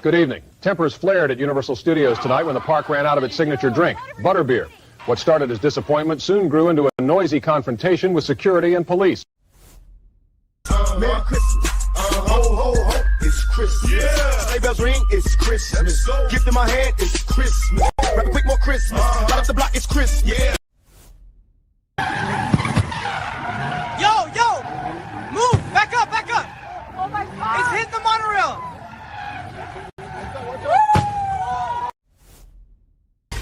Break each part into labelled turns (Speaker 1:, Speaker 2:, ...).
Speaker 1: Good evening. Tempers flared at Universal Studios tonight when the park ran out of its signature drink, butterbeer. What started as disappointment soon grew into a noisy confrontation with security and police.
Speaker 2: Merry Christmas. Ho, ho, ho. It's Christmas. Yeah. Sleigh bells ring. It's Christmas. Gift in my hand. It's Christmas. Rap quick, more Christmas. Light up the block. It's Christmas. Yeah.
Speaker 3: Yo! Move! Back up! Oh my God! It's hitting the monorail!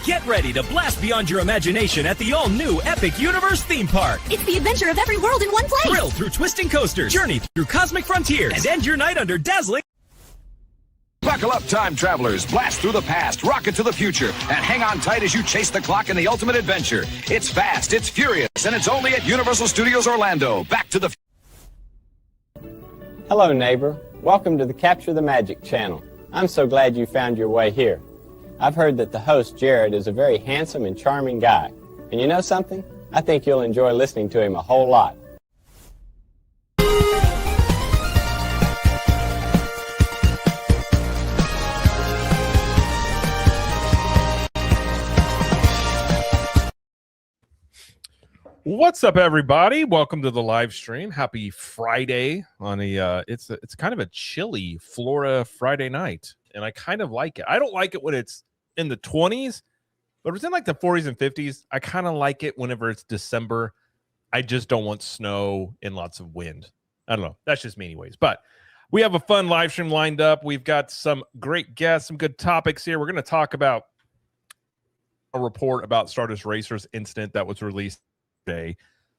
Speaker 4: Get ready to blast beyond your imagination at the all-new Epic Universe theme park.
Speaker 5: It's the adventure of every world in one place.
Speaker 4: Thrill through twisting coasters, journey through cosmic frontiers, and end your night under dazzling...
Speaker 6: Buckle up, time travelers. Blast through the past, rocket to the future, and hang on tight as you chase the clock in the ultimate adventure. It's fast, it's furious, and it's only at Universal Studios Orlando. Back to the...
Speaker 7: Hello, neighbor. Welcome to the Capture the Magic channel. I'm so glad you found your way here. I've heard that the host, Jared, is a very handsome and charming guy. And you know something? I think you'll enjoy listening to him a whole lot.
Speaker 8: What's up, everybody? Welcome to the live stream. Happy Friday on a it's kind of a chilly Florida Friday night, and I kind of like it. I don't like it when it's in the 20s, but it's in like the 40s and 50s. I kind of like it whenever it's December. I just don't want snow and lots of wind. I don't know. That's just me anyways. But we have a fun live stream lined up. We've got some great guests, some good topics here. We're going to talk about a report about Stardust Racers incident that was released today.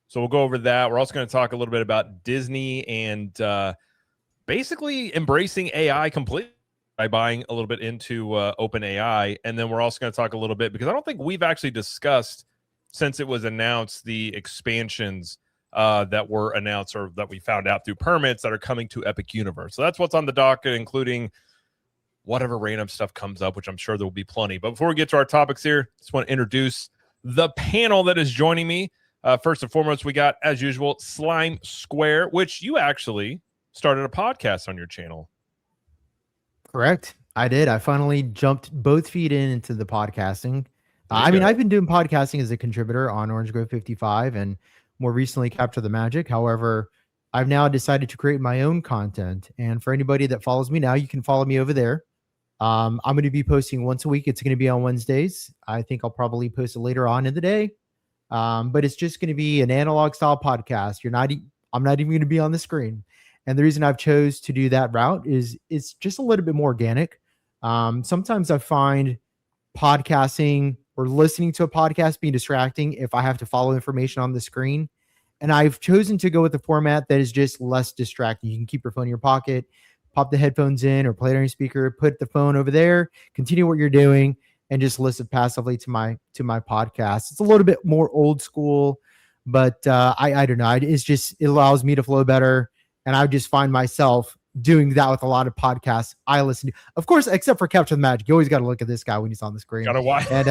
Speaker 8: So we'll go over that. We're also going to talk a little bit about Disney and basically embracing AI completely by buying a little bit into OpenAI. And then we're also going to talk a little bit, because I don't think we've actually discussed, since it was announced, the expansions that were announced or that we found out through permits that are coming to Epic Universe. So that's what's on the docket, including whatever random stuff comes up, which I'm sure there will be plenty. But before we get to our topics here, just want to introduce the panel that is joining me. First and foremost, we got, as usual, Slime Square, which you actually started a podcast on your channel.
Speaker 9: Correct. I did. I finally jumped both feet into the podcasting. I mean, I've been doing podcasting as a contributor on Orange Grove 55 and more recently Capture the Magic. However, I've now decided to create my own content. And for anybody that follows me now, you can follow me over there. I'm going to be posting once a week. It's going to be on Wednesdays. I think I'll probably post it later on in the day. But it's just going to be an analog style podcast. I'm not even going to be on the screen. And the reason I've chose to do that route is it's just a little bit more organic. Sometimes I find podcasting or listening to a podcast being distracting if I have to follow information on the screen. And I've chosen to go with the format that is just less distracting. You can keep your phone in your pocket, pop the headphones in or play it on your speaker, put the phone over there, continue what you're doing, and just listen passively to my podcast. It's a little bit more old school, but I don't know. It allows me to flow better. And I just find myself doing that with a lot of podcasts I listen to. Of course, except for Capture the Magic. You always got to look at this guy when he's on the screen.
Speaker 8: Gotta watch.
Speaker 9: And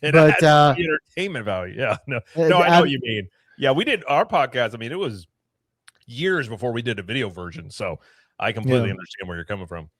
Speaker 8: it has the entertainment value. Yeah. No, I know what you mean. Yeah, we did our podcast. I mean, it was years before we did a video version. So I completely understand where you're coming from.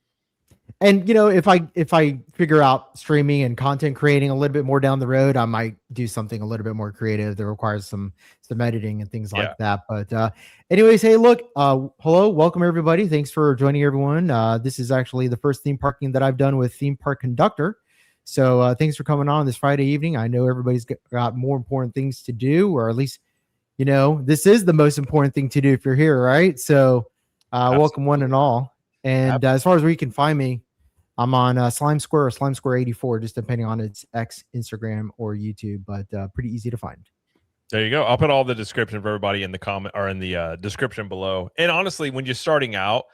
Speaker 9: And, if I figure out streaming and content creating a little bit more down the road, I might do something a little bit more creative that requires some editing and things like that. But anyways, hey, look, hello, welcome everybody. Thanks for joining everyone. This is actually the first theme parking that I've done with Theme Park Conductor. So thanks for coming on this Friday evening. I know everybody's got more important things to do, or at least, this is the most important thing to do if you're here, right? So welcome one and all. And as far as where you can find me, I'm on Slime Square or Slime Square 84, just depending on its X, Instagram, or YouTube, but pretty easy to find.
Speaker 8: There you go. I'll put all the description for everybody in the comment or in the description below. And honestly, when you're starting out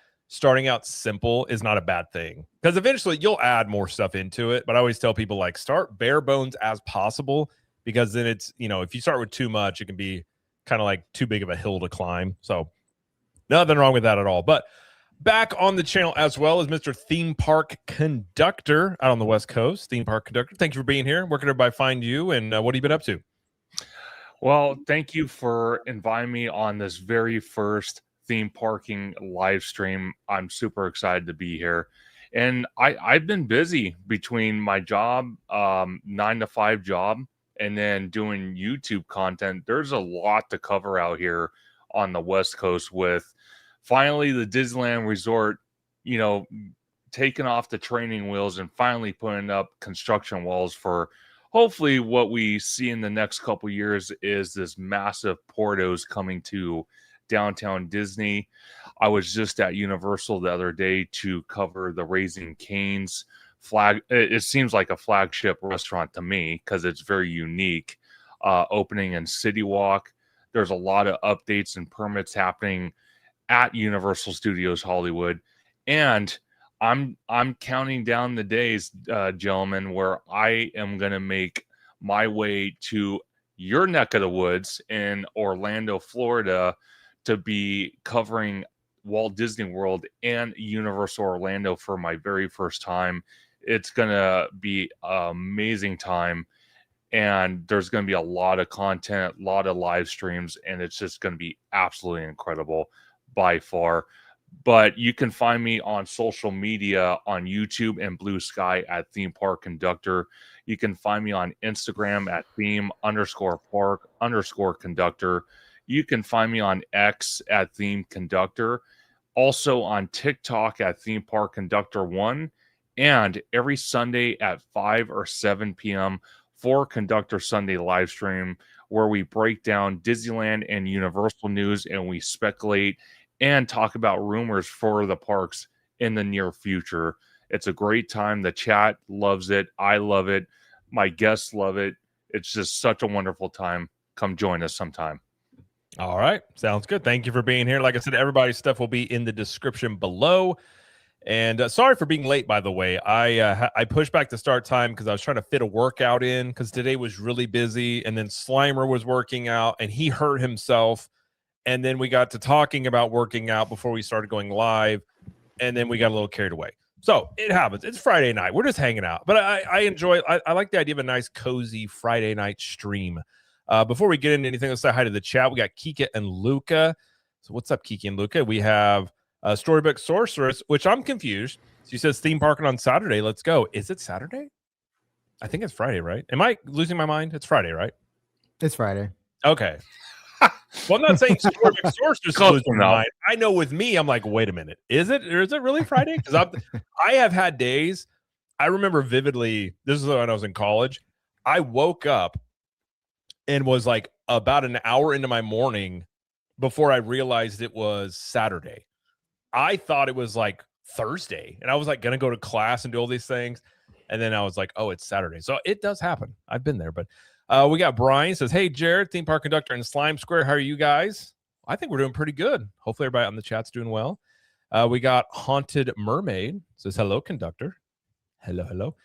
Speaker 8: simple is not a bad thing, because eventually you'll add more stuff into it. But I always tell people, start bare bones as possible, because then it's, if you start with too much, it can be kind of like too big of a hill to climb. So nothing wrong with that at all. But back on the channel as well as Mr. Theme Park Conductor out on the West Coast. Theme Park Conductor, thank you for being here. Where can everybody find you, and what have you been up to?
Speaker 10: Well, thank you for inviting me on this very first theme parking live stream. I'm super excited to be here. And I've been busy between my job, 9 to 5 job, and then doing YouTube content. There's a lot to cover out here on the West Coast with finally the Disneyland Resort, taking off the training wheels and finally putting up construction walls for hopefully what we see in the next couple years is this massive Portos coming to downtown Disney. I was just at Universal the other day to cover the Raising Cane's flag. It seems like a flagship restaurant to me because it's very unique. Opening in City Walk. There's a lot of updates and permits happening at Universal Studios Hollywood, and I'm counting down the days, gentlemen, where I am going to make my way to your neck of the woods in Orlando, Florida, to be covering Walt Disney World and Universal Orlando for my very first time. It's going to be an amazing time, and there's going to be a lot of content, a lot of live streams, and it's just going to be absolutely incredible by far. But you can find me on social media on YouTube and Blue Sky at Theme Park Conductor. You can find me on Instagram at theme_park_conductor. You can find me on X at Theme Conductor. Also on TikTok at Theme Park Conductor 1. And every Sunday at 5 or 7 p.m. for Conductor Sunday live stream, where we break down Disneyland and Universal news and we speculate and talk about rumors for the parks in the near future. It's a great time. The chat loves it. I love it. My guests love it. It's just such a wonderful time. Come join us sometime.
Speaker 8: All right. Sounds good. Thank you for being here. Like I said, everybody's stuff will be in the description below. And sorry for being late, by the way. I pushed back the start time because I was trying to fit a workout in because today was really busy. And then Slimer was working out and he hurt himself. And then we got to talking about working out before we started going live. And then we got a little carried away. So it happens. It's Friday night. We're just hanging out. But I enjoy I like the idea of a nice, cozy Friday night stream. Before we get into anything, let's say hi to the chat. We got Kika and Luca. So what's up, Kiki and Luca? We have Storybook Sorceress, which I'm confused. She says theme parking on Saturday. Let's go. Is it Saturday? I think it's Friday, right? Am I losing my mind? It's Friday, right?
Speaker 9: It's Friday.
Speaker 8: Okay. Well, I'm not saying Storybook Sorceress is losing my mind. I know with me, I'm like, wait a minute. Is it really Friday? Because I have had days. I remember vividly, this is when I was in college. I woke up and was like about an hour into my morning before I realized it was Saturday. I thought it was like Thursday, and I was like going to go to class and do all these things. And then I was like, oh, it's Saturday. So it does happen. I've been there. But we got Brian says, hey, Jared, theme park conductor in Slime Square. How are you guys? I think we're doing pretty good. Hopefully everybody on the chat's doing well. We got Haunted Mermaid says, hello, conductor. Hello, hello.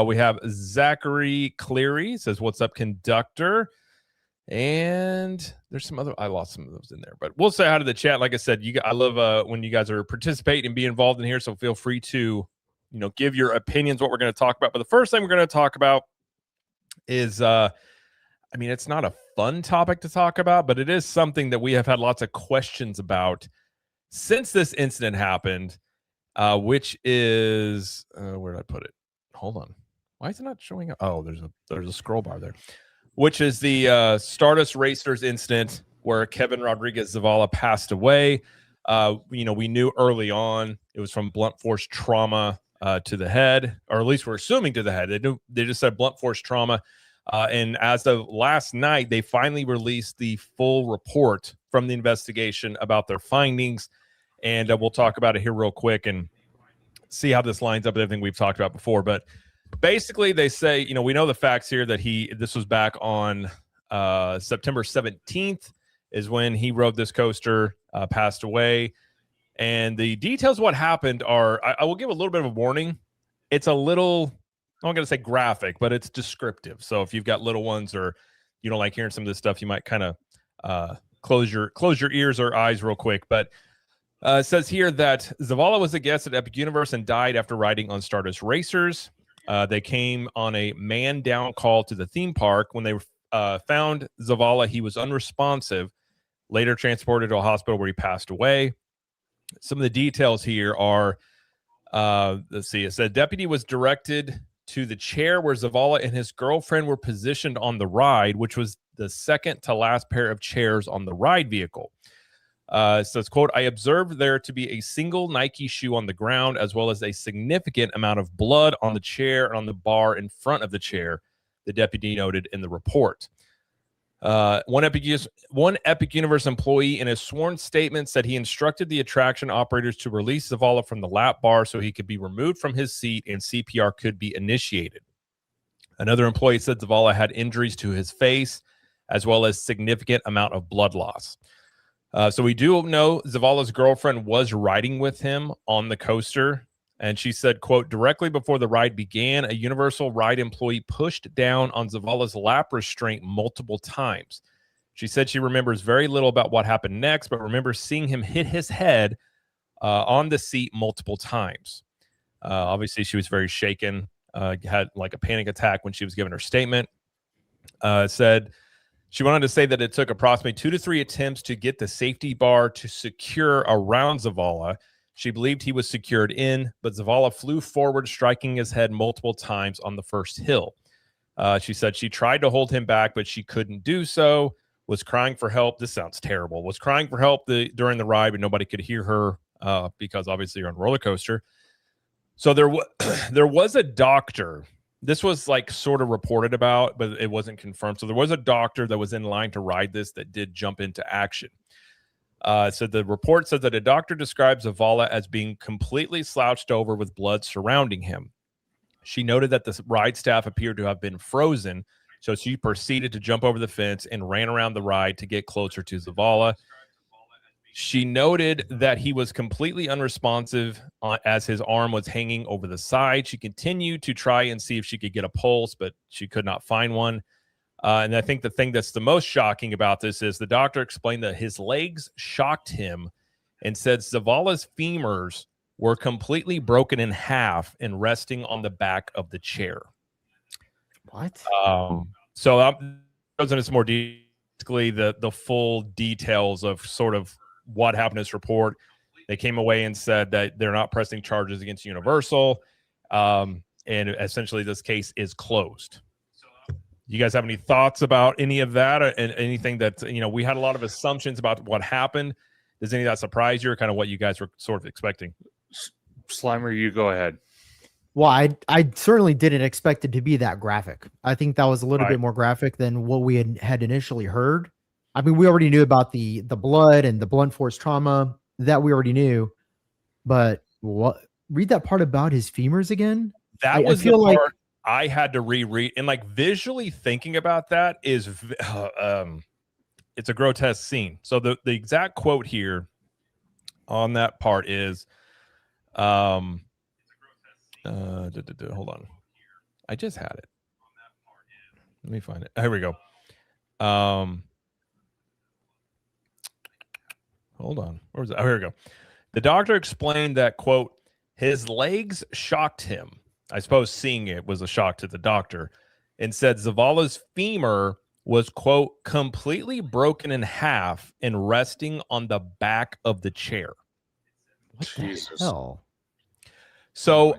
Speaker 8: We have Zachary Cleary says, what's up, conductor? And there's some other, I lost some of those in there, but we'll say hi to the chat. Like I said, I love when you guys are participating and be involved in here. So feel free to, give your opinions, what we're going to talk about. But the first thing we're going to talk about is, it's not a fun topic to talk about, but it is something that we have had lots of questions about since this incident happened, which is, where did I put it? Hold on. Why is it not showing up? Oh, there's a scroll bar there. Which is the Stardust Racers incident where Kevin Rodriguez Zavala passed away. We knew early on it was from blunt force trauma to the head, or at least we're assuming to the head. They just said blunt force trauma. And as of last night, they finally released the full report from the investigation about their findings. And we'll talk about it here real quick and see how this lines up with everything we've talked about before. But basically, they say, we know the facts here that this was back on September 17th is when he rode this coaster, passed away. And the details of what happened are, I will give a little bit of a warning. It's a little, I'm going to say graphic, but it's descriptive. So if you've got little ones or you don't like hearing some of this stuff, you might kind of close your ears or eyes real quick. But it says here that Zavala was a guest at Epic Universe and died after riding on Stardust Racers. They came on a man-down call to the theme park. When they found Zavala, he was unresponsive. later transported to a hospital where he passed away. Some of the details here are, let's see, it said deputy was directed to the chair where Zavala and his girlfriend were positioned on the ride, which was the second to last pair of chairs on the ride vehicle. It says, quote, I observed there to be a single Nike shoe on the ground, as well as a significant amount of blood on the chair and on the bar in front of the chair, the deputy noted in the report. One Epic Universe employee in a sworn statement said he instructed the attraction operators to release Zavala from the lap bar so he could be removed from his seat and CPR could be initiated. Another employee said Zavala had injuries to his face, as well as significant amount of blood loss. So we do know Zavala's girlfriend was riding with him on the coaster, and she said, quote, directly before the ride began, a Universal ride employee pushed down on Zavala's lap restraint multiple times. She said she remembers very little about what happened next, but remembers seeing him hit his head on the seat multiple times. Obviously, she was very shaken, had like a panic attack when she was giving her statement. Said... She went on to say that it took approximately 2 to 3 attempts to get the safety bar to secure around Zavala. She believed he was secured in, but Zavala flew forward, striking his head multiple times on the first hill. She said she tried to hold him back, but she couldn't do so, was crying for help. This sounds terrible. Was crying for help during the ride, but nobody could hear her because obviously you're on a roller coaster. So there was a doctor. This was like sort of reported about, but it wasn't confirmed. So there was a doctor that was in line to ride this that did jump into action. So the report says that a doctor describes Zavala as being completely slouched over with blood surrounding him. She noted that the ride staff appeared to have been frozen, so she proceeded to jump over the fence and ran around the ride to get closer to Zavala. She noted that he was completely unresponsive as his arm was hanging over the side. She continued to try and see if she could get a pulse, but she could not find one. And I think the thing that's the most shocking about this is the doctor explained that his legs shocked him and said Zavala's femurs were completely broken in half and resting on the back of the chair.
Speaker 9: What?
Speaker 8: So that goes into some more basically the full details of sort of what happened in this report. They came away and said that they're not pressing charges against Universal, and essentially this case is closed. You guys have any thoughts about any of that, and anything that, you know, we had a lot of assumptions about what happened. Does any of that surprise you, or kind of what you guys were sort of expecting?
Speaker 10: Slimer, you go ahead.
Speaker 9: Well, I certainly didn't expect it to be that graphic. I think that was a little bit more graphic than what we had initially heard. I mean, we already knew about the blood and the blunt force trauma that we already knew, but read that part about his femurs again.
Speaker 8: That was the part I had to reread, and like visually thinking about that is, it's a grotesque scene. So the exact quote here on that part is, hold on, I just had it. Let me find it. Here we go. Hold on. Where was it? Oh, here we go. The doctor explained that, quote, his legs shocked him. I suppose seeing it was a shock to the doctor, and said Zavala's femur was, quote, completely broken in half and resting on the back of the chair.
Speaker 9: What the hell?
Speaker 8: So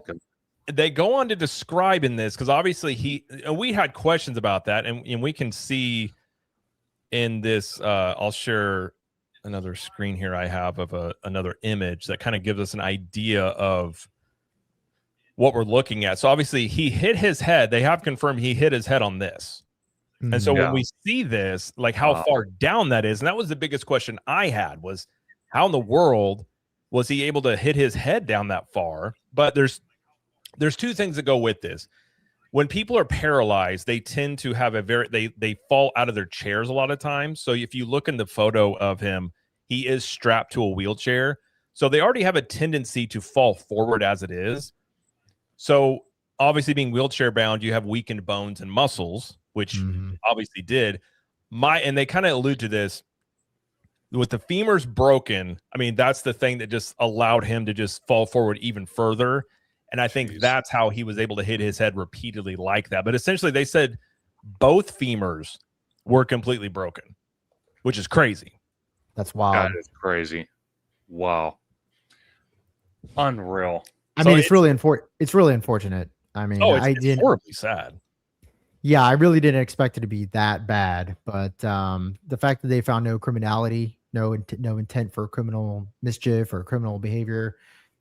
Speaker 8: they go on to describe in this, because obviously we had questions about that, and we can see in this, I'll share another screen here I have of another image that kind of gives us an idea of what we're looking at. So obviously he hit his head. They have confirmed he hit his head on this. And so when we see this, like how far down that is, and that was the biggest question I had, was how in the world was he able to hit his head down that far? But there's two things that go with this. When people are paralyzed, they tend to have they fall out of their chairs a lot of times. So if you look in the photo of him, he is strapped to a wheelchair. So they already have a tendency to fall forward as it is. So obviously being wheelchair bound, you have weakened bones and muscles, which obviously did. And they kind of allude to this with the femurs broken. I mean, that's the thing that just allowed him to just fall forward even further. And I think that's how he was able to hit his head repeatedly like that. But essentially, they said both femurs were completely broken, which is crazy.
Speaker 9: That's wild.
Speaker 10: That is crazy. Wow. Unreal.
Speaker 9: I mean, it's really unfortunate. I mean,
Speaker 8: it's horribly sad.
Speaker 9: Yeah, I really didn't expect it to be that bad, but the fact that they found no criminality, no intent for criminal mischief or criminal behavior,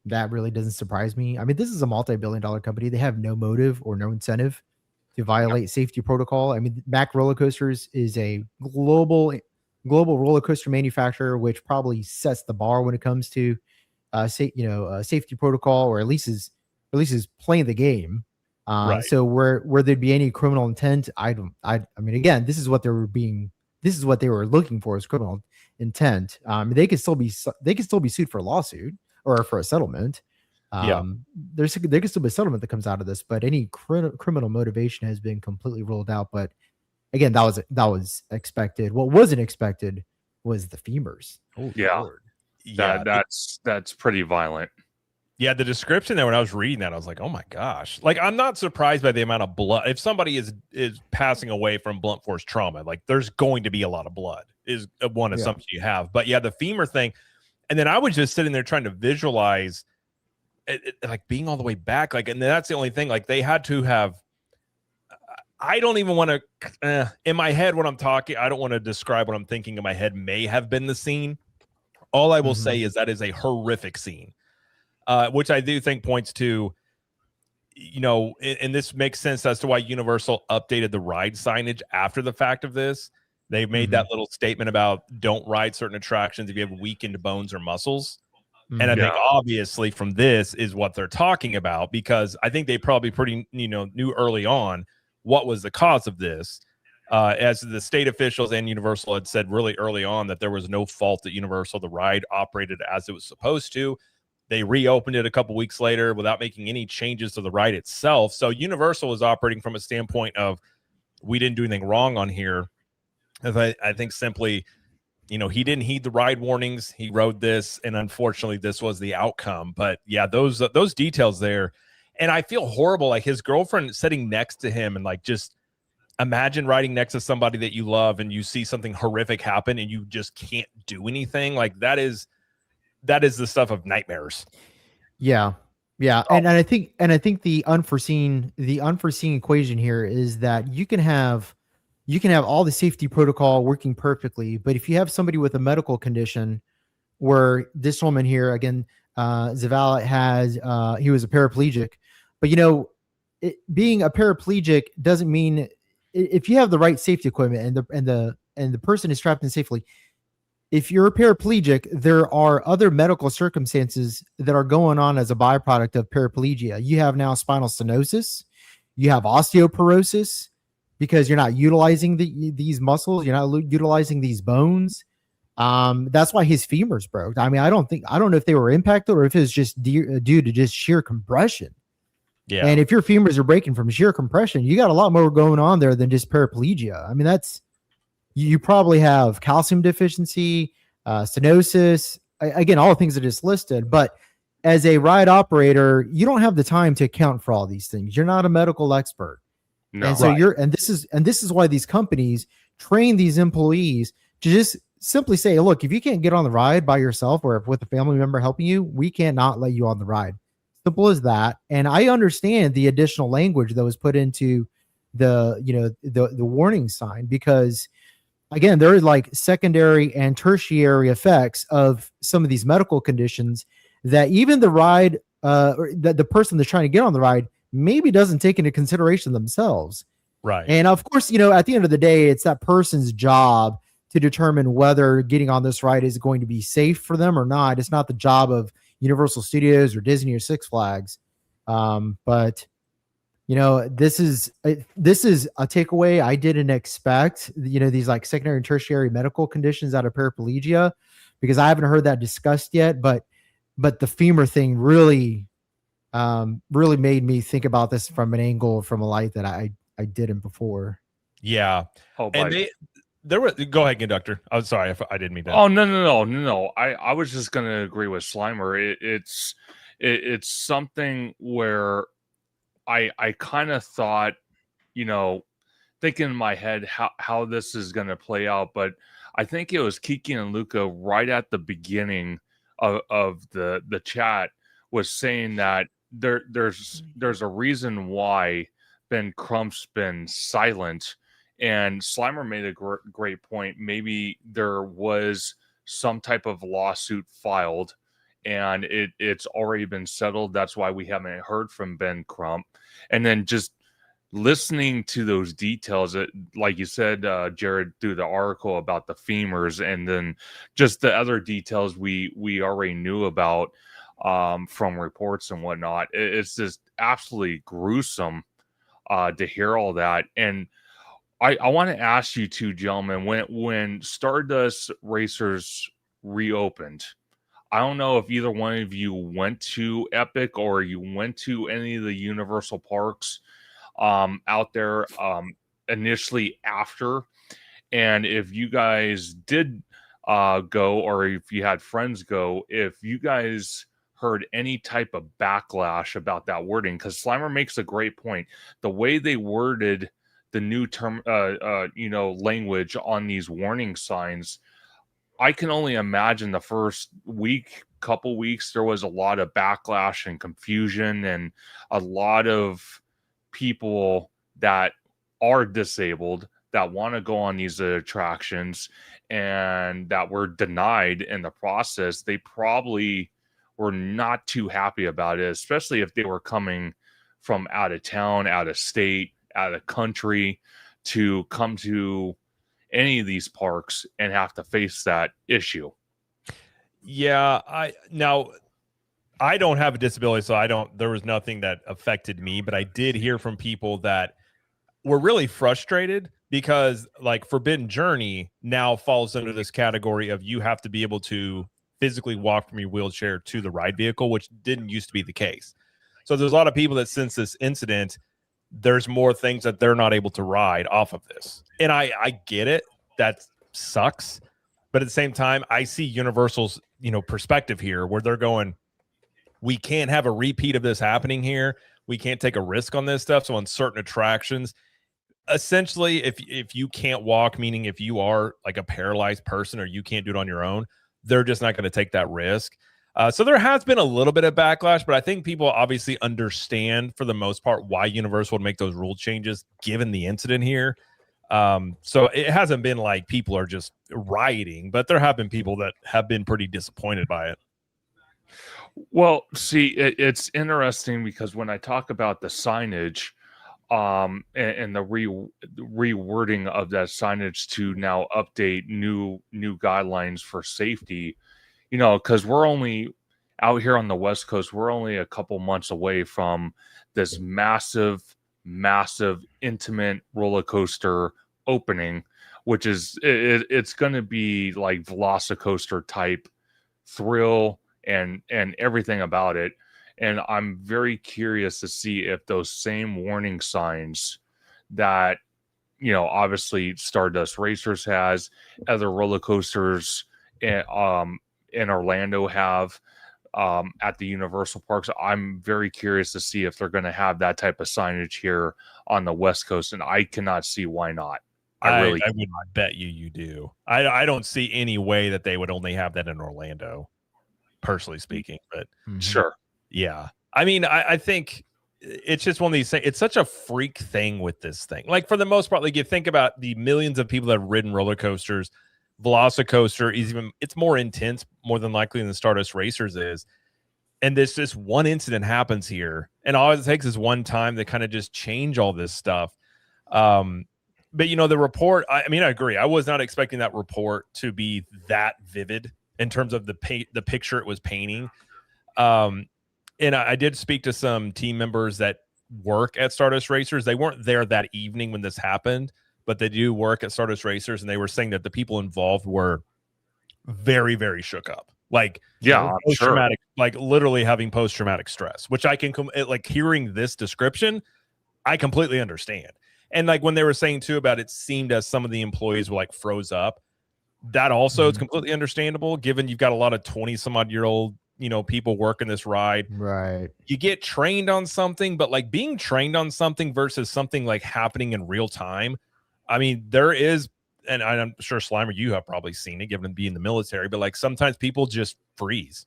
Speaker 9: that really doesn't surprise me. I mean, this is a multi-billion-dollar company. They have no motive or no incentive to violate safety protocol. I mean, Mack Roller Coasters is a global roller coaster manufacturer, which probably sets the bar when it comes to safety protocol, or at least is playing the game.
Speaker 8: Right.
Speaker 9: So where there'd be any criminal intent, I mean, again, this is what they were looking for, is criminal intent. They could still be sued for a lawsuit or for a settlement. There could still be a settlement that comes out of this, but any criminal motivation has been completely ruled out. But again, that was expected. What wasn't expected was the femurs.
Speaker 8: Oh,
Speaker 10: yeah.
Speaker 8: Lord. Yeah,
Speaker 10: that's pretty violent.
Speaker 8: Yeah, the description there, when I was reading that, I was like, oh my gosh. Like, I'm not surprised by the amount of blood. If somebody is passing away from blunt force trauma, like, there's going to be a lot of blood, is one assumption you have. But yeah, the femur thing. And then I was just sitting there trying to visualize it, like being all the way back. Like, and that's the only thing. Like, they had to have, I don't even want to, in my head, when I'm talking, I don't want to describe what I'm thinking in my head may have been the scene. All I will say is that is a horrific scene. Which I do think points to, and this makes sense as to why Universal updated the ride signage after the fact of this. They made that little statement about don't ride certain attractions if you have weakened bones or muscles. And I think obviously from this is what they're talking about, because I think they probably pretty, knew early on what was the cause of this. As the state officials and Universal had said really early on that there was no fault at Universal. The ride operated as it was supposed to. They reopened it a couple weeks later without making any changes to the ride itself. So Universal is operating from a standpoint of, we didn't do anything wrong on here. I think simply, he didn't heed the ride warnings. He rode this, and unfortunately, this was the outcome. But yeah, those details there, and I feel horrible. Like, his girlfriend sitting next to him, and like, just imagine riding next to somebody that you love, and you see something horrific happen, and you just can't do anything. Like, that is the stuff of nightmares.
Speaker 9: Yeah. And I think the unforeseen equation here is that you can have all the safety protocol working perfectly, but if you have somebody with a medical condition, where this woman here, again, Zavala he was a paraplegic, but being a paraplegic doesn't mean, if you have the right safety equipment and the person is strapped in safely, if you're a paraplegic, there are other medical circumstances that are going on as a byproduct of paraplegia. You have now spinal stenosis, you have osteoporosis, because you're not utilizing these muscles, you're not utilizing these bones. That's why his femurs broke. I mean, I don't know if they were impacted or if it's just due to just sheer compression. Yeah. And if your femurs are breaking from sheer compression, you got a lot more going on there than just paraplegia. I mean, you probably have calcium deficiency, stenosis, again, all the things that just listed. But as a ride operator, you don't have the time to account for all these things. You're not a medical expert. No, and so this is why these companies train these employees to just simply say, look, if you can't get on the ride by yourself or with a family member helping you, we can't not let you on the ride. Simple as that. And I understand the additional language that was put into the warning sign, because again, there are like secondary and tertiary effects of some of these medical conditions that even the ride, or that the person that's trying to get on the ride maybe doesn't take into consideration themselves.
Speaker 8: Right.
Speaker 9: And of course, at the end of the day, it's that person's job to determine whether getting on this ride is going to be safe for them or not. It's not the job of Universal Studios or Disney or Six Flags. But this is a takeaway I didn't expect, these like secondary and tertiary medical conditions out of paraplegia, because I haven't heard that discussed yet, but the femur thing really made me think about this from an angle, from a light that I didn't before.
Speaker 8: Yeah. Oh, and there were, go ahead, conductor. I'm sorry, I didn't mean that.
Speaker 10: Oh, no. I was just going to agree with Slimer. It's something where I kind of thought, thinking in my head how this is going to play out, but I think it was Kiki and Luca right at the beginning of the chat was saying that there's a reason why Ben Crump's been silent, and Slimer made a great point. Maybe there was some type of lawsuit filed and it's already been settled. That's why we haven't heard from Ben Crump. And then just listening to those details, like you said, Jared, through the article about the femurs, and then just the other details we already knew about from reports and whatnot. It's just absolutely gruesome to hear all that. And I want to ask you two gentlemen, when Stardust Racers reopened, I don't know if either one of you went to Epic or you went to any of the Universal parks out there initially after, and if you guys did go, or if you had friends go, if you guys heard any type of backlash about that wording, because Slimer makes a great point. The way they worded the new term, language on these warning signs, I can only imagine the first couple weeks, there was a lot of backlash and confusion, and a lot of people that are disabled that want to go on these attractions and that were denied in the process. They probably were not too happy about it, especially if they were coming from out of town, out of state, out of country to come to any of these parks and have to face that issue.
Speaker 8: Yeah, I don't have a disability, so there was nothing that affected me, but I did hear from people that were really frustrated because, like, Forbidden Journey now falls under this category of you have to be able to physically walk from your wheelchair to the ride vehicle, which didn't used to be the case. So there's a lot of people that since this incident, there's more things that they're not able to ride off of this. And I get it. That sucks. But at the same time, I see Universal's, perspective here where they're going, we can't have a repeat of this happening here. We can't take a risk on this stuff. So on certain attractions, essentially, if you can't walk, meaning if you are like a paralyzed person or you can't do it on your own, they're just not going to take that risk. So there has been a little bit of backlash, but I think people obviously understand for the most part why Universal would make those rule changes given the incident here. So it hasn't been like people are just rioting, but there have been people that have been pretty disappointed by it.
Speaker 10: Well, see, it's interesting because when I talk about the signage and the rewording of that signage to now update new guidelines for safety, because we're only out here on the West Coast, we're only a couple months away from this massive, intimate roller coaster opening, which is it's going to be like Velocicoaster type thrill and everything about it. And I'm very curious to see if those same warning signs that, obviously Stardust Racers has, other roller coasters in Orlando have at the Universal parks. I'm very curious to see if they're going to have that type of signage here on the West Coast, and I cannot see why not. I would
Speaker 8: bet you do. I don't see any way that they would only have that in Orlando, personally speaking. But
Speaker 10: sure,
Speaker 8: yeah. I mean, I think it's just one of these things. It's such a freak thing with this thing. Like, for the most part, like, you think about the millions of people that have ridden roller coasters. Velocicoaster is it's more intense, more than likely, than Stardust Racers is. And this just one incident happens here, and all it takes is one time to kind of just change all this stuff. But the report, I agree. I was not expecting that report to be that vivid in terms of the picture it was painting. And I did speak to some team members that work at Stardust Racers. They weren't there that evening when this happened, but they do work at Stardust Racers, and they were saying that the people involved were very, very shook up. Like, post-traumatic, like literally having post-traumatic stress, which I can, like, hearing this description, I completely understand. And like when they were saying too about it seemed as some of the employees were like froze up, that also is completely understandable given you've got a lot of 20-some-odd-year-old, people working this ride.
Speaker 9: Right.
Speaker 8: You get trained on something, but like being trained on something versus something like happening in real time, I mean, there is and I'm sure Slimer, you have probably seen it, given being in the military, but like sometimes people just freeze.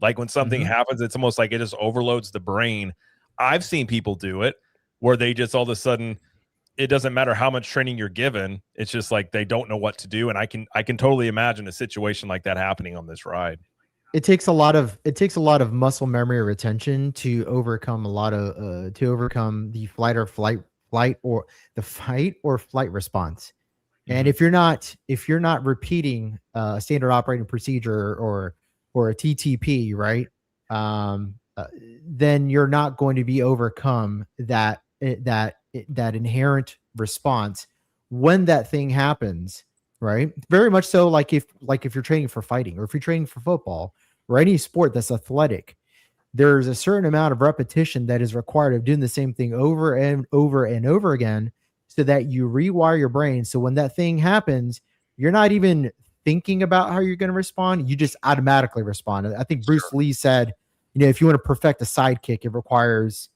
Speaker 8: Like when something happens, it's almost like it just overloads the brain. I've seen people do it where they just all of a sudden, it doesn't matter how much training you're given. It's just like they don't know what to do. And I can totally imagine a situation like that happening on this ride.
Speaker 9: It takes a lot of muscle memory or retention to overcome the fight or flight response. And if you're not repeating a standard operating procedure or a TTP, right, then you're not going to be overcome that inherent response when that thing happens, right? Very much so, like if you're training for fighting or if you're training for football or any sport that's athletic, there's a certain amount of repetition that is required of doing the same thing over and over and over again, so that you rewire your brain. So when that thing happens, you're not even thinking about how you're going to respond. You just automatically respond. I think Bruce Lee said, if you want to perfect a sidekick, it requires,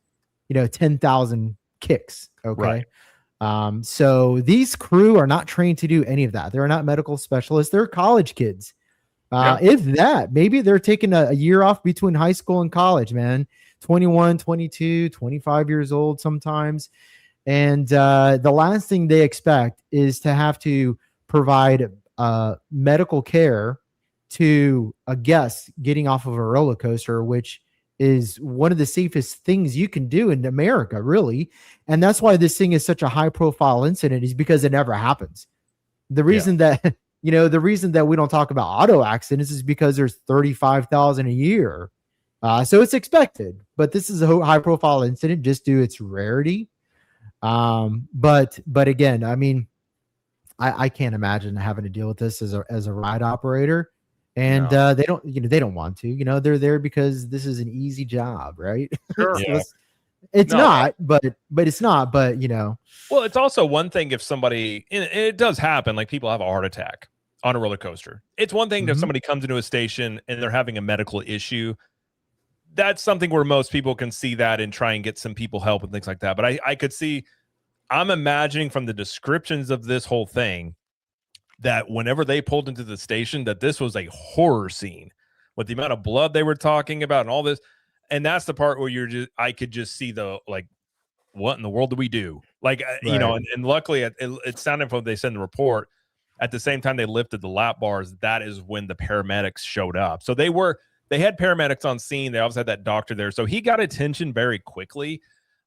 Speaker 9: 10,000 kicks. Okay. Right. So these crew are not trained to do any of that. They're not medical specialists. They're college kids. If that, maybe they're taking a year off between high school and college, man, 21, 22, 25 years old sometimes. And the last thing they expect is to have to provide medical care to a guest getting off of a roller coaster, which is one of the safest things you can do in America, really. And that's why this thing is such a high profile incident, is because it never happens. The reason that, the reason that we don't talk about auto accidents is because there's 35,000 a year. So it's expected, but this is a high profile incident just due to its rarity. But again, I mean, I can't imagine having to deal with this as a ride operator. And they don't want to, they're there because this is an easy job, right?
Speaker 10: Sure.
Speaker 9: It's not, but it's not, but
Speaker 8: Well, it's also one thing if somebody, and it does happen, like people have a heart attack on a roller coaster. It's one thing if somebody comes into a station and they're having a medical issue. That's something where most people can see that and try and get some people help and things like that. But I could see, I'm imagining from the descriptions of this whole thing that whenever they pulled into the station, that this was a horror scene with the amount of blood they were talking about and all this. And that's the part where I could just see the, like, what in the world do we do? Like, right. And luckily it sounded from what they said in the report, at the same time they lifted the lap bars, that is when the paramedics showed up. So they had paramedics on scene. They also had that doctor there. So he got attention very quickly.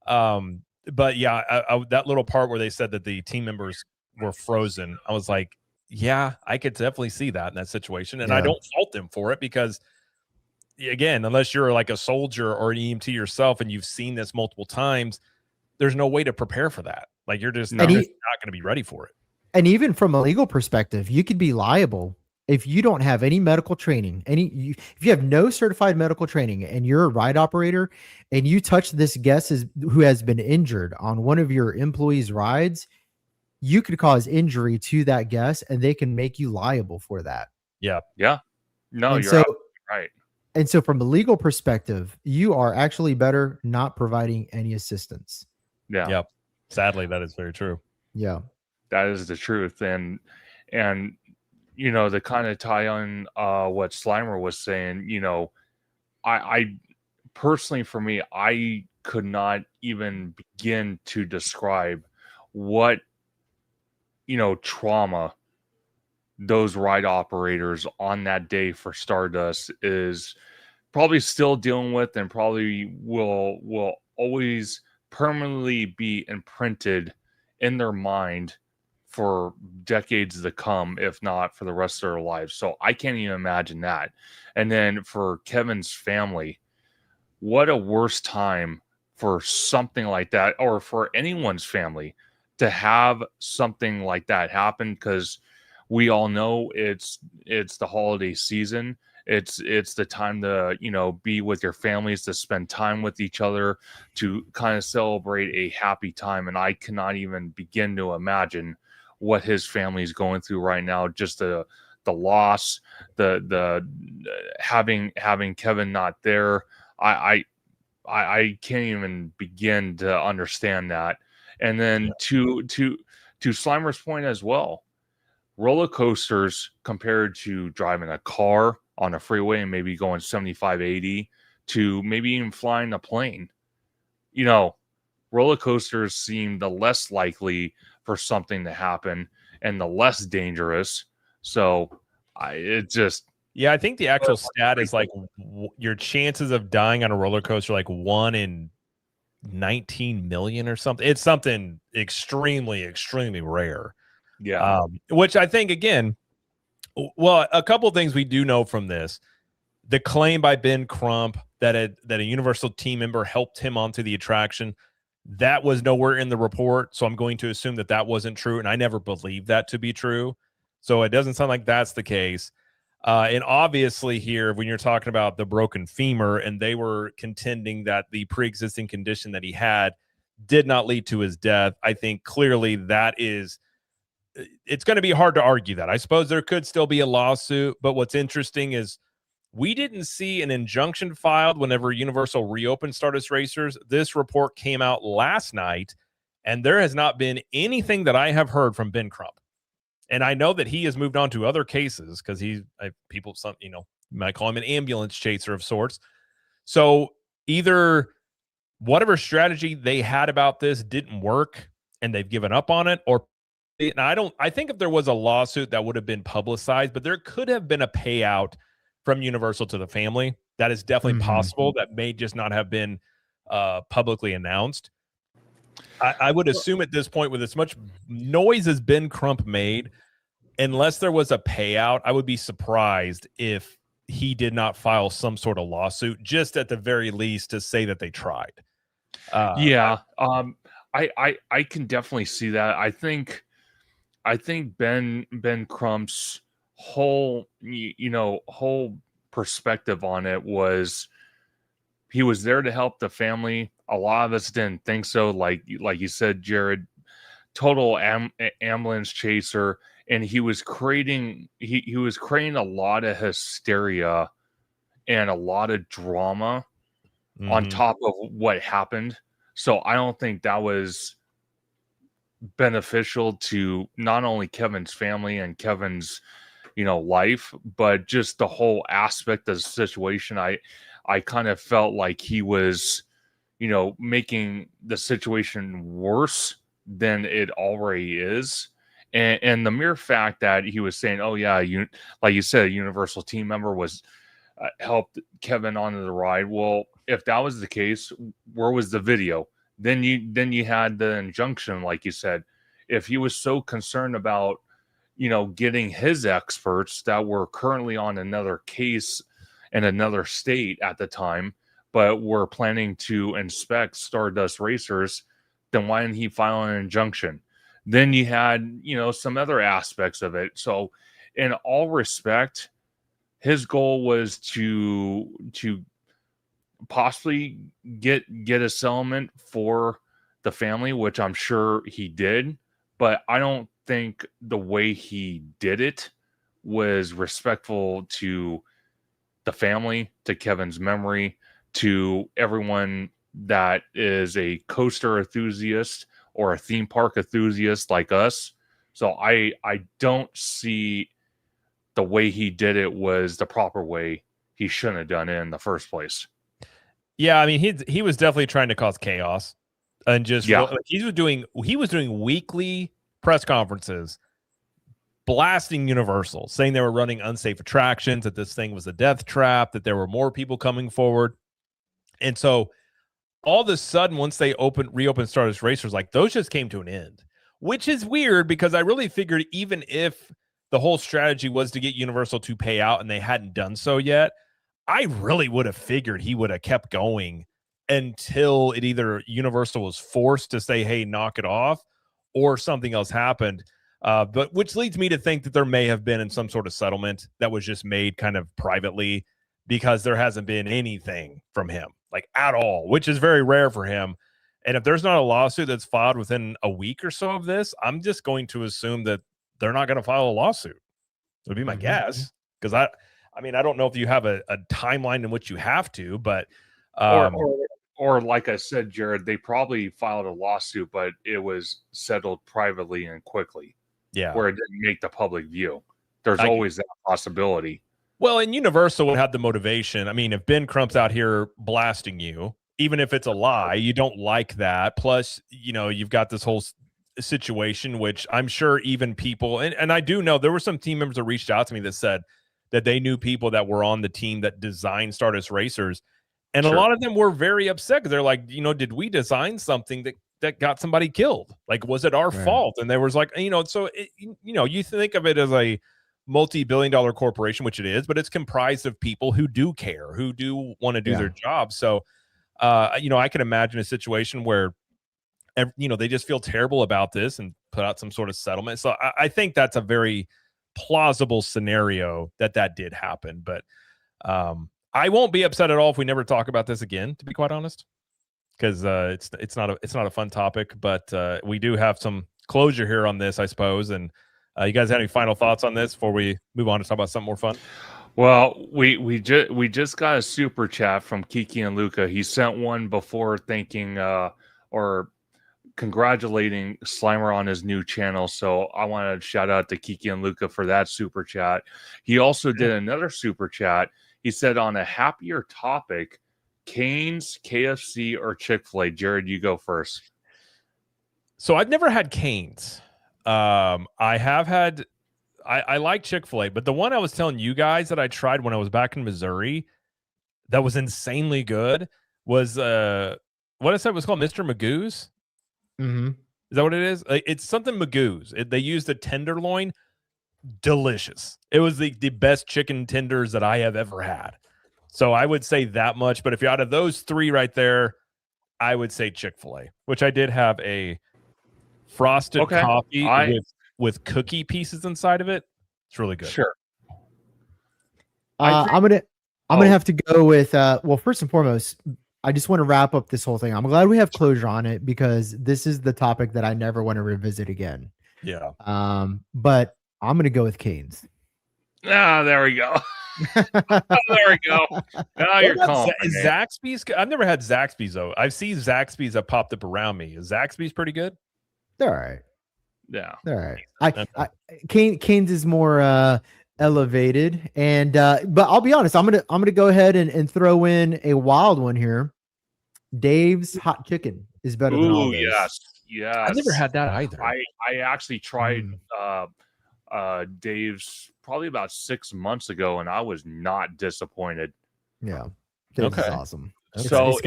Speaker 8: But yeah, that little part where they said that the team members were frozen, I was like, yeah, I could definitely see that in that situation. And I don't fault them for it because, again, unless you're like a soldier or an EMT yourself and you've seen this multiple times, there's no way to prepare for that. Like you're just not going to be ready for it.
Speaker 9: And even from a legal perspective, you could be liable if you don't have any medical training, if you have no certified medical training and you're a ride operator and you touch this guest who has been injured on one of your employees' rides, you could cause injury to that guest and they can make you liable for that.
Speaker 8: Yeah.
Speaker 10: Yeah. No, you're right.
Speaker 9: And so from a legal perspective, you are actually better not providing any assistance.
Speaker 10: Yeah.
Speaker 8: Yep. Sadly, that is very true.
Speaker 9: Yeah.
Speaker 10: That is the truth. And to kind of tie on what Slimer was saying, I personally, for me, I could not even begin to describe what, trauma those ride operators on that day for Stardust is probably still dealing with, and probably will always permanently be imprinted in their mind for decades to come, if not for the rest of their lives. So I can't even imagine that. And then for Kevin's family, what a worse time for something like that, or for anyone's family to have something like that happen, because we all know it's the holiday season. It's the time to, be with your families, to spend time with each other, to kind of celebrate a happy time. And I cannot even begin to imagine what his family is going through right now. Just the loss, the having Kevin not there. I can't even begin to understand that. And then to Slimer's point as well, roller coasters compared to driving a car on a freeway and maybe going 75, 80 to maybe even flying a plane. You know, roller coasters seem the less likely for something to happen and the less dangerous. So it just,
Speaker 8: Yeah, I think the actual stat is like your chances of dying on a roller coaster like 1 in 19 million or something. It's something extremely, extremely rare.
Speaker 10: yeah.
Speaker 8: Which I think, again, well, a couple of things we do know from this. The claim by Ben Crump that a Universal team member helped him onto the attraction, that was nowhere in the report. So I'm going to assume that that wasn't true. And I never believed that to be true. So it doesn't sound like that's the case. And obviously here, when you're talking about the broken femur, and they were contending that the pre-existing condition that he had did not lead to his death, I think clearly that is, it's going to be hard to argue that. I suppose there could still be a lawsuit, but what's interesting is we didn't see an injunction filed whenever Universal reopened Stardust Racers. This report came out last night, and there has not been anything that I have heard from Ben Crump. And I know that he has moved on to other cases because people, you might call him an ambulance chaser of sorts. So either whatever strategy they had about this didn't work and they've given up on it, or I think if there was a lawsuit that would have been publicized, but there could have been a payout from Universal to the family. That is definitely possible. That may just not have been publicly announced. I would assume at this point, with as much noise as Ben Crump made, unless there was a payout, I would be surprised if he did not file some sort of lawsuit, just at the very least to say that they tried.
Speaker 10: I can definitely see that. I think Ben Crump's whole whole perspective on it was he was there to help the family. A lot of us didn't think so. Like you said, Jared, total ambulance chaser, and he was creating a lot of hysteria and a lot of drama on top of what happened. So I don't think that was beneficial to not only Kevin's family and Kevin's life, but just the whole aspect of the situation. I kind of felt like he was making the situation worse than it already is. And the mere fact that he was saying, oh yeah, like you said, a Universal team member was helped Kevin onto the ride. Well, if that was the case, where was the video? Then you had the injunction, like you said. If he was so concerned about getting his experts that were currently on another case in another state at the time, but were planning to inspect Stardust Racers, then why didn't he file an injunction? Then you had some other aspects of it. So in all respect, his goal was to possibly get a settlement for the family, which I'm sure he did, but I don't think the way he did it was respectful to the family, to Kevin's memory, to everyone that is a coaster enthusiast or a theme park enthusiast like us. So I don't see the way he did it was the proper way. He shouldn't have done it in the first place.
Speaker 8: Yeah, I mean, he was definitely trying to cause chaos, and just he was doing weekly press conferences blasting Universal, saying they were running unsafe attractions, that this thing was a death trap, that there were more people coming forward. And so all of a sudden, once they reopened Stardust Racers, like those just came to an end, which is weird because I really figured even if the whole strategy was to get Universal to pay out and they hadn't done so yet, I really would have figured he would have kept going until it either Universal was forced to say, hey, knock it off, or something else happened. But which leads me to think that there may have been in some sort of settlement that was just made kind of privately, because there hasn't been anything from him, like at all, which is very rare for him. And if there's not a lawsuit that's filed within a week or so of this, I'm just going to assume that they're not going to file a lawsuit. Would be my guess, because I mean, I don't know if you have a timeline in which you have to, but
Speaker 10: or like I said, Jared, they probably filed a lawsuit, but it was settled privately and quickly.
Speaker 8: Yeah.
Speaker 10: where it didn't make the public view. There's always that possibility.
Speaker 8: Well, and Universal would have the motivation. I mean, if Ben Crump's out here blasting you, even if it's a lie, you don't like that. Plus, you've got this whole situation, which I'm sure even people, and I do know there were some team members that reached out to me that said that they knew people that were on the team that designed Stardust Racers. And a lot of them were very upset because they're like, did we design something that got somebody killed? Like, was it our fault? And there was like, so, you think of it as a multi-billion-dollar corporation, which it is, but it's comprised of people who do care, who do want to do their job. So, I can imagine a situation where, they just feel terrible about this and put out some sort of settlement. So I think that's a very plausible scenario that did happen. But I won't be upset at all if we never talk about this again, to be quite honest, because it's not a fun topic. But we do have some closure here on this, I suppose. And you guys have any final thoughts on this before we move on to talk about something more fun?
Speaker 10: Well, we just got a super chat from Kiki and Luca. He sent one before thanking or congratulating Slimer on his new channel. So I want to shout out to Kiki and Luca for that super chat. He also did another super chat. He said, on a happier topic, Cane's, KFC, or Chick-fil-A. Jared, you go first.
Speaker 8: So I've never had Cane's. I have had, I like Chick-fil-A, but the one I was telling you guys that I tried when I was back in Missouri that was insanely good was, what I said was called Mr. Magoo's.
Speaker 9: Mm-hmm.
Speaker 8: Is that what it is? It's something Magoo's. They used a tenderloin. Delicious. It was the best chicken tenders that I have ever had. So I would say that much. But if you're out of those three right there, I would say Chick-fil-A, which I did have a frosted coffee with cookie pieces inside of it. It's really good.
Speaker 10: Sure.
Speaker 9: I'm gonna have to go with well, first and foremost, I just want to wrap up this whole thing. I'm glad we have closure on it because this is the topic that I never want to revisit again.
Speaker 8: Yeah.
Speaker 9: But I'm gonna go with Cane's.
Speaker 10: Ah, there we go. There we go. Now you're calm.
Speaker 8: Zaxby's. I've never had Zaxby's though. I've seen Zaxby's that popped up around me. Is Zaxby's pretty good?
Speaker 9: They're all right.
Speaker 10: Yeah.
Speaker 9: They're all right. Cane's is more elevated, and but I'll be honest. I'm gonna go ahead and throw in a wild one here. Dave's hot chicken is better than all those.
Speaker 10: Yes.
Speaker 8: I've never had that either.
Speaker 10: I actually tried Dave's probably about 6 months ago, and I was not disappointed.
Speaker 9: Yeah, Dave's is awesome.
Speaker 10: So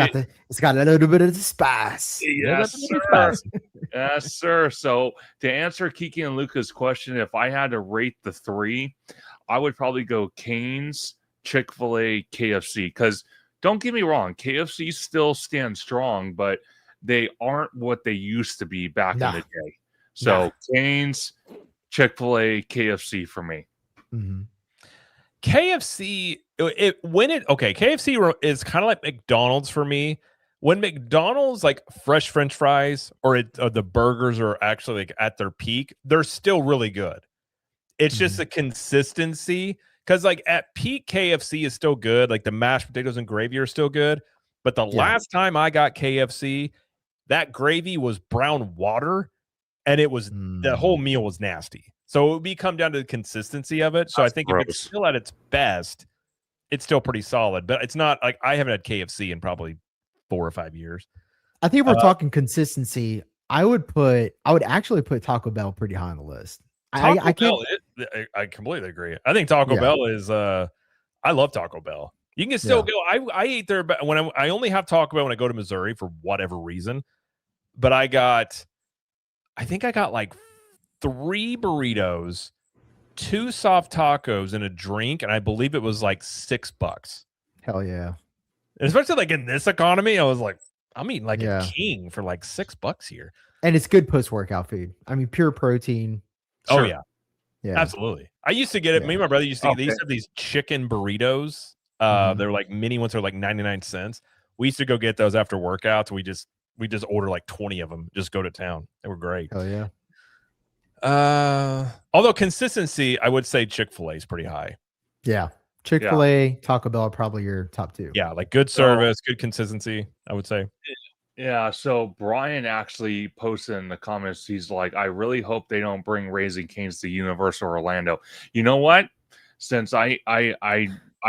Speaker 9: it's got a little bit of the spice.
Speaker 10: Yes, sir. Yes, sir. So to answer Kiki and Luca's question, if I had to rate the three, I would probably go Cane's, Chick-fil-A, KFC. Because don't get me wrong, KFC still stands strong, but they aren't what they used to be back in the day. So Cane's, Chick-fil-A, KFC for me.
Speaker 9: Mm-hmm.
Speaker 8: KFC, KFC is kind of like McDonald's for me. When McDonald's like fresh French fries or the burgers are actually like at their peak, they're still really good. It's just the consistency, because like at peak KFC is still good. Like the mashed potatoes and gravy are still good. But the last time I got KFC, that gravy was brown water, and it was the whole meal was nasty. So it would come down to the consistency of it. So I think if it's still at its best, it's still pretty solid. But it's not like I haven't had KFC in probably 4 or 5 years.
Speaker 9: I think if we're talking consistency, I would actually put Taco Bell pretty high on the list. I
Speaker 8: completely agree. I think Taco Bell is I love Taco Bell. You can still go. I ate there when I only have Taco Bell when I go to Missouri for whatever reason. But I think I got like 3 burritos, 2 soft tacos, and a drink, and I believe it was like $6.
Speaker 9: Hell yeah.
Speaker 8: And especially like in this economy, I was like, I'm eating like a king for like $6 here.
Speaker 9: And it's good post-workout food. I mean, pure protein.
Speaker 8: Oh, yeah. Absolutely. I used to get it. Me and my brother used to get these chicken burritos. They're like mini ones, are like 99 cents. We used to go get those after workouts. We just order like 20 of them, just go to town. They were great.
Speaker 9: Oh yeah.
Speaker 8: Although consistency, I would say Chick-fil-A is pretty high.
Speaker 9: Yeah. Chick-fil-A, Taco Bell are probably your top 2.
Speaker 8: Yeah, like good service, good consistency, I would say.
Speaker 10: Yeah, so Brian actually posted in the comments, he's like, I really hope they don't bring Raising Cane's to Universal Orlando. You know what? Since I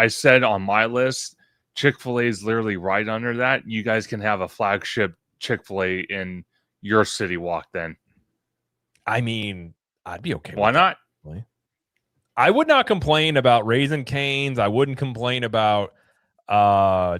Speaker 10: said on my list, Chick-fil-A is literally right under that. You guys can have a flagship Chick-fil-A in your city walk then.
Speaker 8: I mean, I'd be okay
Speaker 10: Why
Speaker 8: with
Speaker 10: not?
Speaker 8: that. I would not complain about Raising Cane's. I wouldn't complain about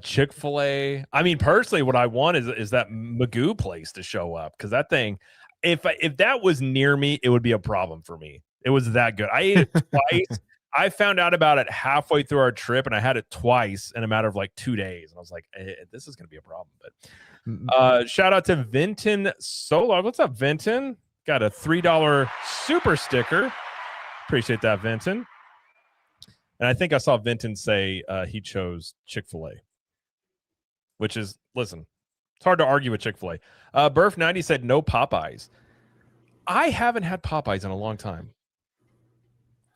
Speaker 8: Chick-fil-A. I mean, personally, what I want is that Magoo place to show up, because that thing, if that was near me, it would be a problem for me. It was that good. I ate it twice. I found out about it halfway through our trip, and I had it twice in a matter of like 2 days, and I was like, this is going to be a problem. But shout out to Vinton Solar. What's up, Vinton? Got a $3 super sticker. Appreciate that, Vinton. And I think I saw Vinton say he chose Chick-fil-A, which is, listen, it's hard to argue with Chick-fil-A. Burf90 said no Popeyes. I haven't had Popeyes in a long time.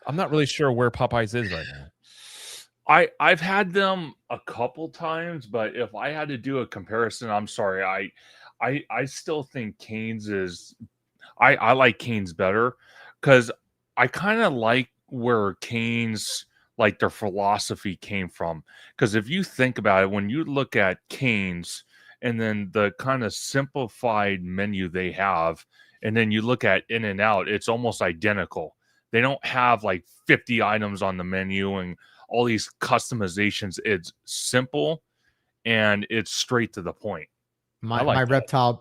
Speaker 8: I'm not really sure where Popeyes is right now.
Speaker 10: I've had them a couple times, but if I had to do a comparison, I'm sorry. I still think Cane's is I like Cane's better, because I kind of like where Cane's, like, their philosophy came from. Because if you think about it, when you look at Cane's and then the kind of simplified menu they have, and then you look at In-N-Out, it's almost identical. They don't have like 50 items on the menu and all these customizations. It's simple and it's straight to the point.
Speaker 9: My reptile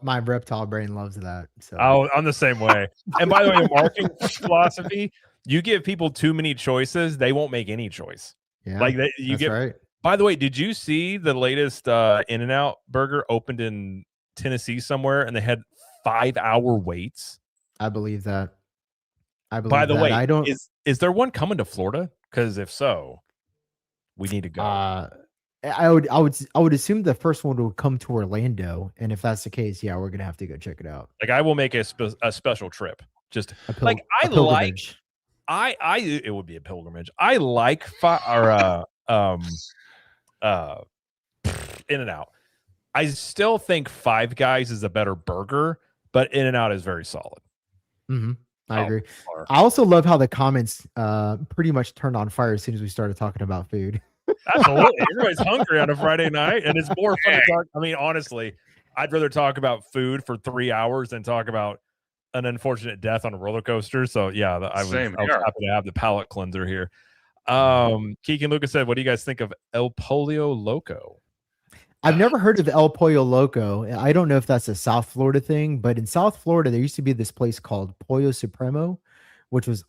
Speaker 9: brain loves that. So
Speaker 8: I'm the same way. And by the way, the marketing philosophy, you give people too many choices, they won't make any choice.
Speaker 9: yeah,
Speaker 8: Like
Speaker 9: that's right.
Speaker 8: By the way, did you see the latest In-N-Out burger opened in Tennessee somewhere, and they had 5-hour waits?
Speaker 9: I believe that.
Speaker 8: By the way,
Speaker 9: I don't.
Speaker 8: Is there one coming to Florida? Because if so, we need to go.
Speaker 9: I would assume the first one would come to Orlando, and if that's the case, yeah, we're gonna have to go check it out.
Speaker 8: Like, I will make a special trip. Just it would be a pilgrimage. I like In-N-Out. I still think Five Guys is a better burger, but In-N-Out is very solid.
Speaker 9: Mm-hmm. I agree. I also love how the comments pretty much turned on fire as soon as we started talking about food.
Speaker 8: Absolutely. Everybody's hungry on a Friday night, and it's more fun to talk. I mean, honestly, I'd rather talk about food for 3 hours than talk about an unfortunate death on a roller coaster. So yeah, I was happy to have the palate cleanser here. Keegan Lucas said, what do you guys think of El Pollo Loco?
Speaker 9: I've never heard of El Pollo Loco. I don't know if that's a South Florida thing, but in South Florida, there used to be this place called Pollo Supremo, which was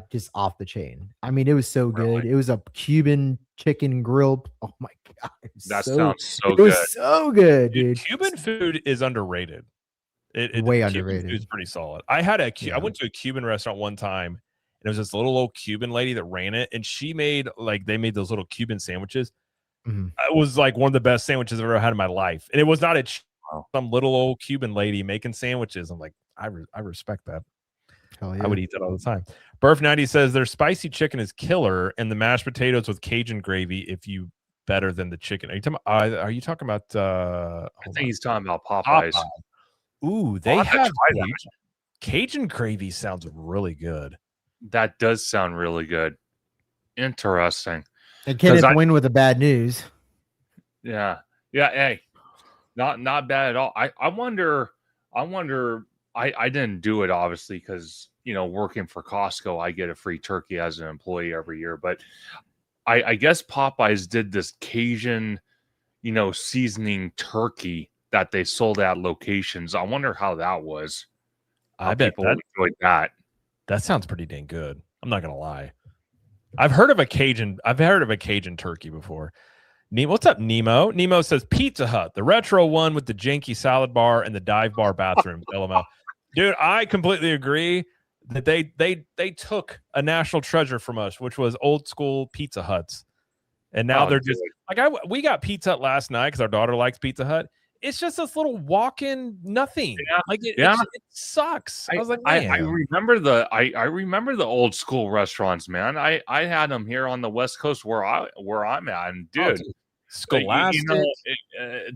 Speaker 9: just off the chain. I mean, it was so good.
Speaker 10: Really?
Speaker 9: It was a Cuban chicken grill. Oh my God.
Speaker 10: Sounds so
Speaker 9: good.
Speaker 10: It
Speaker 9: was so good, dude.
Speaker 8: Cuban food is underrated.
Speaker 9: Way
Speaker 8: Cuban
Speaker 9: underrated.
Speaker 8: Food is pretty solid. I went to a Cuban restaurant one time, and there was this little old Cuban lady that ran it, and they made those little Cuban sandwiches.
Speaker 9: Mm-hmm.
Speaker 8: It was like one of the best sandwiches I've ever had in my life. And it was not some little old Cuban lady making sandwiches. I'm like, I respect that.
Speaker 9: Hell yeah.
Speaker 8: I would eat that all the time. Burf90 says their spicy chicken is killer, and the mashed potatoes with Cajun gravy, if you better than the chicken. Are you talking about
Speaker 10: I think he's talking about Popeyes.
Speaker 8: Ooh, they have Cajun gravy. Sounds really good.
Speaker 10: That does sound really good. Interesting.
Speaker 9: And Kenneth win with the bad news.
Speaker 10: Yeah. Hey, not bad at all. I wonder. I didn't do it obviously because working for Costco, I get a free turkey as an employee every year. But I guess Popeyes did this Cajun, seasoning turkey that they sold at locations. I wonder how that was.
Speaker 8: I bet
Speaker 10: people enjoyed that.
Speaker 8: That sounds pretty dang good. I'm not gonna lie. I've heard of a Cajun turkey before. What's up, Nemo? Nemo says Pizza Hut, the retro one with the janky salad bar and the dive bar bathroom. LML. Dude, I completely agree that they took a national treasure from us, which was old school Pizza Huts. And now they're just we got Pizza Hut last night because our daughter likes Pizza Hut. It's just this little walk-in nothing.
Speaker 10: Yeah.
Speaker 8: It sucks. I was like,
Speaker 10: I remember the old school restaurants, man. I had them here on the West Coast where I'm at, and dude,
Speaker 8: Scholastic.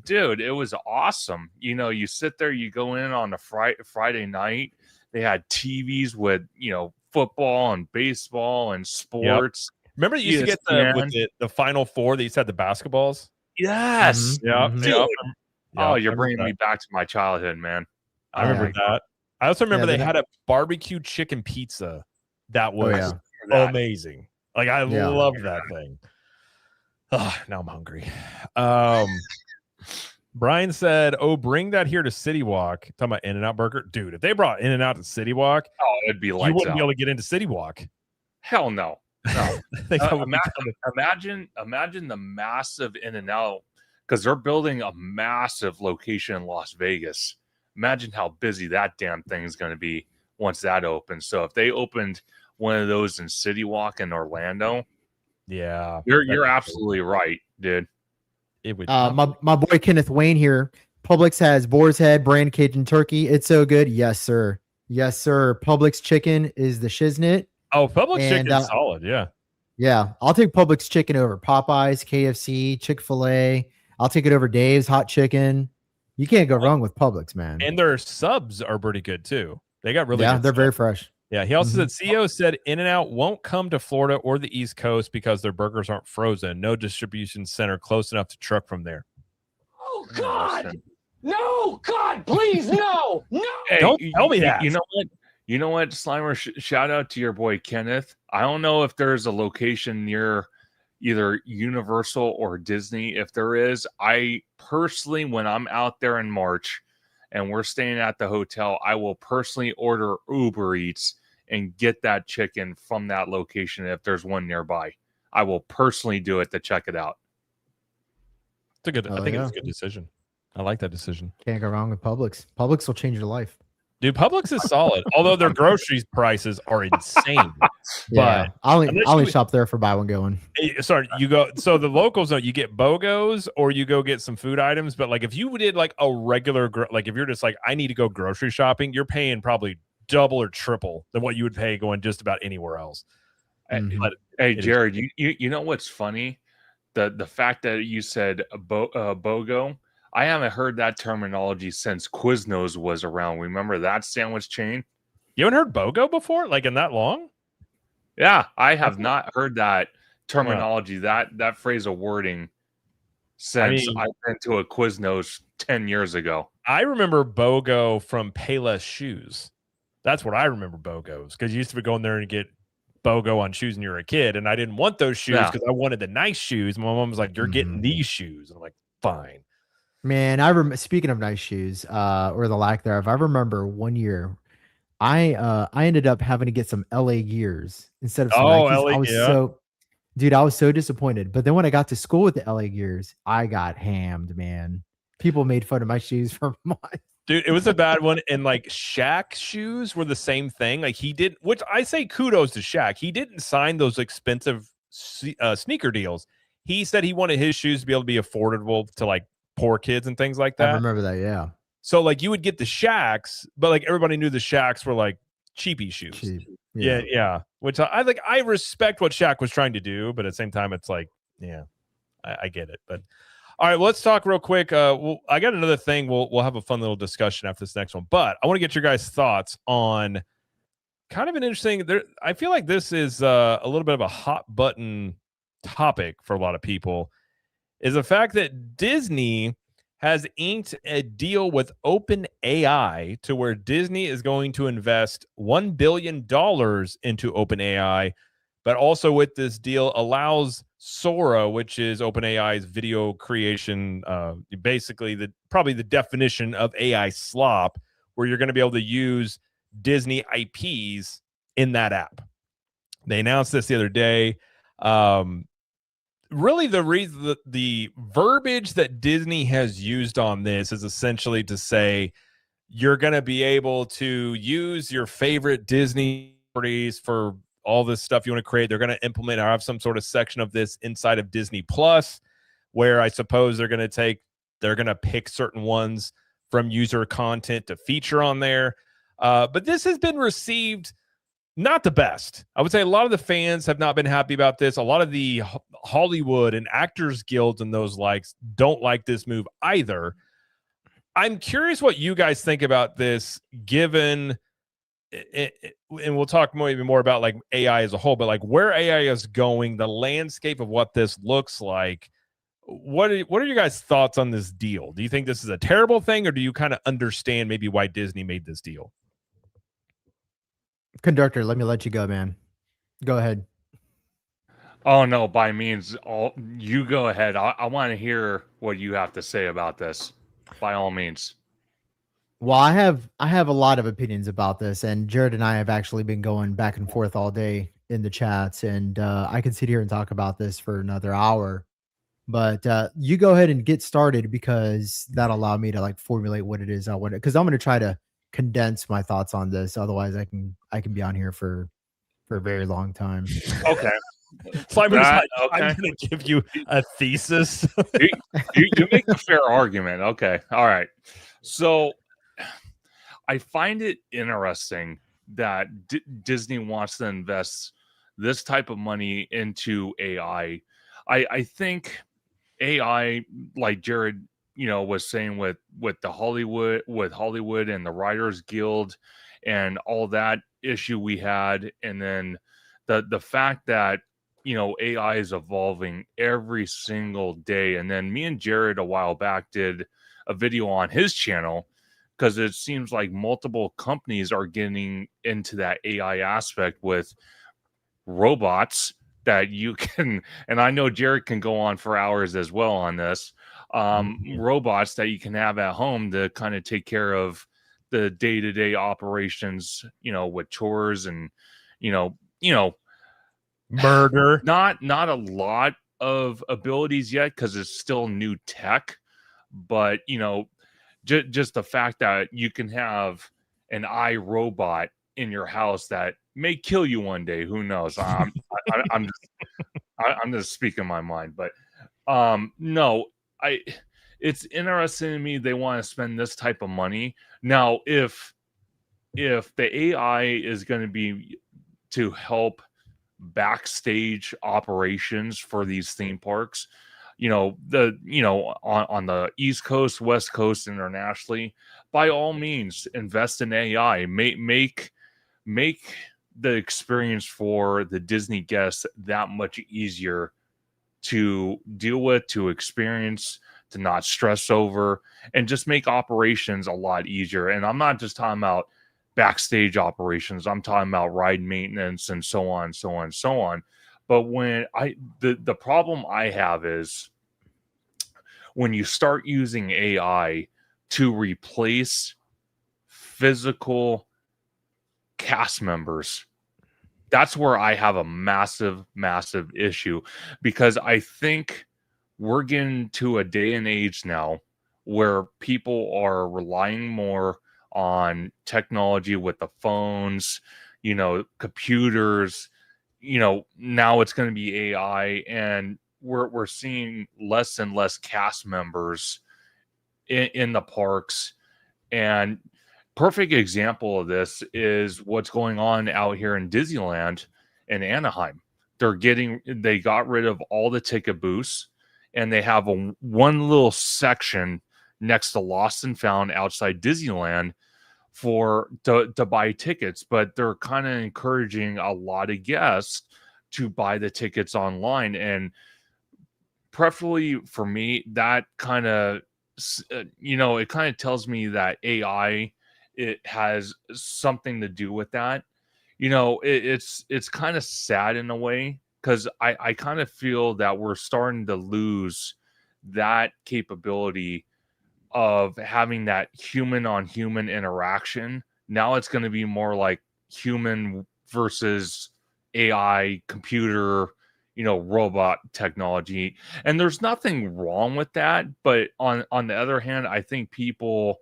Speaker 10: Dude, it was awesome. You sit there, you go in on a Friday night. They had TVs with football and baseball and sports.
Speaker 8: Yep. Remember you used to get with the Final Four. They used to have the basketballs.
Speaker 10: Yes.
Speaker 8: Mm-hmm.
Speaker 10: Yep. Oh, you're bringing me back to my childhood, man.
Speaker 8: I remember that. I also remember they had a barbecue chicken pizza that was amazing. Like I loved that thing. Oh, now I'm hungry. Brian said, "Oh, bring that here to City Walk." Talking about In-N-Out Burger, dude. If they brought In-N-Out to City Walk,
Speaker 10: it'd be
Speaker 8: lights
Speaker 10: out.
Speaker 8: You wouldn't be able to get into City Walk.
Speaker 10: Hell no. Imagine the massive In-N-Out, because they're building a massive location in Las Vegas. Imagine how busy that damn thing is going to be once that opens. So if they opened one of those in City Walk in Orlando, you're absolutely right, dude.
Speaker 8: It would.
Speaker 9: My boy Kenneth Wayne here. Publix has Boar's Head, brand Cajun turkey. It's so good. Yes, sir. Yes, sir. Publix chicken is the shiznit.
Speaker 8: Oh, Publix chicken is solid. Yeah.
Speaker 9: Yeah. I'll take Publix chicken over Popeyes, KFC, Chick-fil-A. I'll take it over Dave's hot chicken. You can't go wrong with Publix, man.
Speaker 8: And their subs are pretty good too. They got really good
Speaker 9: they're
Speaker 8: subs.
Speaker 9: very fresh.
Speaker 8: Yeah. He also said CEO said In-N-Out won't come to Florida or the East Coast because their burgers aren't frozen. No distribution center close enough to truck from there.
Speaker 11: Oh God. No, God, please, no.
Speaker 10: Hey,
Speaker 8: don't tell me that.
Speaker 10: You know what? You know what, Slimer? Shout out to your boy Kenneth. I don't know if there's a location near either Universal or Disney. If there is, I personally, when I'm out there in March and we're staying at the hotel, I will personally order Uber Eats and get that chicken from that location if there's one nearby. I will personally do it to check it out.
Speaker 8: It's a good. I think it's a good decision. I like that decision.
Speaker 9: Can't go wrong with Publix. Publix will change your life.
Speaker 8: Dude, Publix is solid, although their groceries prices are insane.
Speaker 9: Yeah, I only shop there for buy one get one.
Speaker 8: Sorry, you go. So the locals, you get BOGOs or you go get some food items. But like if you did like a regular, like if you're just like I need to go grocery shopping, you're paying probably double or triple than what you would pay going just about anywhere else.
Speaker 10: Hey, Jared, you know what's funny? The fact that you said BOGO. I haven't heard that terminology since Quiznos was around. Remember that sandwich chain?
Speaker 8: You haven't heard BOGO before? Like in that long?
Speaker 10: Yeah, I have not heard that terminology, that phrase of wording since I've been to a Quiznos 10 years ago.
Speaker 8: I remember BOGO from Payless Shoes. That's what I remember BOGOs, because you used to go in there and get BOGO on shoes when you were a kid, and I didn't want those shoes because I wanted the nice shoes. My mom was like, "You're getting these shoes." And I'm like, "Fine."
Speaker 9: Man, speaking of nice shoes, or the lack thereof, I remember one year I ended up having to get some LA Gears instead of some Nikes. I was so disappointed. But then when I got to school with the LA Gears, I got hammed, man. People made fun of my shoes for months.
Speaker 8: Dude, it was a bad one. And like Shaq's shoes were the same thing. Like he did, which I say kudos to Shaq. He didn't sign those expensive sneaker deals. He said he wanted his shoes to be able to be affordable to like poor kids and things like that.
Speaker 9: I remember that, yeah.
Speaker 8: So like you would get the Shaqs, but like everybody knew the Shaqs were like cheapy shoes.
Speaker 9: Cheap.
Speaker 8: Yeah. Which I like. I respect what Shaq was trying to do, but at the same time, it's like, I get it. But all right, let's talk real quick. I got another thing. We'll have a fun little discussion after this next one, but I want to get your guys' thoughts on kind of an interesting. I feel like this is a little bit of a hot button topic for a lot of people. Is the fact that Disney has inked a deal with OpenAI to where Disney is going to invest $1 billion into OpenAI, but also with this deal allows Sora, which is OpenAI's video creation, basically probably the definition of AI slop, where you're going to be able to use Disney IPs in that app. They announced this the other day. Really, the reason the verbiage that Disney has used on this is essentially to say you're going to be able to use your favorite Disney properties for all this stuff you want to create. They're going to implement or have some sort of section of this inside of Disney Plus, where I suppose they're going to pick certain ones from user content to feature on there. But this has been received not the best. I would say a lot of the fans have not been happy about this. A lot of the Hollywood and Actors Guilds and those likes don't like this move either. I'm curious what you guys think about this, given it, and we'll talk maybe more about like AI as a whole, but like where AI is going, the landscape of what this looks like. What are your guys' thoughts on this deal? Do you think this is a terrible thing, or do you kind of understand maybe why Disney made this deal?
Speaker 9: Conductor, let me let you go, man. Go ahead.
Speaker 10: Oh no, by means, you go ahead. I want to hear what you have to say about this. By all means.
Speaker 9: Well, I have a lot of opinions about this, and Jared and I have actually been going back and forth all day in the chats, and I can sit here and talk about this for another hour. But you go ahead and get started, because that'll allow me to like formulate what it is I want. Because I'm going to try to condense my thoughts on this. Otherwise, I can be on here for a very long time.
Speaker 10: Okay.
Speaker 8: Simon's like, okay. I'm going to give you a thesis.
Speaker 10: you make a fair argument. Okay. All right. So I find it interesting that Disney wants to invest this type of money into AI. I think AI, like Jared, was saying with the Hollywood and the Writers Guild and all that issue we had, and then the fact that AI is evolving every single day. And then me and Jared a while back did a video on his channel, because it seems like multiple companies are getting into that AI aspect with robots that you can, and I know Jared can go on for hours as well on this, robots that you can have at home to kind of take care of the day-to-day operations, with chores and,
Speaker 8: murder.
Speaker 10: Not a lot of abilities yet, because it's still new tech, but just the fact that you can have an iRobot in your house that may kill you one day. Who knows? I'm just speaking my mind, but no, it's interesting to me they want to spend this type of money. Now, if the AI is going to be to help backstage operations for these theme parks, on the East Coast, West Coast, internationally, by all means, invest in AI. Make the experience for the Disney guests that much easier to deal with, to experience, to not stress over, and just make operations a lot easier. And I'm not just talking about backstage operations. I'm talking about ride maintenance and so on, so on, so on. But when the problem I have is when you start using AI to replace physical cast members, that's where I have a massive, massive issue, because I think we're getting to a day and age now where people are relying more on technology with the phones, computers, now it's going to be AI, and we're seeing less and less cast members in the parks. And perfect example of this is what's going on out here in Disneyland in Anaheim. They got rid of all the ticket booths, and they have one little section next to Lost and Found outside Disneyland to buy tickets, but they're kind of encouraging a lot of guests to buy the tickets online. And preferably for me, that kind of it kind of tells me that AI, it has something to do with that. It's kind of sad in a way, because I kind of feel that we're starting to lose that capability of having that human on human interaction. Now it's going to be more like human versus AI, computer, robot technology. And there's nothing wrong with that. But on the other hand, I think people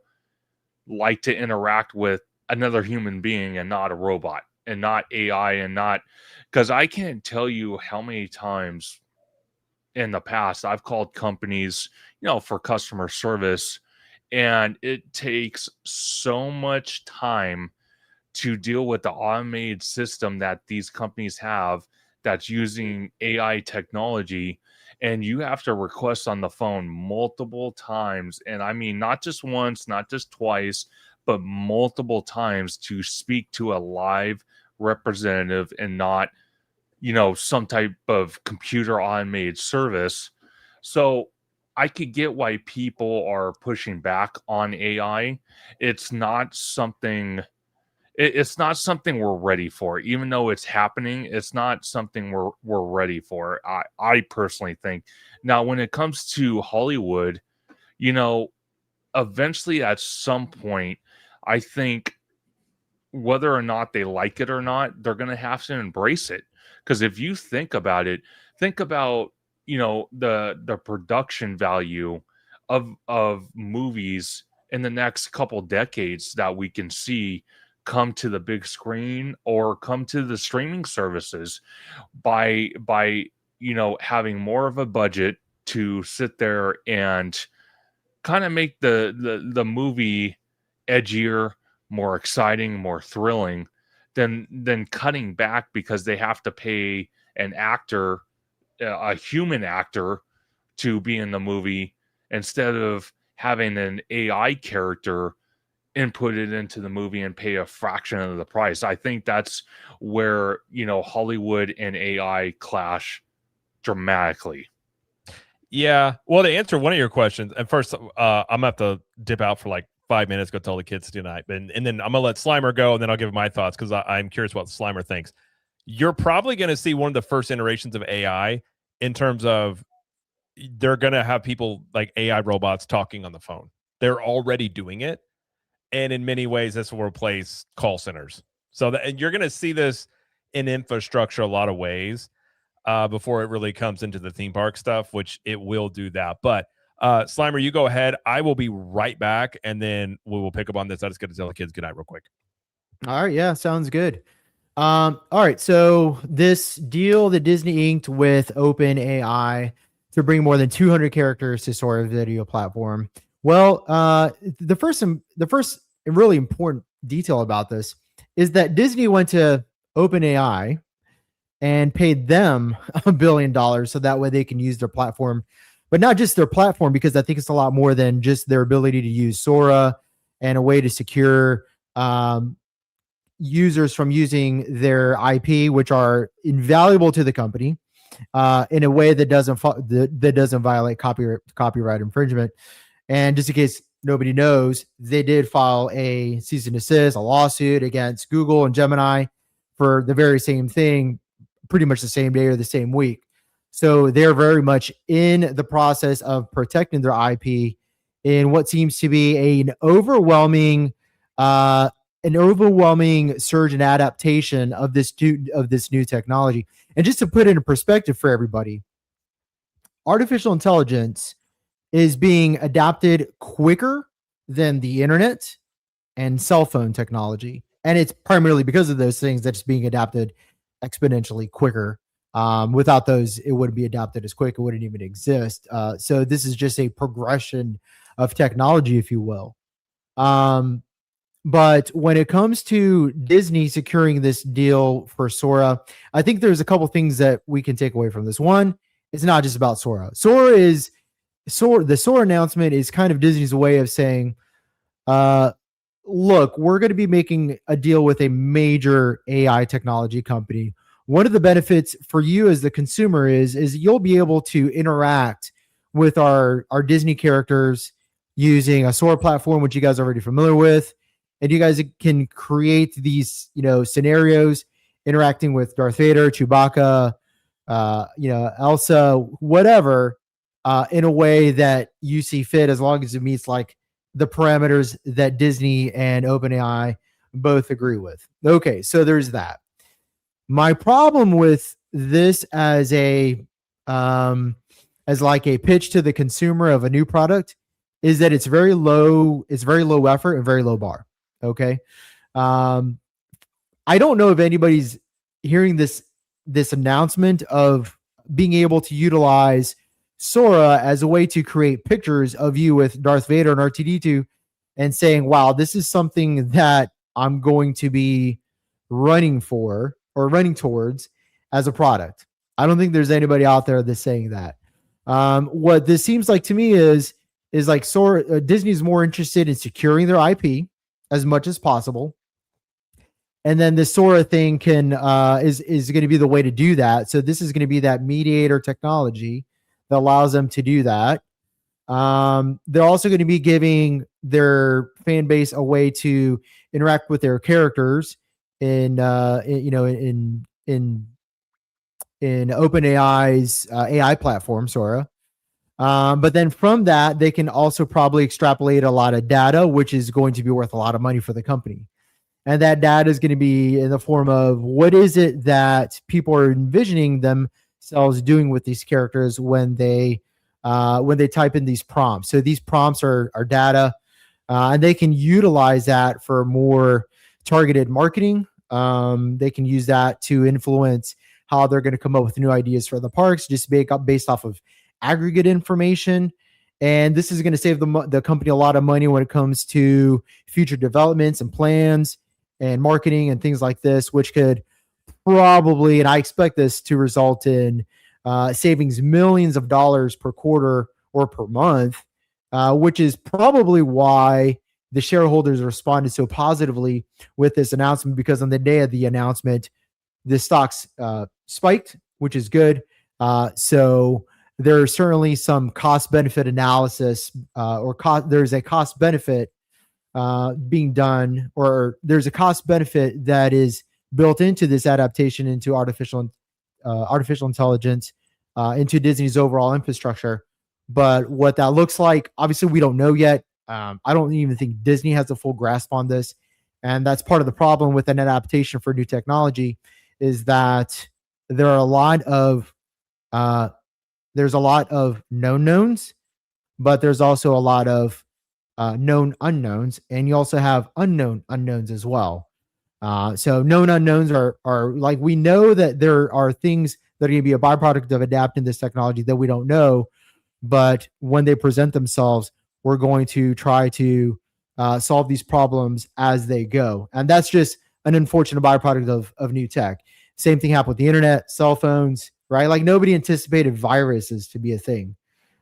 Speaker 10: like to interact with another human being and not a robot and not AI, and not, because I can't tell you how many times in the past I've called companies, for customer service, and it takes so much time to deal with the automated system that these companies have that's using AI technology, and you have to request on the phone multiple times, and I mean not just once, not just twice, but multiple times to speak to a live representative and not, some type of computer automated service. So I could get why people are pushing back on AI. It's not something it's not something we're ready for. Even though it's happening, it's not something we're ready for. I personally think. Now, when it comes to Hollywood, eventually at some point, I think whether or not they like it or not, they're going to have to embrace it. Because if you think about it, think about the production value of movies in the next couple decades that we can see come to the big screen or come to the streaming services by having more of a budget to sit there and kind of make the movie edgier, more exciting, more thrilling than cutting back because they have to pay an actor, a human actor, to be in the movie instead of having an AI character input it into the movie and pay a fraction of the price. I think that's where Hollywood and AI clash dramatically.
Speaker 8: Yeah. Well, to answer one of your questions, and first, I'm gonna have to dip out for like 5 minutes, go tell the kids tonight, and then I'm gonna let Slimer go, and then I'll give my thoughts because I'm curious what Slimer thinks. You're probably gonna see one of the first iterations of AI in terms of they're gonna have people like AI robots talking on the phone. They're already doing it, and in many ways, this will replace call centers. So and you're gonna see this in infrastructure a lot of ways. Before it really comes into the theme park stuff, which it will do that. But Slimer, you go ahead. I will be right back, and then we will pick up on this. I just got to tell the kids good night real quick.
Speaker 9: All right. Yeah, sounds good. All right. So this deal that Disney inked with OpenAI to bring more than 200 characters to Sora video platform. Well, the first and really important detail about this is that Disney went to OpenAI and paid them $1 billion so that way they can use their platform, but not just their platform, because I think it's a lot more than just their ability to use Sora and a way to secure users from using their IP, which are invaluable to the company, in a way that doesn't violate copyright infringement. And just in case nobody knows, they did file a cease and desist, a lawsuit against Google and Gemini for the very same thing, pretty much the same day or the same week. So they're very much in the process of protecting their IP in what seems to be an overwhelming surge and adaptation of this new technology. And just to put it in perspective for everybody, artificial intelligence is being adapted quicker than the internet and cell phone technology. And it's primarily because of those things that's being adapted exponentially quicker. Without those, it wouldn't be adapted as quick. It wouldn't even exist. So this is just a progression of technology, if you will. But when it comes to Disney securing this deal for Sora, I think there's a couple things that we can take away from this. One, it's not just about Sora. The Sora announcement is kind of Disney's way of saying, look, we're going to be making a deal with a major AI technology company. One of the benefits for you as the consumer is you'll be able to interact with our Disney characters using a Sora platform, which you guys are already familiar with. And you guys can create these, scenarios interacting with Darth Vader, Chewbacca, Elsa, whatever, in a way that you see fit, as long as it meets like the parameters that Disney and OpenAI both agree with. Okay, so there's that. My problem with this as like a pitch to the consumer of a new product is that it's very low effort and very low bar. Okay. I don't know if anybody's hearing this announcement of being able to utilize Sora as a way to create pictures of you with Darth Vader and R2-D2 and saying, wow, this is something that I'm going to be running for or running towards as a product. I don't think there's anybody out there that's saying that. What this seems like to me is like Disney's more interested in securing their IP as much as possible. And then the Sora thing is going to be the way to do that. So this is going to be that mediator technology that allows them to do that. They're also going to be giving their fan base a way to interact with their characters in OpenAI's AI platform, Sora. But then from that, they can also probably extrapolate a lot of data, which is going to be worth a lot of money for the company. And that data is going to be in the form of what is it that people are envisioning themselves doing with these characters when they type in these prompts. So these prompts are data, and they can utilize that for more targeted marketing. They can use that to influence how they're going to come up with new ideas for the parks, just based off of aggregate information. And this is going to save the company a lot of money when it comes to future developments and plans and marketing and things like this, which could probably, and I expect this to result in savings millions of dollars per quarter or per month, which is probably why the shareholders responded so positively with this announcement, because on the day of the announcement, the stocks spiked, which is good. So there's certainly some cost benefit analysis there's a cost benefit being done, or there's a cost benefit that is built into this adaptation into artificial intelligence into Disney's overall infrastructure. But what that looks like, obviously, we don't know yet. I don't even think Disney has a full grasp on this, and that's part of the problem with an adaptation for new technology, is that there are a lot of known knowns, but there's also a lot of known unknowns, and you also have unknown unknowns as well. So known unknowns are like, we know that there are things that are going to be a byproduct of adapting this technology that we don't know, but when they present themselves, we're going to try to solve these problems as they go. And that's just an unfortunate byproduct of new tech. Same thing happened with the internet, cell phones, right? Like, nobody anticipated viruses to be a thing.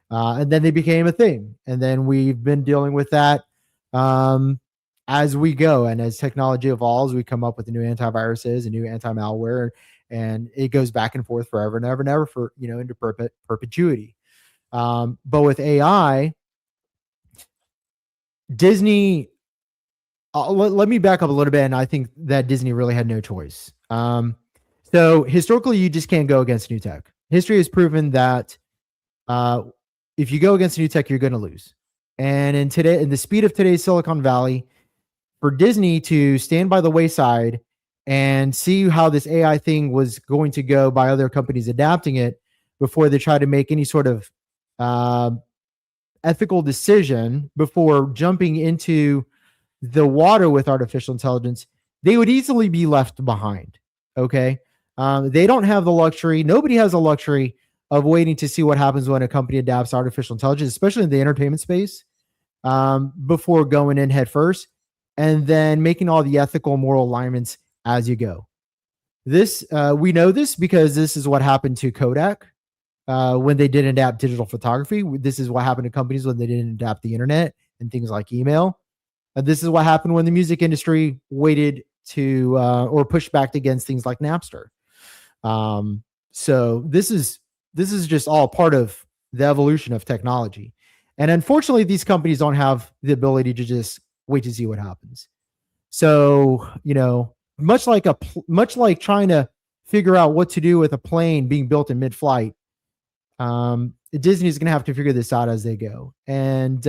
Speaker 9: And then they became a thing. And then we've been dealing with that as we go. And as technology evolves, we come up with new antiviruses and new anti-malware, and it goes back and forth forever and ever and ever for, into perpetuity. But with AI, Disney, let me back up a little bit. And I think that Disney really had no choice. So historically, you just can't go against new tech. History has proven that if you go against new tech, you're going to lose. And in the speed of today's Silicon Valley, for Disney to stand by the wayside and see how this AI thing was going to go by other companies adapting it before they try to make any sort of ethical decision before jumping into the water with artificial intelligence, they would easily be left behind. Okay. They don't have the luxury. Nobody has the luxury of waiting to see what happens when a company adapts artificial intelligence, especially in the entertainment space, before going in head first and then making all the ethical and moral alignments as you go. We know this because this is what happened to Kodak when they didn't adapt digital photography. This is what happened to companies when they didn't adapt the internet and things like email. This is what happened when the music industry waited to or pushed back against things like Napster. So this is just all part of the evolution of technology. And unfortunately, these companies don't have the ability to just wait to see what happens. So, much like trying to figure out what to do with a plane being built in mid-flight, Disney is going to have to figure this out as they go. And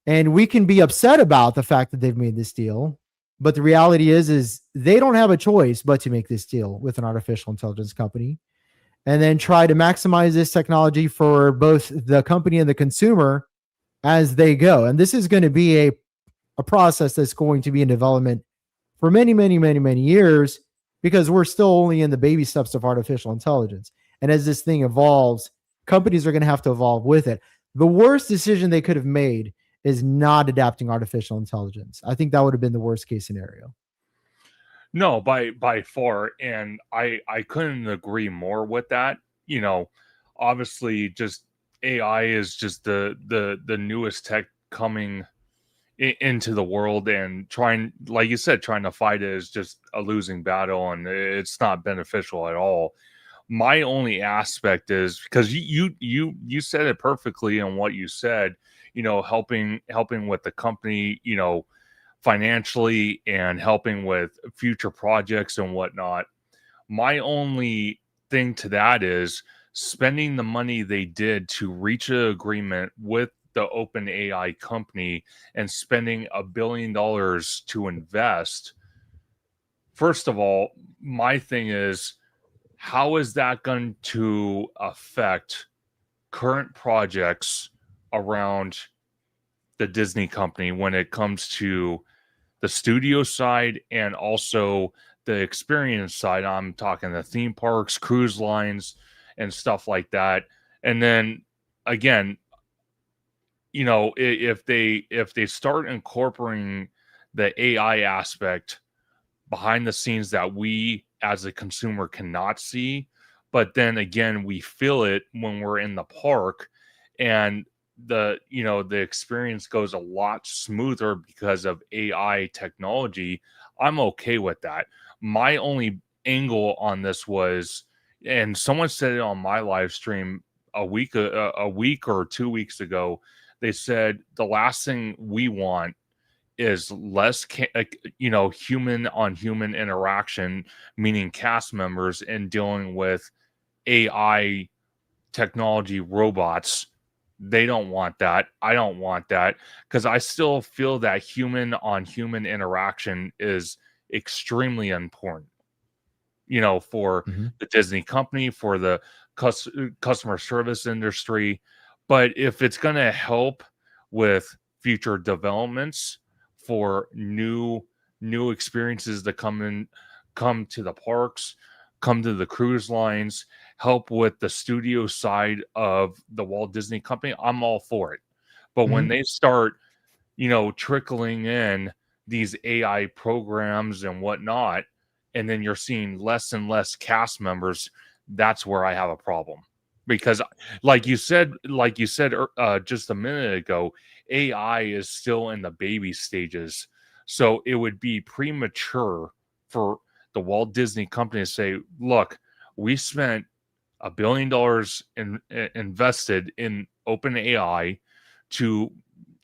Speaker 9: we can be upset about the fact that they've made this deal, but the reality is they don't have a choice but to make this deal with an artificial intelligence company and then try to maximize this technology for both the company and the consumer as they go. And this is going to be a process that's going to be in development for many, many, many, many years, because we're still only in the baby steps of artificial intelligence. And as this thing evolves, companies are going to have to evolve with it. The worst decision they could have made is not adapting artificial intelligence. I think that would have been the worst case scenario.
Speaker 10: No, by far, and I couldn't agree more with that. You know, obviously, just AI is just the newest tech coming into the world, and trying, like you said, trying to fight it is just a losing battle, and it's not beneficial at all. My only aspect is, because you said it perfectly in what you said. You know, helping with the company, you know, financially, and helping with future projects and whatnot. My only thing to that is spending the money they did to reach an agreement with the open AI company and spending $1 billion to invest. First of all, my thing is, how is that going to affect current projects around the Disney company when it comes to the studio side and also the experience side? I'm talking the theme parks, cruise lines, and stuff like that. And then again, you know, if they start incorporating the AI aspect behind the scenes that we as a consumer cannot see, but then again we feel it when we're in the park, and the experience goes a lot smoother because of AI technology, I'm okay with that. My only angle on this was, and someone said it on my live stream a week or 2 weeks ago, they said the last thing we want is less human on human interaction, meaning cast members, and dealing with AI technology robots. They don't want that. I don't want that, because I still feel that human on human interaction is extremely important, you know, for the Disney company, for the customer service industry. But if it's going to help with future developments for new experiences that come to the parks, come to the cruise lines, help with the studio side of the Walt Disney Company, I'm all for it. But when they start, you know, trickling in these AI programs and whatnot, and then you're seeing less and less cast members, that's where I have a problem. Because like you said just a minute ago, AI is still in the baby stages. So it would be premature for the Walt Disney Company to say, look, we spent $1 billion invested in OpenAI to,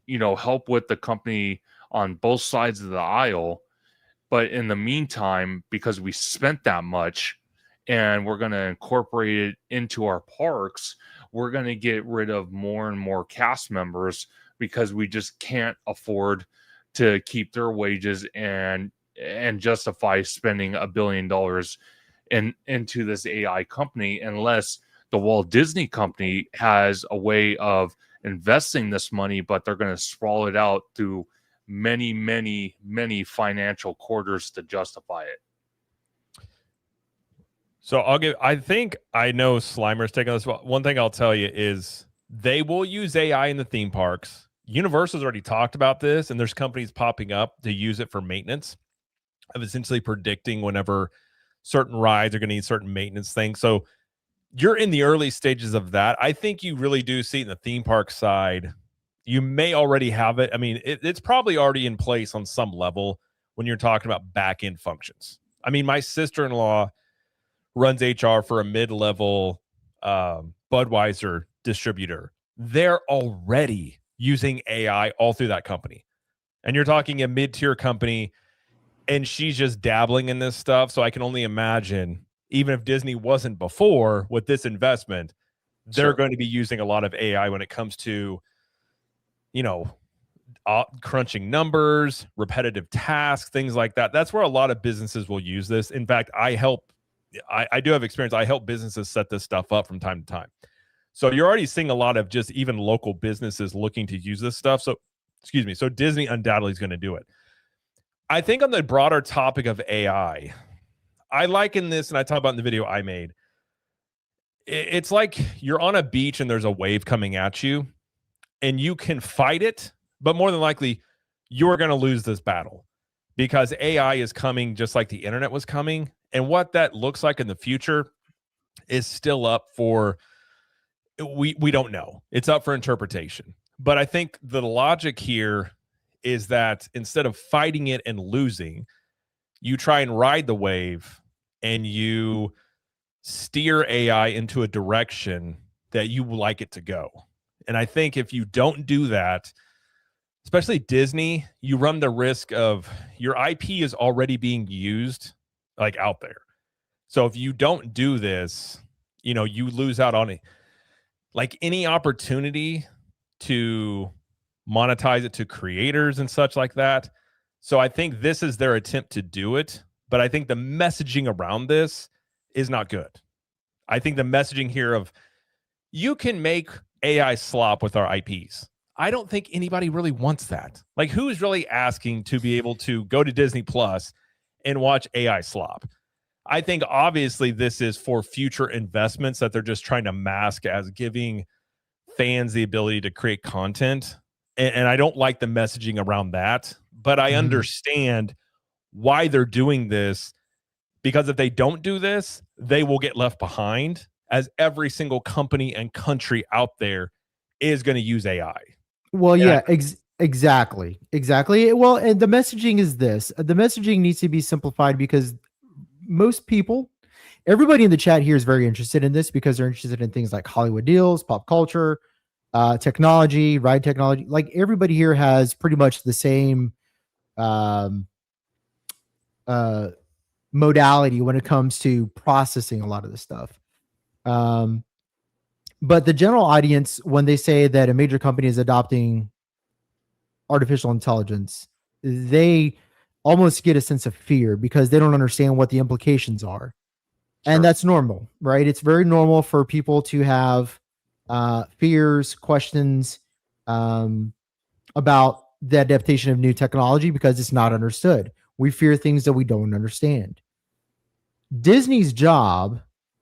Speaker 10: you know, help with the company on both sides of the aisle. But in the meantime, because we spent that much and we're going to incorporate it into our parks, we're going to get rid of more and more cast members because we just can't afford to keep their wages and justify spending $1 billion into this AI company, unless the Walt Disney Company has a way of investing this money, but they're going to sprawl it out through many financial quarters to justify it.
Speaker 8: So I think I know Slimer's taking this. One thing I'll tell you is they will use AI in the theme parks. Universal's already talked about this, and there's companies popping up to use it for maintenance, of essentially predicting whenever certain rides are going to need certain maintenance things. So you're in the early stages of that. I think you really do see it in the theme park side. You may already have it. I mean, it's probably already in place on some level when you're talking about back-end functions. I mean, my sister-in-law runs HR for a mid-level Budweiser distributor. They're already using AI all through that company. And you're talking a mid-tier company, and she's just dabbling in this stuff. So I can only imagine, even if Disney wasn't before with this investment, they're going to be using a lot of AI when it comes to, you know, crunching numbers, repetitive tasks, things like that. That's where a lot of businesses will use this. In fact, I do have experience. I help businesses set this stuff up from time to time. So you're already seeing a lot of just even local businesses looking to use this stuff. So, so Disney undoubtedly is going to do it. I think on the broader topic of AI, I liken this, and I talk about in the video I made. It's like you're on a beach and there's a wave coming at you, and you can fight it, but more than likely, you're going to lose this battle because AI is coming just like the internet was coming. And what that looks like in the future is still up for, we don't know. It's up for interpretation. But I think the logic here is that instead of fighting it and losing, you try and ride the wave and you steer AI into a direction that you would like it to go. And I think if you don't do that, especially Disney, you run the risk of your IP is already being used like out there. So if you don't do this, you know, you lose out on it. Like any opportunity to monetize it to creators and such like that. So I think this is their attempt to do it. But I think the messaging around this is not good. I think the messaging here of you can make AI slop with our IPs. I don't think anybody really wants that. Like, who is really asking to be able to go to Disney Plus and watch AI slop? I think obviously this is for future investments that they're just trying to mask as giving fans the ability to create content. And I don't like the messaging around that, but I understand why they're doing this, because if they don't do this, they will get left behind, as every single company and country out there is going to use AI.
Speaker 9: Well, yeah, exactly. Well, and the messaging is this. The messaging needs to be simplified because most people, everybody in the chat here is very interested in this because they're interested in things like Hollywood deals, pop culture, technology, ride technology. Like everybody here has pretty much the same modality when it comes to processing a lot of this stuff. But the general audience, when they say that a major company is adopting artificial intelligence, they almost get a sense of fear because they don't understand what the implications are. Sure. And that's normal, right? It's very normal for people to have fears, questions about the adaptation of new technology because it's not understood. We fear things that we don't understand. Disney's job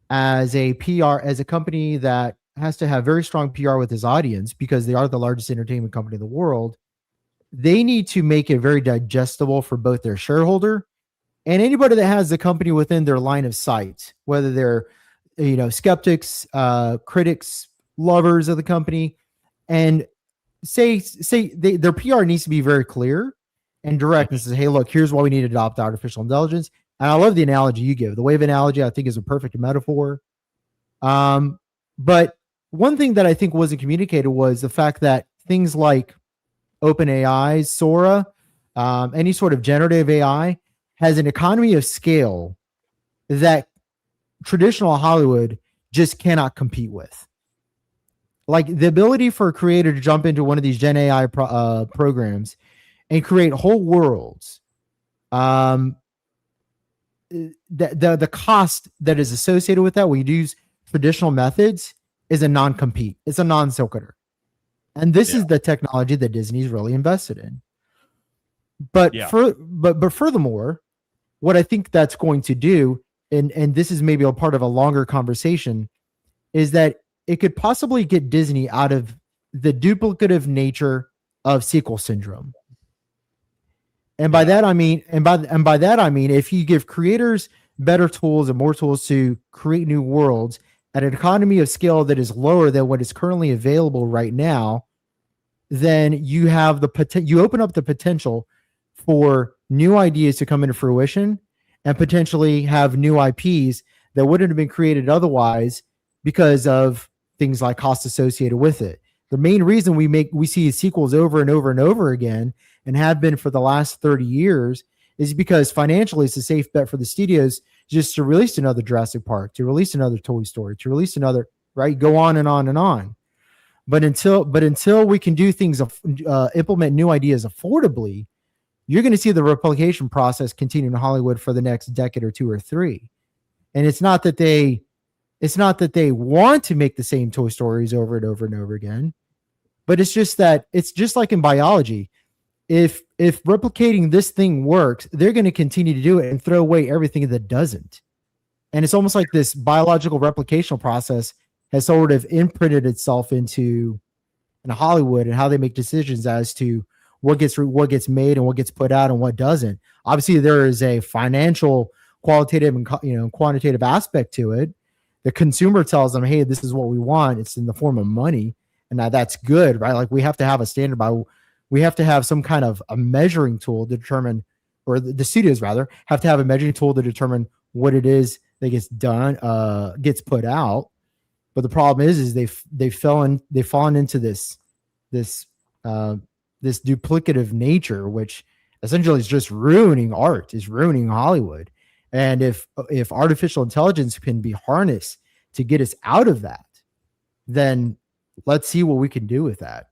Speaker 9: as a PR, as a company that has to have very strong PR with his audience because they are the largest entertainment company in the world, they need to make it very digestible for both their shareholder and anybody that has the company within their line of sight, whether they're, you know, skeptics, critics, lovers of the company, and their PR needs to be very clear and direct and says, hey, look, here's why we need to adopt artificial intelligence. And I love the analogy you give. The wave analogy, I think, is a perfect metaphor. But one thing that I think wasn't communicated was the fact that things like OpenAI's Sora, any sort of generative AI, has an economy of scale that traditional Hollywood just cannot compete with. Like the ability for a creator to jump into one of these Gen AI programs and create whole worlds. The cost that is associated with that when you use traditional methods is a non-compete. It's a non-sequitur. And this is the technology that Disney's really invested in. But but furthermore, what I think that's going to do, and this is maybe a part of a longer conversation, is that it could possibly get Disney out of the duplicative nature of sequel syndrome. And by that I mean, by that I mean, if you give creators better tools and more tools to create new worlds at an economy of scale that is lower than what is currently available right now, then you have you open up the potential for new ideas to come into fruition and potentially have new IPs that wouldn't have been created otherwise because of things like cost associated with it. The main reason we see sequels over and over and over again and have been for the last 30 years is because financially it's a safe bet for the studios just to release another Jurassic Park, to release another Toy Story, to release another, right? Go on and on and on. But until we can do things, implement new ideas affordably, you're going to see the replication process continue in Hollywood for the next decade or two or three. And it's not that they want to make the same Toy Stories over and over and over again, but it's just that it's just like in biology. If replicating this thing works, they're going to continue to do it and throw away everything that doesn't. And it's almost like this biological replicational process has sort of imprinted itself into and Hollywood and how they make decisions as to what gets made and what gets put out and what doesn't. Obviously, there is a financial, qualitative, and quantitative aspect to it. The consumer tells them, "Hey, this is what we want." It's in the form of money, and now that's good, right? Like we have to have a standard we have to have some kind of a measuring tool to determine, or the studios rather have to have a measuring tool to determine what it is that gets done, gets put out. But the problem is they've fallen into this duplicative nature, which essentially is just ruining art, is ruining Hollywood. And if artificial intelligence can be harnessed to get us out of that, then let's see what we can do with that.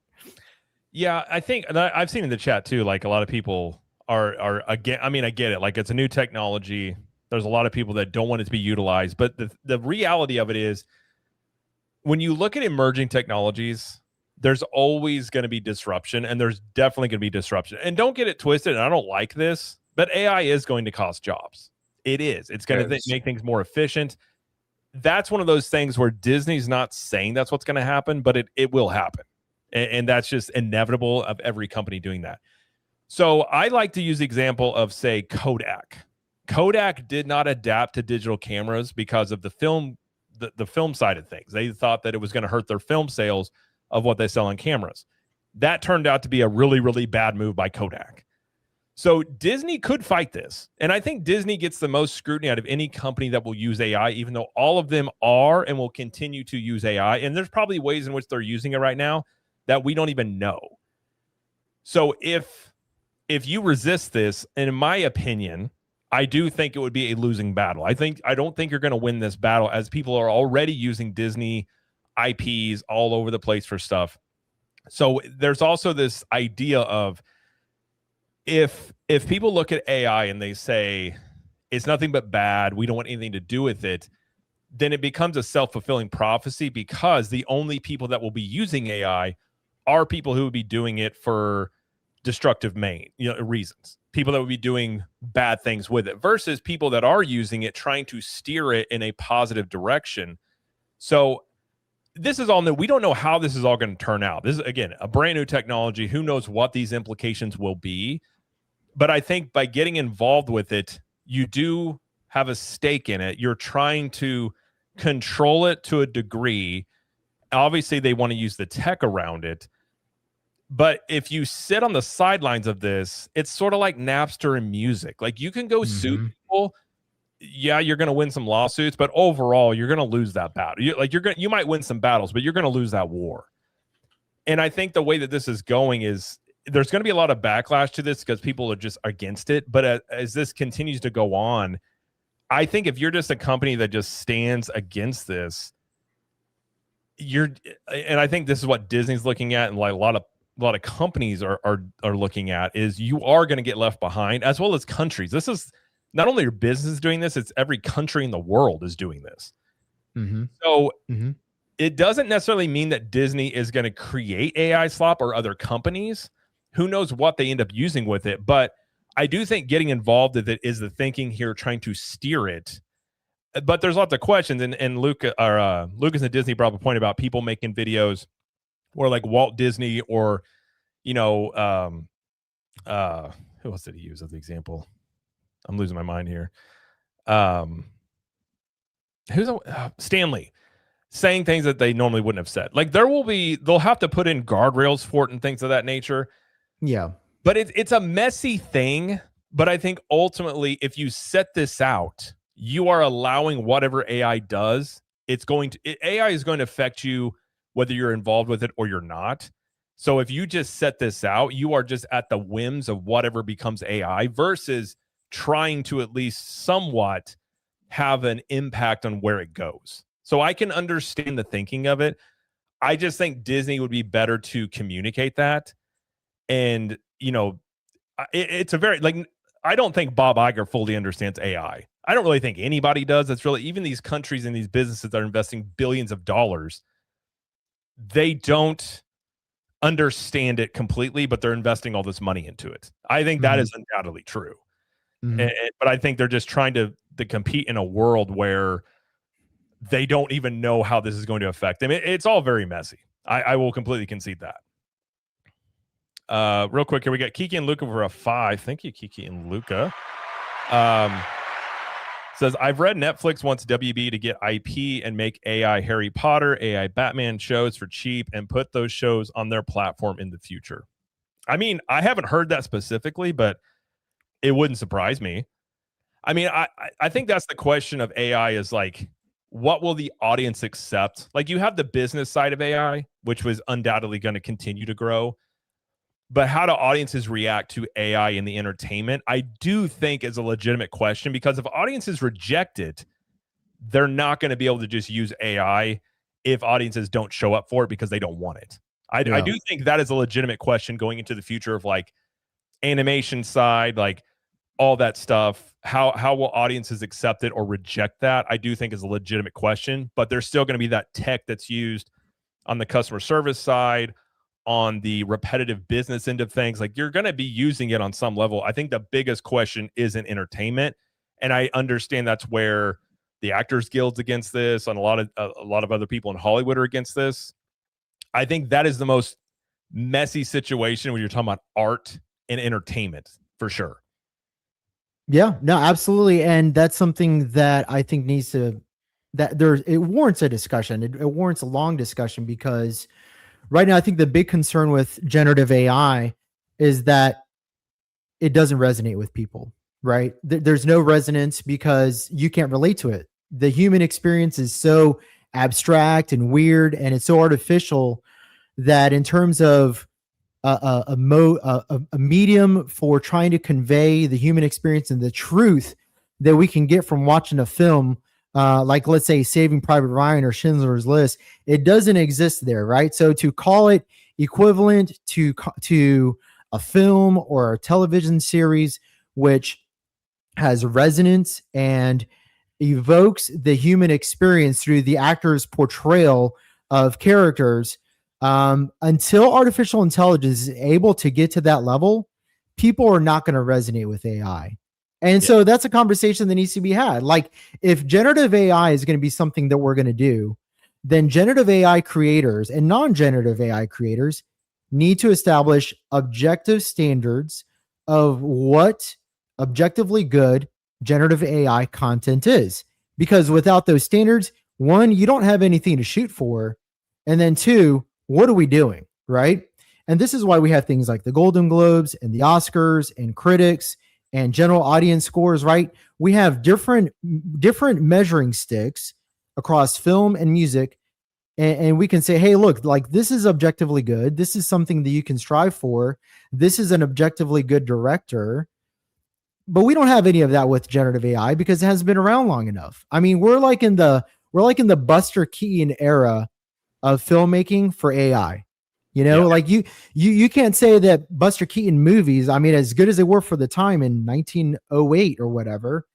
Speaker 8: Yeah, I think I've seen in the chat too, like a lot of people are again. I mean, I get it. Like it's a new technology. There's a lot of people that don't want it to be utilized. But the reality of it is, when you look at emerging technologies, there's always going to be disruption, and there's definitely going to be disruption. And don't get it twisted, and I don't like this, but AI is going to cost jobs. It is. It's going to make things more efficient. That's one of those things where Disney's not saying that's what's going to happen, but it will happen. And that's just inevitable of every company doing that. So I like to use the example of, say, Kodak. Kodak did not adapt to digital cameras because of the film side of things. They thought that it was going to hurt their film sales of what they sell on cameras. That turned out to be a really, really bad move by Kodak. So Disney could fight this. And I think Disney gets the most scrutiny out of any company that will use AI, even though all of them are and will continue to use AI. And there's probably ways in which they're using it right now that we don't even know. So if you resist this, and in my opinion, I do think it would be a losing battle. I don't think you're going to win this battle, as people are already using Disney IPs all over the place for stuff. So there's also this idea of, if people look at AI and they say it's nothing but bad, we don't want anything to do with it, then it becomes a self-fulfilling prophecy, because the only people that will be using AI are people who would be doing it for destructive reasons. People that would be doing bad things with it, versus people that are using it, trying to steer it in a positive direction. So this is all new. We don't know how this is all going to turn out. This is, again, a brand new technology. Who knows what these implications will be? But I think by getting involved with it, you do have a stake in it. You're trying to control it to a degree. Obviously, they want to use the tech around it. But if you sit on the sidelines of this, it's sort of like Napster and music. Like, you can go sue people. Yeah, you're going to win some lawsuits, but overall, you're going to lose that battle. You might win some battles, but you're going to lose that war. And I think the way that this is going is, there's going to be a lot of backlash to this because people are just against it. But as this continues to go on, I think if you're just a company that just stands against this, and I think this is what Disney's looking at, and like a lot of companies are looking at, is you are going to get left behind, as well as countries. This is not only your business doing this, it's every country in the world is doing this. So it doesn't necessarily mean that Disney is going to create AI slop, or other companies. Who knows what they end up using with it? But I do think getting involved with it is the thinking here, trying to steer it. But there's lots of questions, and Lucas and Disney brought up a point about people making videos where, like, Walt Disney, or who else did he use as the example? I'm losing my mind here. Stanley saying things that they normally wouldn't have said. Like, they'll have to put in guardrails for it and things of that nature.
Speaker 9: Yeah.
Speaker 8: But it's a messy thing. But I think ultimately, if you set this out, you are allowing whatever AI does. AI is going to affect you whether you're involved with it or you're not. So if you just set this out, you are just at the whims of whatever becomes AI, versus trying to at least somewhat have an impact on where it goes. So I can understand the thinking of it. I just think Disney would be better to communicate that. And, it's a very, like, I don't think Bob Iger fully understands AI. I don't really think anybody does. That's really, even these countries and these businesses that are investing billions of dollars, they don't understand it completely, but they're investing all this money into it. I think that is undoubtedly true. But I think they're just trying to compete in a world where they don't even know how this is going to affect them. It's all very messy. I will completely concede that. Real quick here, we got Kiki and Luca for a 5. Thank you, Kiki and Luca. Says, I've read Netflix wants WB to get IP and make AI Harry Potter, AI Batman shows for cheap and put those shows on their platform in the future. I mean, I haven't heard that specifically, but it wouldn't surprise me. I mean, I think that's the question of AI is like, what will the audience accept? Like, you have the business side of AI, which was undoubtedly going to continue to grow. But how do audiences react to AI in the entertainment? I do think is a legitimate question, because if audiences reject it, they're not going to be able to just use AI if audiences don't show up for it because they don't want it. I do think that is a legitimate question going into the future of like animation side, like all that stuff. How will audiences accept it or reject that? I do think is a legitimate question, but there's still going to be that tech that's used on the customer service side, on the repetitive business end of things. Like, you're going to be using it on some level. I think the biggest question is in entertainment. And I understand that's where the Actors Guild's against this, and a lot of other people in Hollywood are against this. I think that is the most messy situation when you're talking about art and entertainment, for sure.
Speaker 9: Yeah, no, absolutely. And that's something that I think it warrants a discussion. It warrants a long discussion, because right now I think the big concern with generative AI is that it doesn't resonate with people, right? There's no resonance because you can't relate to it. The human experience is so abstract and weird, and it's so artificial that in terms of a medium for trying to convey the human experience and the truth that we can get from watching a film, like let's say Saving Private Ryan or Schindler's List, it doesn't exist there, right? So to call it equivalent to a film or a television series which has resonance and evokes the human experience through the actor's portrayal of characters, until artificial intelligence is able to get to that level, people are not going to resonate with AI. And so that's a conversation that needs to be had. Like, if generative AI is going to be something that we're going to do, then generative AI creators and non-generative AI creators need to establish objective standards of what objectively good generative AI content is. Because without those standards, one, you don't have anything to shoot for. And then two, what are we doing, right? And this is why we have things like the Golden Globes and the Oscars and critics and general audience scores, right? We have different measuring sticks across film and music. And we can say, hey, look, like, this is objectively good. This is something that you can strive for. This is an objectively good director. But we don't have any of that with generative AI because it hasn't been around long enough. I mean, we're like in the Buster Keaton era of filmmaking for AI. You know, like you can't say that Buster Keaton movies, I mean, as good as they were for the time in 1908 or whatever,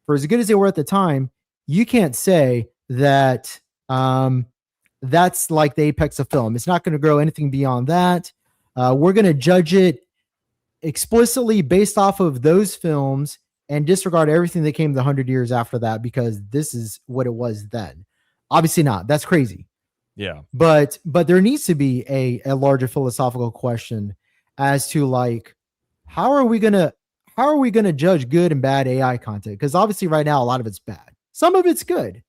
Speaker 9: for as good as they were at the time, you can't say that that's like the apex of film. It's not going to grow anything beyond that. We're going to judge it explicitly based off of those films and disregard everything that came the 100 years after that because this is what it was then. Obviously not. That's crazy.
Speaker 8: Yeah.
Speaker 9: But there needs to be a larger philosophical question as to, like, how are we gonna judge good and bad AI content? Because obviously right now a lot of it's bad. Some of it's good.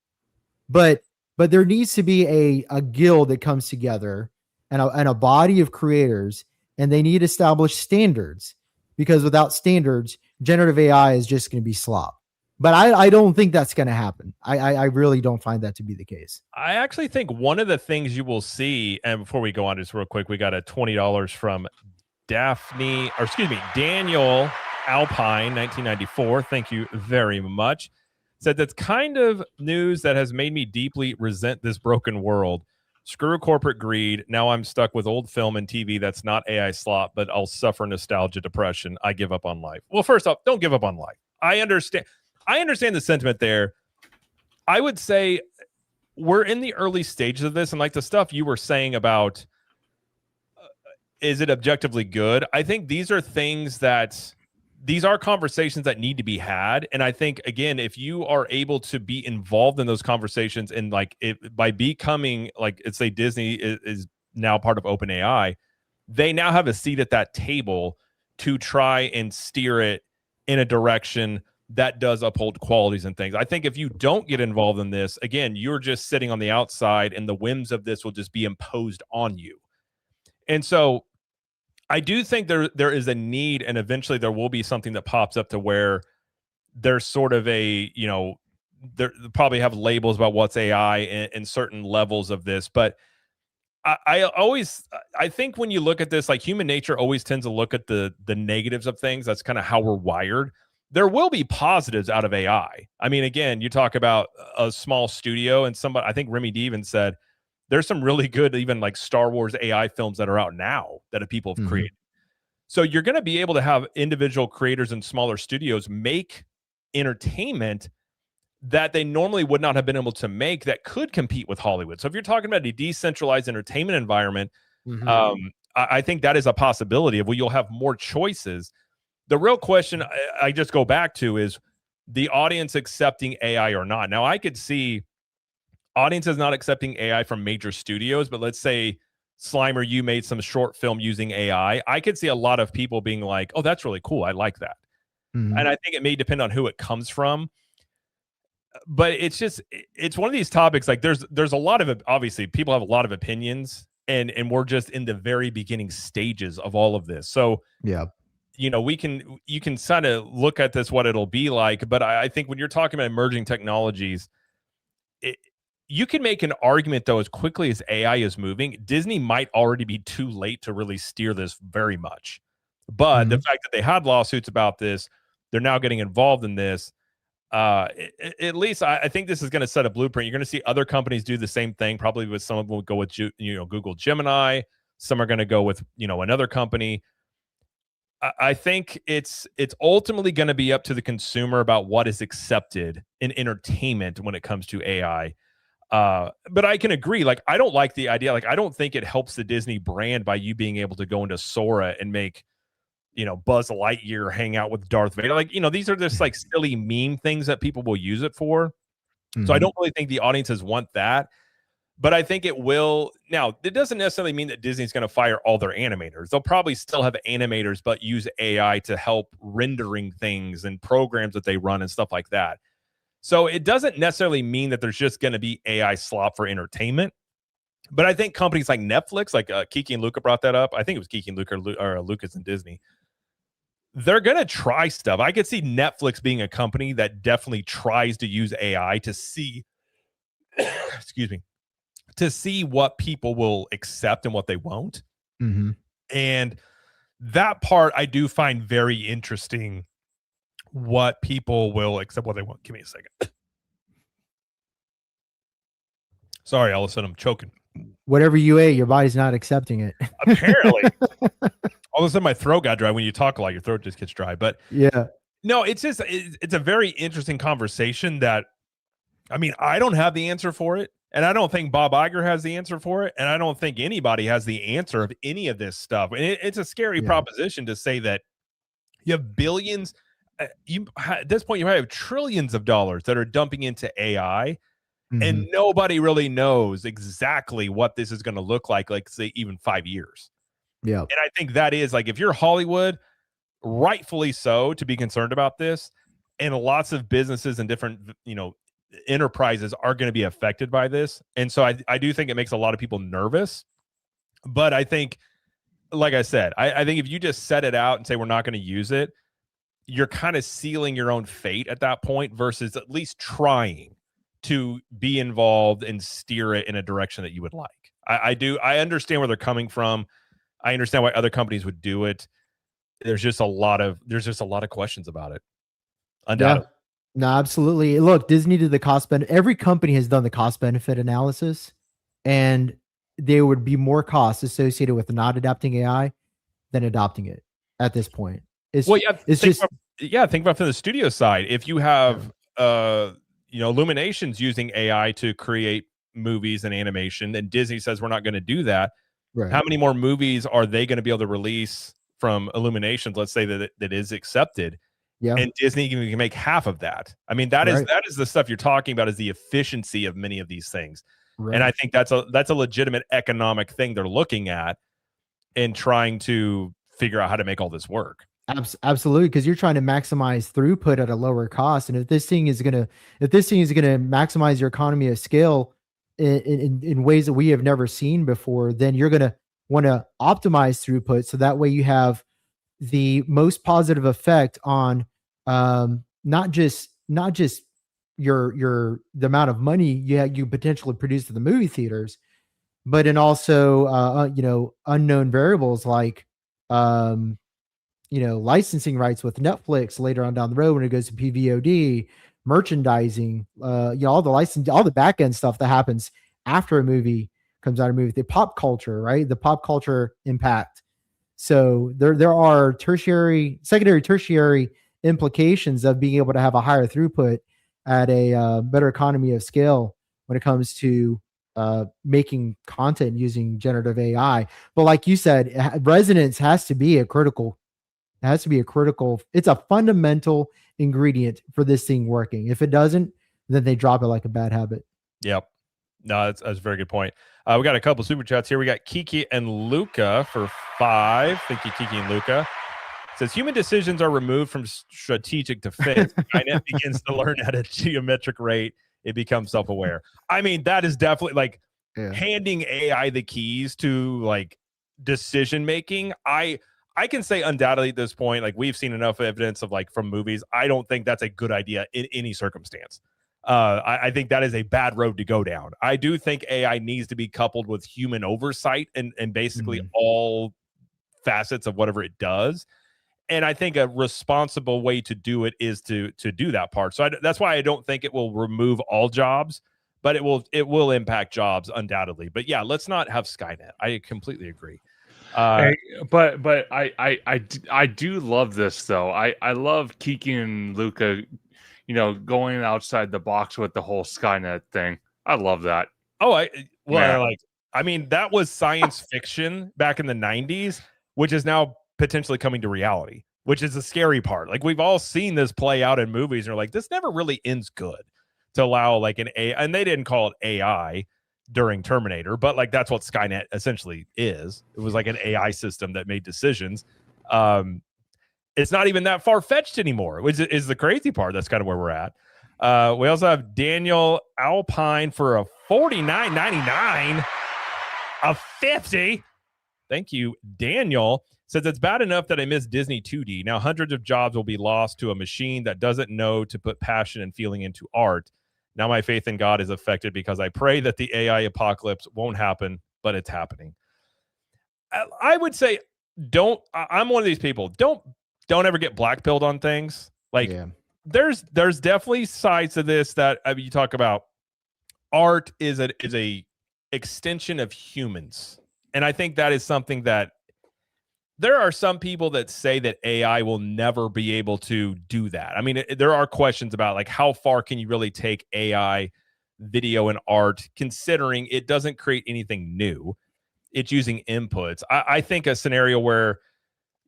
Speaker 9: But there needs to be a guild that comes together and a body of creators, and they need to establish standards, because without standards, generative AI is just going to be slop. But I don't think that's going to happen. I really don't find that to be the case.
Speaker 8: I actually think one of the things you will see, and before we go on, just real quick, we got a $20 from Daniel Alpine, 1994. Thank you very much. Said that's kind of news that has made me deeply resent this broken world. Screw corporate greed. Now I'm stuck with old film and TV that's not AI slop, but I'll suffer nostalgia depression. I give up on life. Well, first off, don't give up on life. I understand the sentiment there. I would say we're in the early stages of this, and like the stuff you were saying about is it objectively good? I think these are conversations that need to be had. And I think, again, if you are able to be involved in those conversations and by becoming, like, let's say Disney is now part of OpenAI, they now have a seat at that table to try and steer it in a direction that does uphold qualities and things. I think if you don't get involved in this, again, you're just sitting on the outside and the whims of this will just be imposed on you. And so I do think there is a need, and eventually there will be something that pops up to where there's sort of a, you know, they probably have labels about what's AI in certain levels of this. But I think when you look at this, like human nature always tends to look at the negatives of things. That's kind of how we're wired. There will be positives out of AI. I mean, again, you talk about a small studio, and somebody, I think Remy D even said, there's some really good, even like Star Wars AI films that are out now that people have created. So you're going to be able to have individual creators and smaller studios make entertainment that they normally would not have been able to make that could compete with Hollywood. So if you're talking about a decentralized entertainment environment, I think that is a possibility of where you'll have more choices. The real question I just go back to is the audience accepting AI or not. Now, I could see audiences not accepting AI from major studios, but let's say Slimer, you made some short film using AI. I could see a lot of people being like, oh, that's really cool. I like that. And I think it may depend on who it comes from. But it's just, it's one of these topics, like there's a lot of, obviously people have a lot of opinions, and we're just in the very beginning stages of all of this. So,
Speaker 9: yeah,
Speaker 8: you know, you can kind of look at this, what it'll be like. But I think when you're talking about emerging technologies, you can make an argument, though, as quickly as AI is moving, Disney might already be too late to really steer this very much. But the fact that they had lawsuits about this, they're now getting involved in this. At least I think this is going to set a blueprint. You're going to see other companies do the same thing. Probably with some of them will go with Google Gemini. Some are going to go with another company. I think it's ultimately going to be up to the consumer about what is accepted in entertainment when it comes to AI. But I can agree. Like, I don't like the idea. Like, I don't think it helps the Disney brand by you being able to go into Sora and make, Buzz Lightyear hang out with Darth Vader. Like, these are just like silly meme things that people will use it for. So I don't really think the audiences want that. But I think it will. Now, it doesn't necessarily mean that Disney's going to fire all their animators. They'll probably still have animators, but use AI to help rendering things and programs that they run and stuff like that. So it doesn't necessarily mean that there's just going to be AI slop for entertainment. But I think companies like Netflix, like Kiki and Luca brought that up. I think it was Kiki and Luca, or Lucas and Disney. They're going to try stuff. I could see Netflix being a company that definitely tries to use AI to see, excuse me, to see what people will accept and what they won't. And that part I do find very interesting, what people will accept, what they won't. Give me a second. Sorry, all of a sudden I'm choking.
Speaker 9: Whatever you ate, your body's not accepting it.
Speaker 8: Apparently. All of a sudden my throat got dry. When you talk a lot, your throat just gets dry. But
Speaker 9: yeah,
Speaker 8: no, it's just, it's a very interesting conversation that, I mean, I don't have the answer for it. And I don't think Bob Iger has the answer for it. And I don't think anybody has the answer of any of this stuff. And it's a scary proposition to say that you have billions. At this point, you have trillions of dollars that are dumping into AI. And nobody really knows exactly what this is going to look like, say, even 5 years.
Speaker 9: Yeah.
Speaker 8: And I think that is, like, if you're Hollywood, rightfully so, to be concerned about this. And lots of businesses and different, enterprises are going to be affected by this. And so I do think it makes a lot of people nervous. But I think, like I said, I think if you just set it out and say we're not going to use it, you're kind of sealing your own fate at that point, versus at least trying to be involved and steer it in a direction that you would like. I understand where they're coming from. I understand why other companies would do it. There's just a lot of questions about it. Undoubtedly.
Speaker 9: Yeah. No, absolutely. Look, Disney did the cost benefit. Every company has done the cost benefit analysis, and there would be more costs associated with not adapting AI than adopting it at this point.
Speaker 8: Think about from the studio side. If you have Illumination's using AI to create movies and animation, and Disney says we're not going to do that.
Speaker 9: Right.
Speaker 8: How many more movies are they going to be able to release from Illuminations? Let's say that is accepted.
Speaker 9: Yeah.
Speaker 8: And Disney can make half of that. I mean, that is the stuff you're talking about, is the efficiency of many of these things. Right. And I think that's a legitimate economic thing they're looking at. in trying to figure out how to make all this work.
Speaker 9: Absolutely, because you're trying to maximize throughput at a lower cost, and if this thing is gonna maximize your economy of scale in ways that we have never seen before, then you're gonna want to optimize throughput so that way you have the most positive effect on not just your the amount of money you potentially produce at the movie theaters, but in also unknown variables like licensing rights with Netflix later on down the road when it goes to PVOD, merchandising, all the back end stuff that happens after a movie comes out of movie, the pop culture, right? The pop culture impact. So there are secondary, tertiary implications of being able to have a higher throughput at a better economy of scale when it comes to making content using generative AI. But like you said, resonance has to be a critical. It's a fundamental ingredient for this thing working. If it doesn't, then they drop it like a bad habit.
Speaker 8: Yep. No, that's a very good point. We got a couple super chats here. We got Kiki and Luca for 5. Thank you, Kiki and Luca. It says human decisions are removed from strategic defense. Skynet begins to learn at a geometric rate. It becomes self-aware. I mean, that is definitely like handing AI the keys to like decision making. I can say undoubtedly at this point, like we've seen enough evidence of like from movies. I don't think that's a good idea in any circumstance. I think that is a bad road to go down. I do think AI needs to be coupled with human oversight and basically all facets of whatever it does. And I think a responsible way to do it is to do that part. So that's why I don't think it will remove all jobs, but it will impact jobs undoubtedly. But yeah, let's not have Skynet. I completely agree.
Speaker 10: But I do love this though. I love Kiki and Luca, going outside the box with the whole Skynet thing. I love that.
Speaker 8: Oh, that was science fiction back in the 90s, which is now potentially coming to reality, which is the scary part. Like we've all seen this play out in movies and you're like, this never really ends good to allow like an AI, and they didn't call it AI during Terminator, but like that's what Skynet essentially is. It was like an AI system that made decisions. It's not even that far-fetched anymore, which is the crazy part. That's kind of where we're at. We also have Daniel Alpine for a $49.99, a 50. Thank you, Daniel. Says it's bad enough that I miss Disney 2D. Now hundreds of jobs will be lost to a machine that doesn't know to put passion and feeling into art. Now my faith in God is affected because I pray that the AI apocalypse won't happen, but it's happening. I would say I'm one of these people. Don't ever get black-pilled on things. Like there's definitely sides to this that you talk about. Art is a extension of humans. And I think that is something that there are some people that say that AI will never be able to do that. I mean, there are questions about like how far can you really take AI video and art, considering it doesn't create anything new. It's using inputs. I think a scenario where,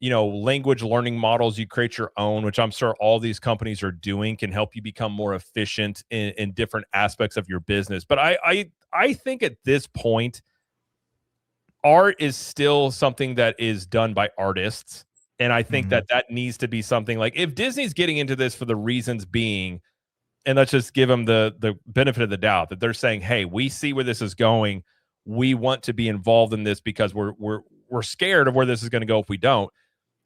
Speaker 8: language learning models, you create your own, which I'm sure all these companies are doing, can help you become more efficient in different aspects of your business. But I think at this point, art is still something that is done by artists. And I think that needs to be something like, if Disney's getting into this for the reasons being, and let's just give them the benefit of the doubt that they're saying, hey, we see where this is going. We want to be involved in this because we're scared of where this is going to go if we don't.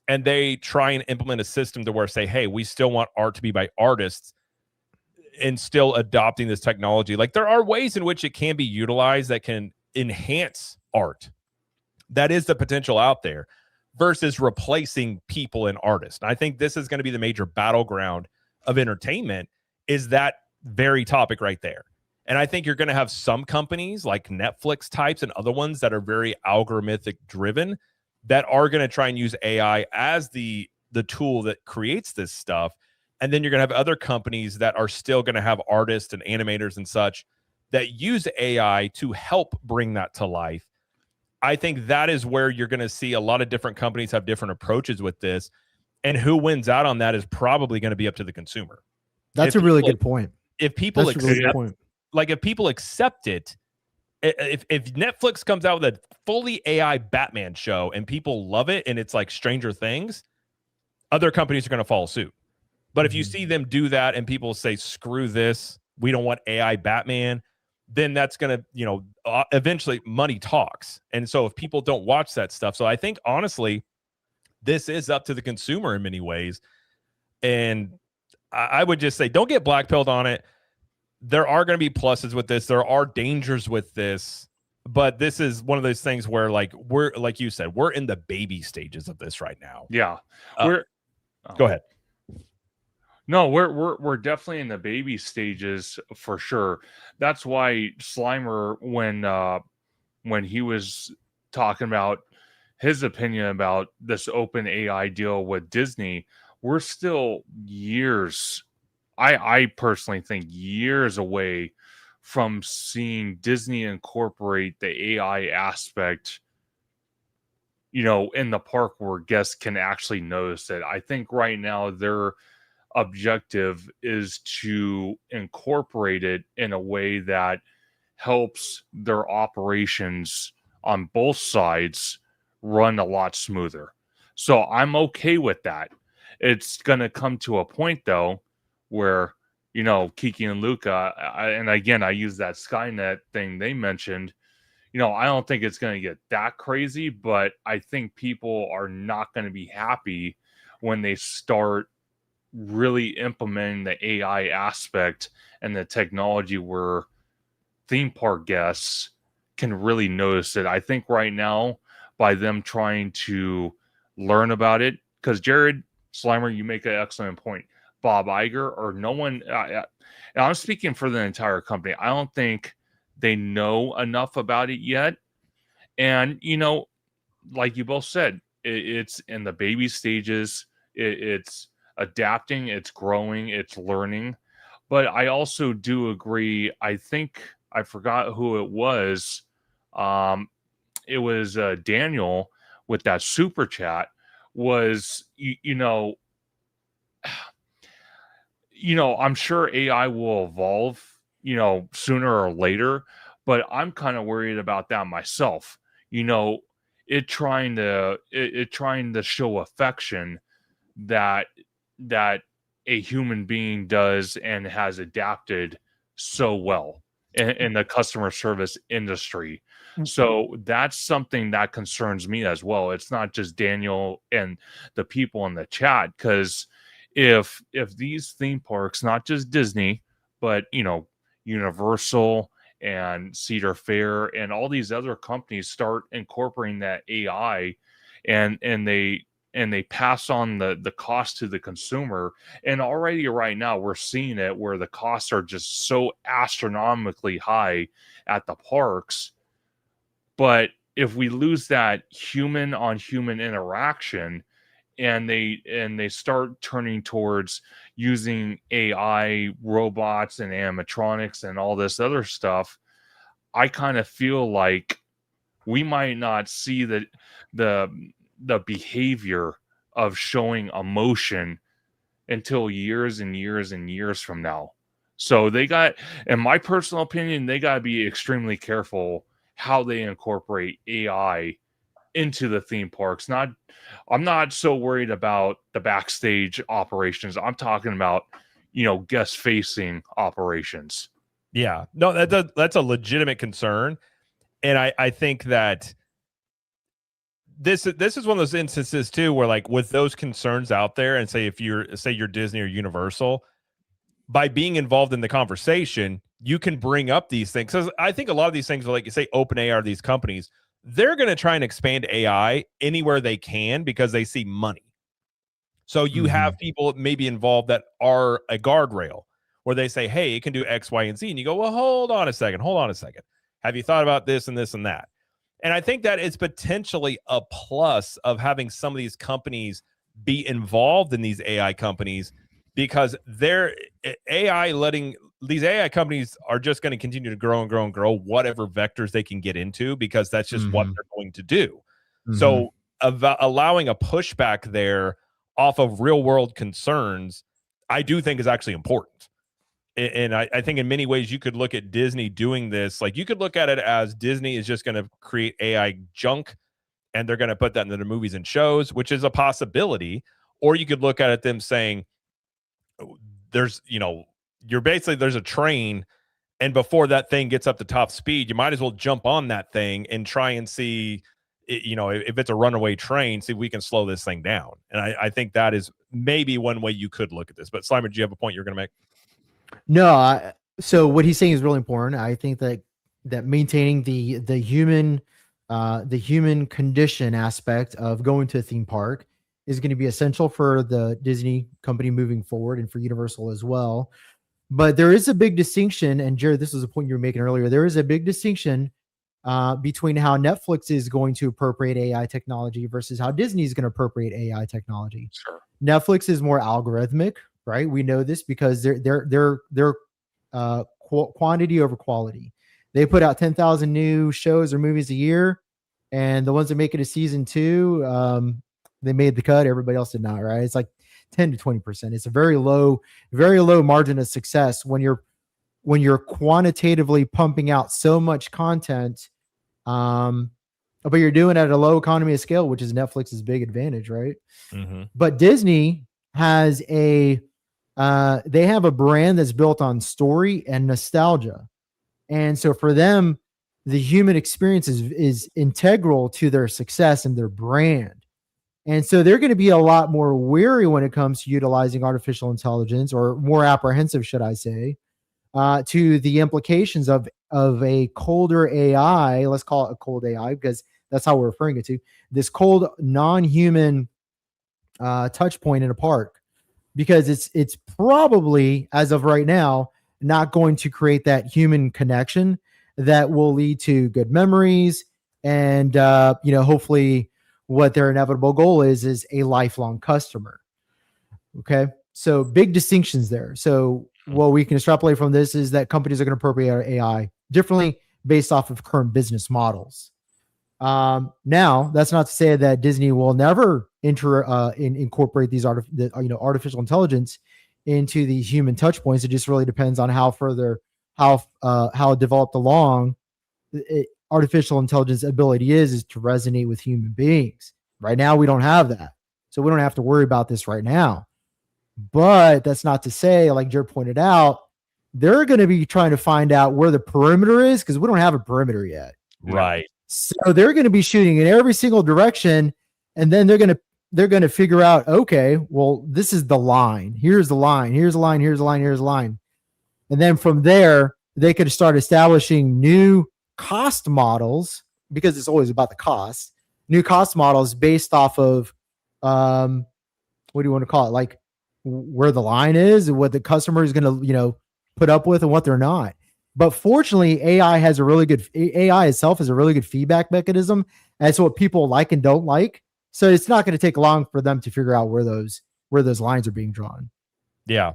Speaker 8: And they try and implement a system to where say, hey, we still want art to be by artists and still adopting this technology. Like there are ways in which it can be utilized that can enhance art. That is the potential out there versus replacing people and artists. And I think this is going to be the major battleground of entertainment, is that very topic right there. And I think you're going to have some companies like Netflix types and other ones that are very algorithmic driven that are going to try and use AI as the tool that creates this stuff. And then you're going to have other companies that are still going to have artists and animators and such that use AI to help bring that to life. I think that is where you're going to see a lot of different companies have different approaches with this. And who wins out on that is probably going to be up to the consumer.
Speaker 9: That's a really good point.
Speaker 8: If people accept it, if Netflix comes out with a fully AI Batman show and people love it and it's like Stranger Things, other companies are going to follow suit. But if you see them do that and people say, screw this, we don't want AI Batman, then that's going to, eventually money talks. And so if people don't watch that stuff, so I think honestly, this is up to the consumer in many ways. And I would just say, don't get blackpilled on it. There are going to be pluses with this. There are dangers with this. But this is one of those things where, we're, like you said, we're in the baby stages of this right now.
Speaker 10: Yeah.
Speaker 8: Go ahead.
Speaker 10: No, we're definitely in the baby stages for sure. That's why Slimer, when he was talking about his opinion about this open AI deal with Disney, we're still years. I personally think years away from seeing Disney incorporate the AI aspect, in the park where guests can actually notice it. I think right now their objective is to incorporate it in a way that helps their operations on both sides run a lot smoother. So I'm okay with that. It's going to come to a point though where Kiki and Luca, and again I use that Skynet thing they mentioned, I don't think it's going to get that crazy, but I think people are not going to be happy when they start really implementing the AI aspect and the technology where theme park guests can really notice it. I think right now, by them trying to learn about it, because Jared Slimer, you make an excellent point. Bob Iger or no one, and I'm speaking for the entire company, I don't think they know enough about it yet. And, like you both said, it's in the baby stages. It's adapting, it's growing, it's learning. But I also do agree. I think I forgot who it was. It was Daniel with that super chat. Was I'm sure AI will evolve, sooner or later. But I'm kind of worried about that myself. It trying to show affection that a human being does and has adapted so well in the customer service industry. So that's something that concerns me as well. It's not just Daniel and the people in the chat, because if these theme parks, not just Disney, but Universal and Cedar Fair and all these other companies start incorporating that AI and they pass on the cost to the consumer. And already right now we're seeing it where the costs are just so astronomically high at the parks. But if we lose that human on human interaction and they start turning towards using AI robots and animatronics and all this other stuff, I kind of feel like we might not see the behavior of showing emotion until years and years and years from now. So in my personal opinion, they got to be extremely careful how they incorporate AI into the theme parks. I'm not so worried about the backstage operations. I'm talking about, guest facing operations.
Speaker 8: Yeah, no, that's a legitimate concern. And I think that this is one of those instances too, where like with those concerns out there, and say you're Disney or Universal, by being involved in the conversation, you can bring up these things. Because I think a lot of these things, like you say, OpenAI are these companies, they're going to try and expand AI anywhere they can because they see money. So you have people maybe involved that are a guardrail where they say, hey, it can do X, Y, and Z. And you go, well, hold on a second. Have you thought about this and this and that? And I think that is potentially a plus of having some of these companies be involved in these AI companies, because they're these AI companies are just going to continue to grow and grow and grow whatever vectors they can get into, because that's just what they're going to do. So allowing a pushback there off of real world concerns, I do think is actually important. And I think in many ways you could look at Disney doing this. Like you could look at it as Disney is just going to create AI junk and they're going to put that into the movies and shows, which is a possibility. Or you could look at it them saying, there's, there's a train, and before that thing gets up to top speed, you might as well jump on that thing and try and see, if it's a runaway train, see if we can slow this thing down. And I think that is maybe one way you could look at this. But Slimer, do you have a point you're going to make?
Speaker 9: No, so what he's saying is really important. I think that maintaining the human condition aspect of going to a theme park is going to be essential for the Disney company moving forward and for Universal as well. But there is a big distinction, and Jared, this was a point you were making earlier. There is a big distinction between how Netflix is going to appropriate AI technology versus how Disney is going to appropriate AI technology.
Speaker 10: Sure.
Speaker 9: Netflix is more algorithmic, right? We know this because they're quantity over quality. They put out 10,000 new shows or movies a year, and the ones that make it to season 2, they made the cut. Everybody else did not, right? It's like 10 to 20%. It's a very low margin of success when you're quantitatively pumping out so much content, but you're doing it at a low economy of scale, which is Netflix's big advantage, right?
Speaker 8: Mm-hmm.
Speaker 9: But Disney has they have a brand that's built on story and nostalgia. And so for them, the human experience is integral to their success and their brand. And so they're going to be a lot more wary when it comes to utilizing artificial intelligence, or more apprehensive, should I say, to the implications of a colder AI. Let's call it a cold AI because that's how we're referring it to. This cold, non-human touch point in a park, because it's probably, as of right now, not going to create that human connection that will lead to good memories and hopefully what their inevitable goal is a lifelong customer. Okay, so big distinctions there. So what we can extrapolate from this is that companies are going to appropriate AI differently based off of current business models. Now, that's not to say that Disney will never incorporate these artificial intelligence into these human touch points. It just really depends on how developed along artificial intelligence ability is to resonate with human beings. Right now, we don't have that. So we don't have to worry about this right now. But that's not to say, like Jared pointed out, they're going to be trying to find out where the perimeter is, because we don't have a perimeter yet.
Speaker 8: Right.
Speaker 9: So they're going to be shooting in every single direction, and then they're going to figure out, okay, well, this is the line. Here's the line. Here's the line. Here's the line. Here's the line. And then from there, they could start establishing new cost models, because it's always about the cost. New cost models based off of what do you want to call it? Like where the line is and what the customer is going to, put up with and what they're not. But fortunately, AI itself has a really good feedback mechanism as to what people like and don't like. So it's not going to take long for them to figure out where those lines are being drawn.
Speaker 8: Yeah.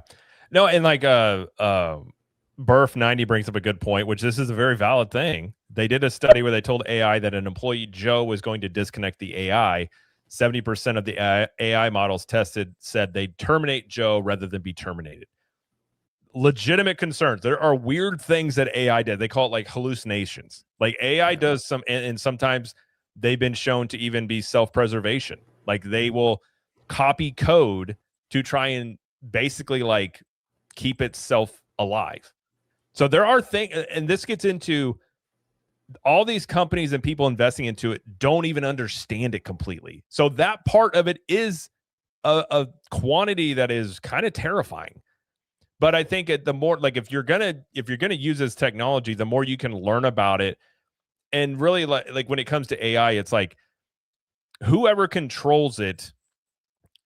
Speaker 8: No, and like Burf 90 brings up a good point, which this is a very valid thing. They did a study where they told AI that an employee, Joe, was going to disconnect the AI. 70% of the AI models tested said they'd terminate Joe rather than be terminated. Legitimate concerns. There are weird things that AI did. They call it like hallucinations. Like AI does some, and sometimes they've been shown to even be self-preservation. Like they will copy code to try and basically like keep itself alive. So there are things, and this gets into all these companies and people investing into it don't even understand it completely. So that part of it is a quantity that is kind of terrifying. But I think the more, like, if you're gonna use this technology, the more you can learn about it. And really, like when it comes to AI, it's like whoever controls it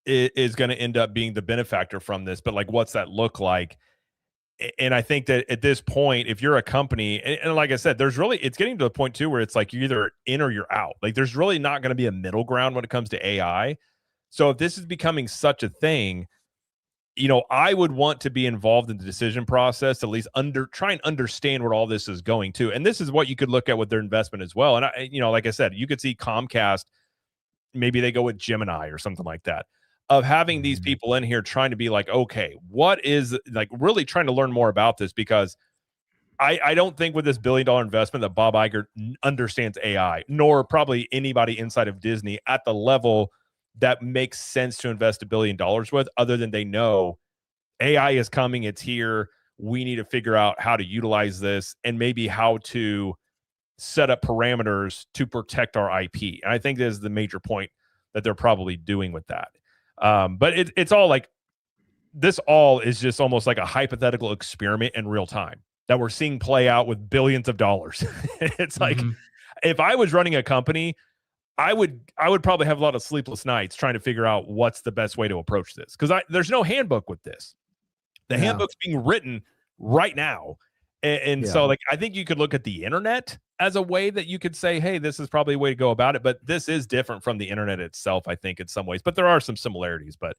Speaker 8: is going to end up being the benefactor from this. But like, what's that look like? And I think that at this point, if you're a company, and like I said, it's getting to the point too where it's like you're either in or you're out. Like there's really not going to be a middle ground when it comes to AI. So if this is becoming such a thing, I would want to be involved in the decision process, at least try and understand where all this is going to. And this is what you could look at with their investment as well. And like I said, you could see Comcast, maybe they go with Gemini or something like that. of having these people in here trying to be like, okay, what is like really trying to learn more about this, because I don't think with this $1 billion investment that Bob Iger understands AI, nor probably anybody inside of Disney at the level that makes sense to invest $1 billion with, other than they know AI is coming, it's here. We need to figure out how to utilize this and maybe how to set up parameters to protect our IP. And I think this is the major point that they're probably doing with that. But it's all like, this all is just almost like a hypothetical experiment in real time that we're seeing play out with billions of dollars. It's like, if I was running a company, I would probably have a lot of sleepless nights trying to figure out what's the best way to approach this, because there's no handbook with this. The handbook's being written right now. And so like, I think you could look at the internet as a way that you could say, hey, this is probably a way to go about it. But this is different from the internet itself, I think, in some ways. But there are some similarities. But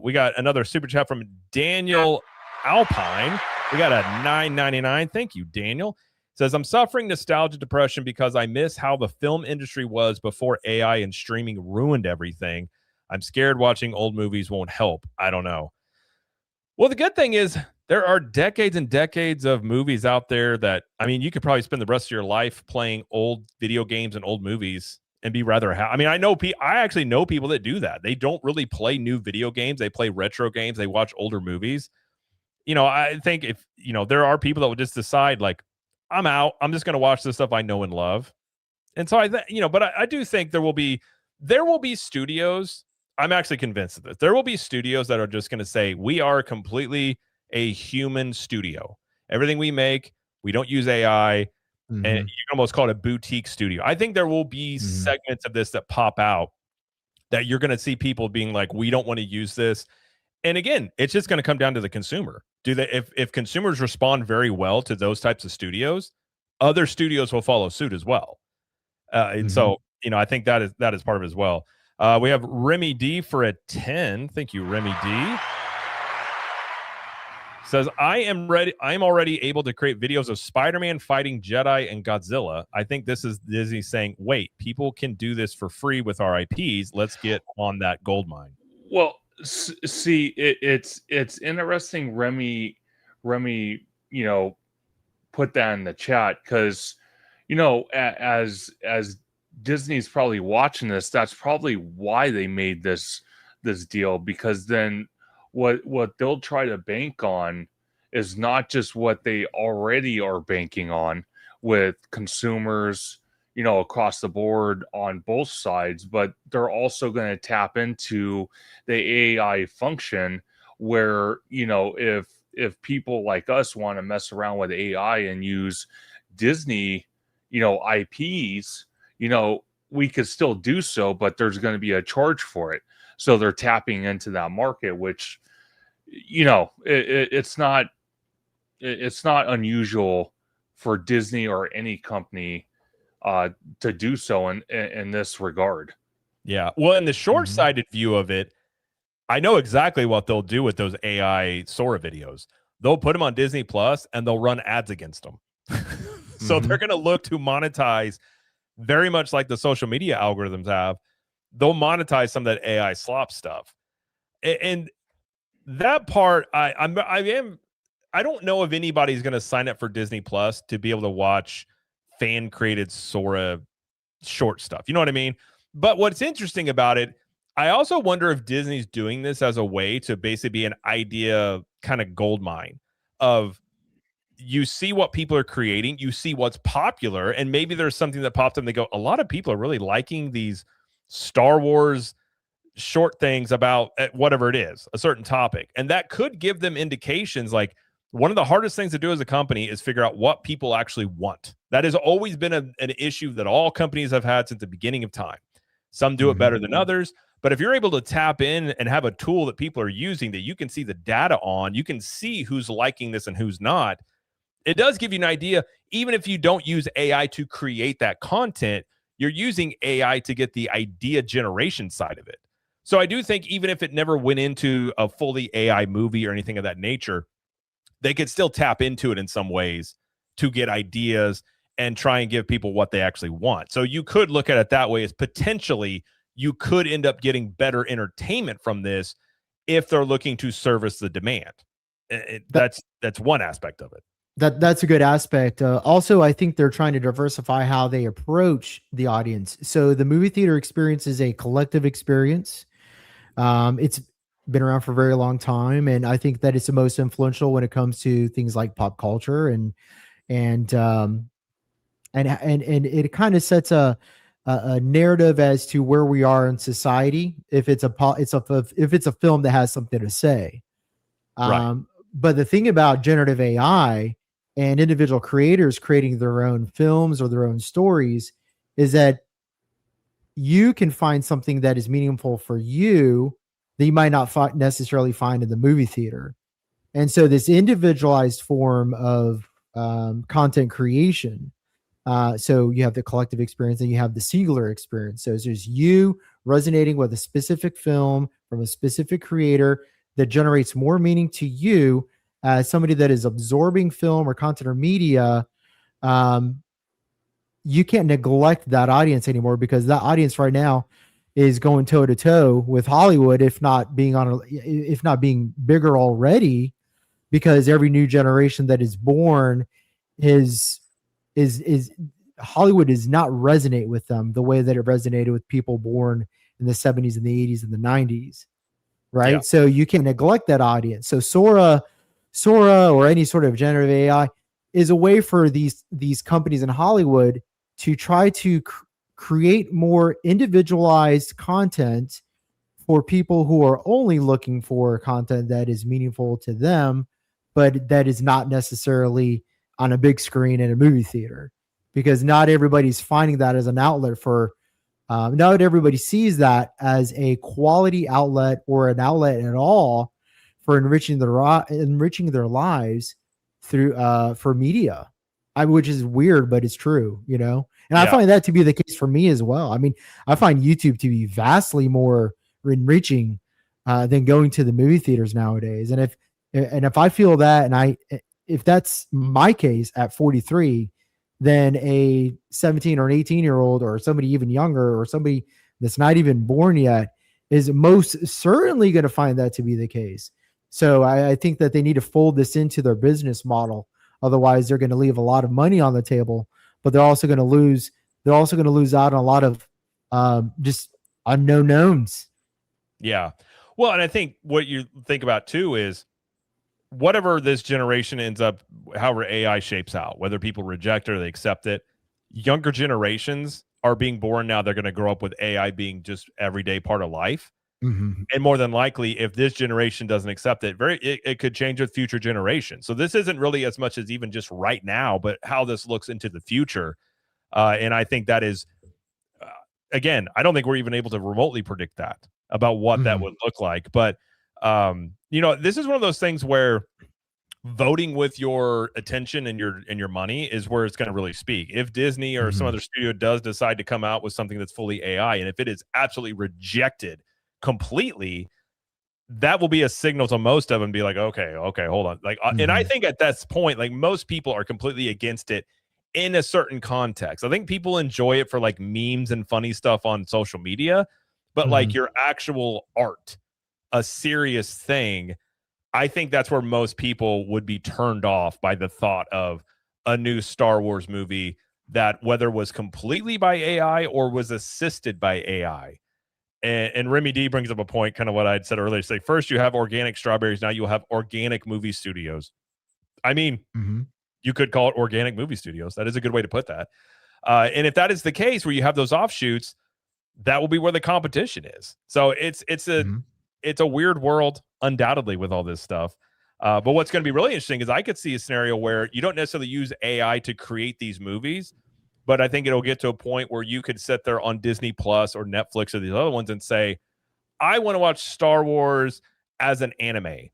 Speaker 8: we got another super chat from Daniel Alpine. We got a $9.99. Thank you, Daniel. Says, I'm suffering nostalgia depression because I miss how the film industry was before AI and streaming ruined everything. I'm scared watching old movies won't help. I don't know. Well, the good thing is there are decades and decades of movies out there that, I mean, you could probably spend the rest of your life playing old video games and old movies and be rather happy. I mean, I actually know people that do that. They don't really play new video games. They play retro games. They watch older movies. You know, I think if, you know, there are people that would just decide like, I'm out. I'm just going to watch the stuff I know and love. And so but I do think there will be studios. I'm actually convinced of this. There will be studios that are just going to say, we are completely a human studio. Everything we make, we don't use AI. And you can almost call it a boutique studio. I think there will be segments of this that pop out that you're going to see people being like, we don't want to use this. And again, it's just going to come down to the consumer. If consumers respond very well to those types of studios, other studios will follow suit as well. And so, you know, I think that is part of it as well. We have Remy D for a 10. Thank you, Remy D. Says, I am ready. I am already able to create videos of Spider-Man fighting Jedi and Godzilla. I think this is Disney saying, wait, people can do this for free with our IPs. Let's get on that gold mine.
Speaker 10: Well, see, it's interesting. Remy, you know, put that in the chat because, you know, as Disney's probably watching this, that's probably why they made this deal, because then what they'll try to bank on is not just what they already are banking on with consumers, you know, across the board on both sides, but they're also going to tap into the AI function where, you know, if people like us want to mess around with AI and use Disney, you know, IPs, you know, we could still do so, but there's going to be a charge for it. So they're tapping into that market, which, you know, it's not unusual for Disney or any company to do so in this regard.
Speaker 8: Yeah. Well, in the short-sighted view of it, I know exactly what they'll do with those AI Sora videos. They'll put them on Disney Plus and they'll run ads against them. So they're going to look to monetize very much like the social media algorithms have. They'll monetize some of that AI slop stuff. And that part, I don't know if anybody's going to sign up for Disney Plus to be able to watch fan-created Sora short stuff. You know what I mean? But what's interesting about it, I also wonder if Disney's doing this as a way to basically be an idea kind of gold mine of, you see what people are creating, you see what's popular, and maybe there's something that popped up and they go, a lot of people are really liking these Star Wars short things about whatever it is, a certain topic. And that could give them indications. Like, one of the hardest things to do as a company is figure out what people actually want. That has always been an issue that all companies have had since the beginning of time. Some do it better than others. But if you're able to tap in and have a tool that people are using that you can see the data on, you can see who's liking this and who's not. It does give you an idea. Even if you don't use AI to create that content, you're using AI to get the idea generation side of it. So I do think even if it never went into a fully AI movie or anything of that nature, they could still tap into it in some ways to get ideas and try and give people what they actually want. So you could look at it that way, as potentially you could end up getting better entertainment from this if they're looking to service the demand. That's one aspect of it.
Speaker 9: That's a good aspect. Also, I think they're trying to diversify how they approach the audience. So the movie theater experience is a collective experience. It's been around for a very long time, and I think that it's the most influential when it comes to things like pop culture and it kind of sets a narrative as to where we are in society. If it's a film that has something to say,
Speaker 8: Right.
Speaker 9: But the thing about generative AI and individual creators creating their own films or their own stories is that you can find something that is meaningful for you that you might not necessarily find in the movie theater. And so this individualized form of content creation. So you have the collective experience and you have the singular experience. So there's you resonating with a specific film from a specific creator that generates more meaning to you as somebody that is absorbing film or content or media. You can't neglect that audience anymore, because that audience right now is going toe to toe with Hollywood, if not being bigger already, because every new generation that is born is Hollywood does not resonate with them the way that it resonated with people born in the 70s and the 80s and the 90s. Right.
Speaker 8: Yeah.
Speaker 9: So you can't neglect that audience. So Sora or any sort of generative AI is a way for these companies in Hollywood to try to create more individualized content for people who are only looking for content that is meaningful to them, but that is not necessarily on a big screen in a movie theater, because not everybody's finding that as an outlet for not everybody sees that as a quality outlet or an outlet at all for enriching their lives through for media. Which is weird, but it's true, you know. And I find that to be the case for me as well. I mean, I find YouTube to be vastly more enriching than going to the movie theaters nowadays. And if I feel that, and if that's my case at 43, then a 17 or an 18-year-old or somebody even younger or somebody that's not even born yet is most certainly going to find that to be the case. So I think that they need to fold this into their business model. Otherwise, they're going to leave a lot of money on the table, but they're also going to lose. They're also going to lose out on a lot of just unknown knowns.
Speaker 8: Yeah. Well, and I think what you think about too is whatever this generation ends up, however AI shapes out, whether people reject it or they accept it, younger generations are being born now. They're going to grow up with AI being just everyday part of life.
Speaker 9: Mm-hmm.
Speaker 8: And more than likely, if this generation doesn't accept it, it could change with future generations. So this isn't really as much as even just right now, but how this looks into the future. And I think that is, again, I don't think we're even able to remotely predict that about what that would look like. But, this is one of those things where voting with your attention and your money is where it's going to really speak. If Disney or some other studio does decide to come out with something that's fully AI, and if it is absolutely rejected completely, that will be a signal to most of them, be like, okay, hold on. Like, and I think at that point, like, most people are completely against it in a certain context. I think people enjoy it for like memes and funny stuff on social media, but like your actual art, a serious thing, I think that's where most people would be turned off by the thought of a new Star Wars movie that whether was completely by AI or was assisted by AI. And Remy D brings up a point, kind of what I'd said earlier. Say, first you have organic strawberries, now you'll have organic movie studios. I mean, you could call it organic movie studios. That is a good way to put that. And if that is the case, where you have those offshoots, that will be where the competition is. So it's a weird world, undoubtedly, with all this stuff. But what's going to be really interesting is I could see a scenario where you don't necessarily use AI to create these movies, but I think it'll get to a point where you could sit there on Disney Plus or Netflix or these other ones and say, I want to watch Star Wars as an anime.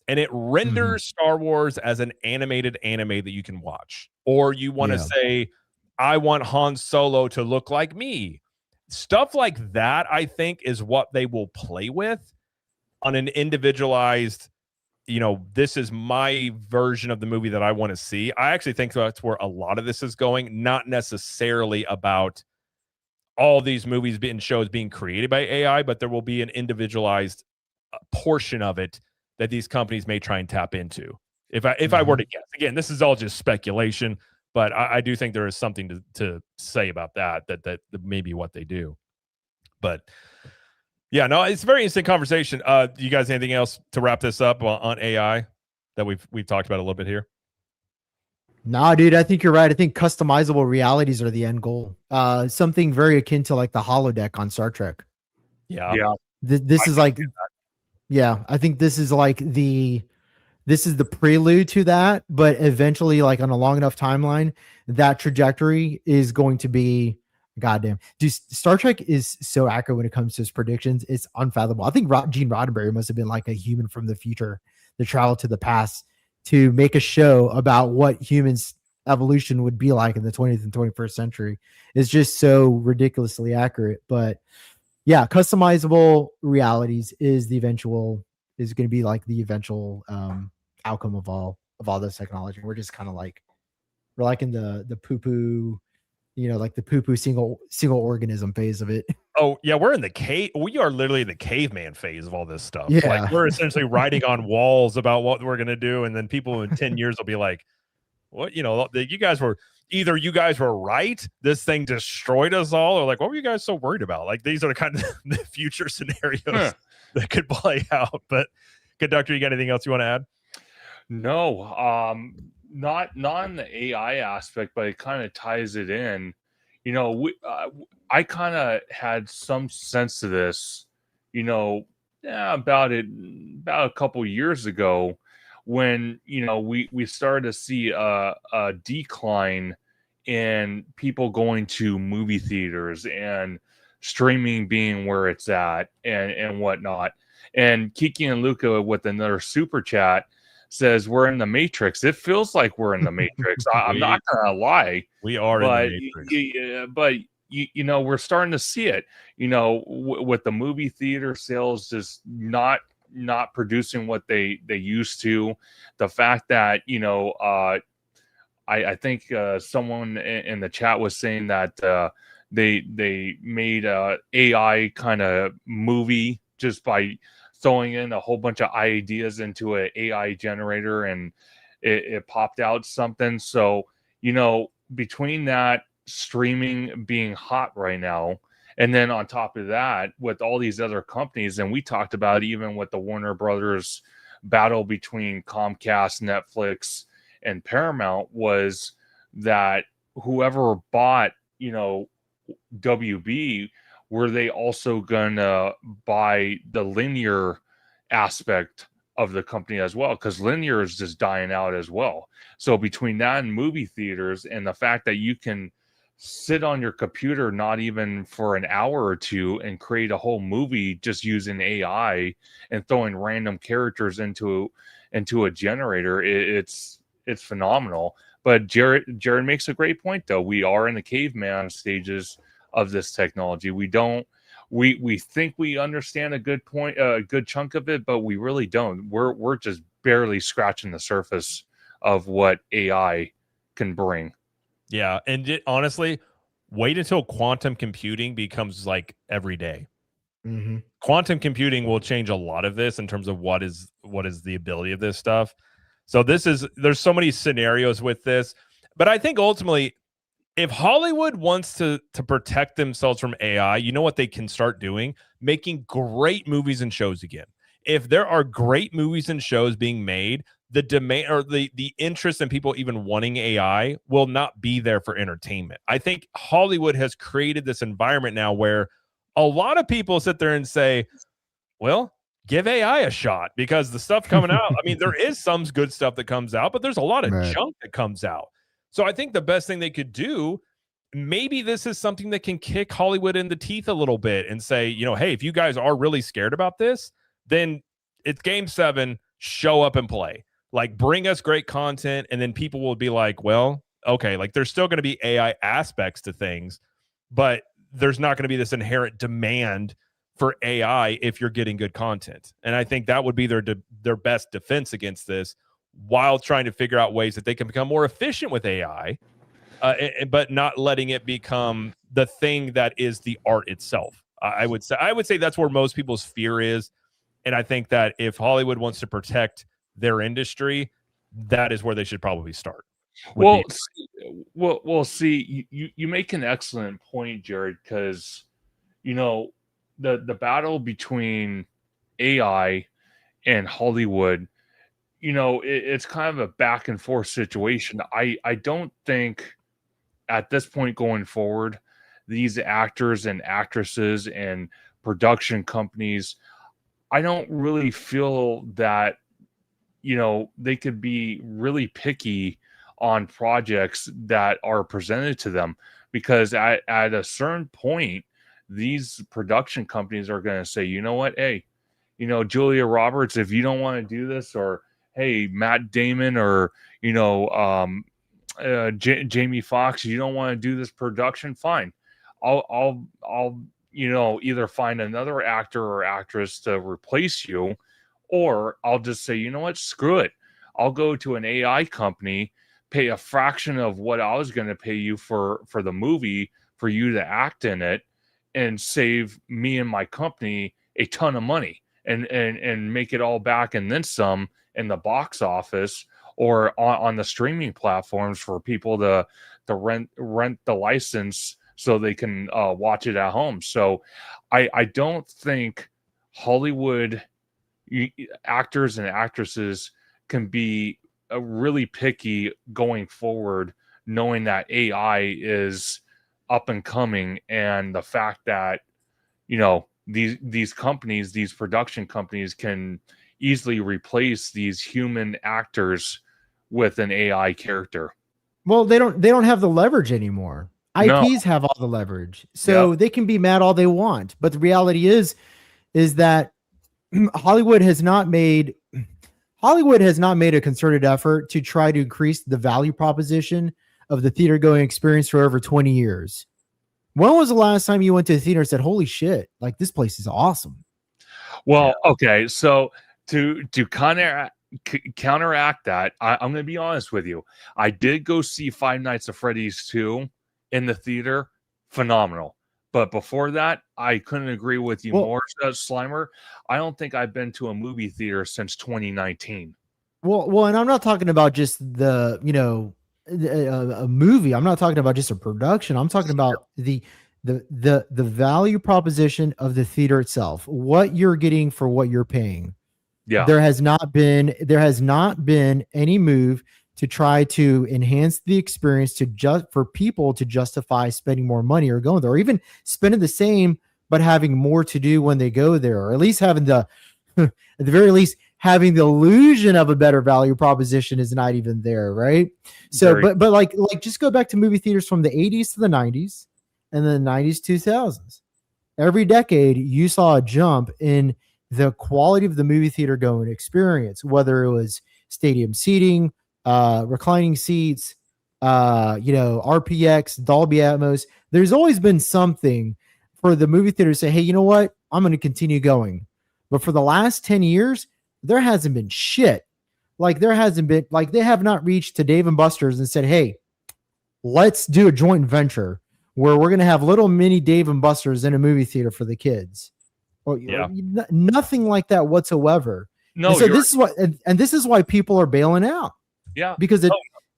Speaker 8: And it renders Star Wars as an animated anime that you can watch. Or you want to say, I want Han Solo to look like me. Stuff like that, I think, is what they will play with on an individualized, this is my version of the movie that I want to see. I actually think that's where a lot of this is going, not necessarily about all these movies and shows being created by AI, but there will be an individualized portion of it that these companies may try and tap into. If I were to guess, again, this is all just speculation, but I do think there is something to say about that may be what they do. But yeah, no, it's a very interesting conversation. Do you guys anything else to wrap this up on AI that we've talked about a little bit here?
Speaker 9: Nah, dude, I think you're right. I think customizable realities are the end goal. Something very akin to like the holodeck on Star Trek.
Speaker 8: Yeah.
Speaker 9: This is like, yeah, I think this is like this is the prelude to that, but eventually, like on a long enough timeline, that trajectory is going to be goddamn. Dude, Star Trek is so accurate when it comes to its predictions. It's unfathomable. I think Gene Roddenberry must have been like a human from the future that traveled to the past to make a show about what humans evolution would be like in the 20th and 21st century. It's just so ridiculously accurate. But yeah, customizable realities is going to be like the eventual outcome of all this technology. We're just kind of like, we're like in the poo-poo, like the poo-poo single organism phase of it.
Speaker 8: Oh yeah, we're in the cave. We are literally the caveman phase of all this stuff.
Speaker 9: Yeah.
Speaker 8: Like we're essentially writing on walls about what we're gonna do, and then people in 10 years will be like, "What? You guys were right. This thing destroyed us all." Or like, "What were you guys so worried about?" Like these are the kind of the future scenarios that could play out. But Conductor, you got anything else you want to add?
Speaker 10: No, not in the AI aspect, but it kind of ties it in. I kind of had some sense of this, about a couple years ago when, we started to see a decline in people going to movie theaters and streaming being where it's at and whatnot. And Kiki and Luca with another super chat says we're in the Matrix. It feels like we're in the Matrix. I'm not gonna lie.
Speaker 8: We are in the Matrix.
Speaker 10: But we're starting to see it. With the movie theater sales just not producing what they used to. The fact that I think someone in the chat was saying that they made a AI kind of movie just by throwing in a whole bunch of ideas into an AI generator, and it popped out something. So, between that, streaming being hot right now, and then on top of that, with all these other companies, and we talked about even with the Warner Brothers battle between Comcast, Netflix, and Paramount, was that whoever bought, WB, were they also gonna buy the linear aspect of the company as well? Because linear is just dying out as well. So between that and movie theaters, and the fact that you can sit on your computer not even for an hour or two and create a whole movie just using AI and throwing random characters into a generator, it's phenomenal. But Jared makes a great point, though. We are in the caveman stages of this technology. We think we understand a good chunk of it, but we really don't. We're just barely scratching the surface of what AI can bring.
Speaker 8: Yeah, and honestly, wait until quantum computing becomes like every day.
Speaker 9: Mm-hmm.
Speaker 8: Quantum computing will change a lot of this in terms of what is the ability of this stuff. So there's so many scenarios with this, but I think ultimately, if Hollywood wants to protect themselves from AI, you know what they can start doing? Making great movies and shows again. If there are great movies and shows being made, the demand or the interest in people even wanting AI will not be there for entertainment. I think Hollywood has created this environment now where a lot of people sit there and say, well, give AI a shot, because the stuff coming out, I mean, there is some good stuff that comes out, but there's a lot of junk that comes out. So I think the best thing they could do, maybe this is something that can kick Hollywood in the teeth a little bit and say, hey, if you guys are really scared about this, then it's Game 7, show up and play. Like, bring us great content, and then people will be like, well, okay, like there's still going to be AI aspects to things, but there's not going to be this inherent demand for AI if you're getting good content. And I think that would be their best defense against this, while trying to figure out ways that they can become more efficient with AI, but not letting it become the thing that is the art itself. I would say that's where most people's fear is. And I think that if Hollywood wants to protect their industry, that is where they should probably start.
Speaker 10: See, you make an excellent point, Jared, because the battle between AI and Hollywood, it's kind of a back and forth situation. I don't think at this point going forward, these actors and actresses and production companies, I don't really feel that they could be really picky on projects that are presented to them, because at a certain point, these production companies are going to say, you know what, hey, Julia Roberts, if you don't want to do this, or hey, Matt Damon, or Jamie Foxx, you don't want to do this production, fine, I'll either find another actor or actress to replace you, or I'll just say, you know what, screw it, I'll go to an AI company, pay a fraction of what I was going to pay you for the movie for you to act in it, and save me and my company a ton of money, and make it all back and then some in the box office or on the streaming platforms for people to rent the license so they can watch it at home. So I don't think Hollywood actors and actresses can be really picky going forward, knowing that AI is up and coming, and the fact that these companies, these production companies, can easily replace these human actors with an AI character.
Speaker 9: Well, they don't have the leverage anymore. IPs have all the leverage, so they can be mad all they want. But the reality is that Hollywood has not made a concerted effort to try to increase the value proposition of the theater going experience for over 20 years. When was the last time you went to a theater and said, holy shit, like this place is awesome?
Speaker 10: Well, okay. So to counteract that, I'm going to be honest with you. I did go see Five Nights at Freddy's 2 in the theater. Phenomenal. But before that, I couldn't agree with you more, Slimer. I don't think I've been to a movie theater since 2019.
Speaker 9: Well, and I'm not talking about just the, a movie. I'm not talking about just a production. I'm talking about the value proposition of the theater itself. What you're getting for what you're paying.
Speaker 10: Yeah.
Speaker 9: There has not been any move to try to enhance the experience for people to justify spending more money or going there, or even spending the same but having more to do when they go there, or at least having at the very least having the illusion of a better value proposition is not even there, right? So, but like just go back to movie theaters from the 80s to the 90s, and then the 90s, 2000s. Every decade, you saw a jump in the quality of the movie theater going experience, whether it was stadium seating, reclining seats, RPX, Dolby Atmos. There's always been something for the movie theater to say, hey, you know what? I'm going to continue going. But for the last 10 years, there hasn't been shit. Like they have not reached to Dave and Buster's and said, hey, let's do a joint venture where we're going to have little mini Dave and Buster's in a movie theater for the kids. Or nothing like that whatsoever.
Speaker 10: No,
Speaker 9: so this is why people are bailing out.
Speaker 10: Yeah,
Speaker 9: because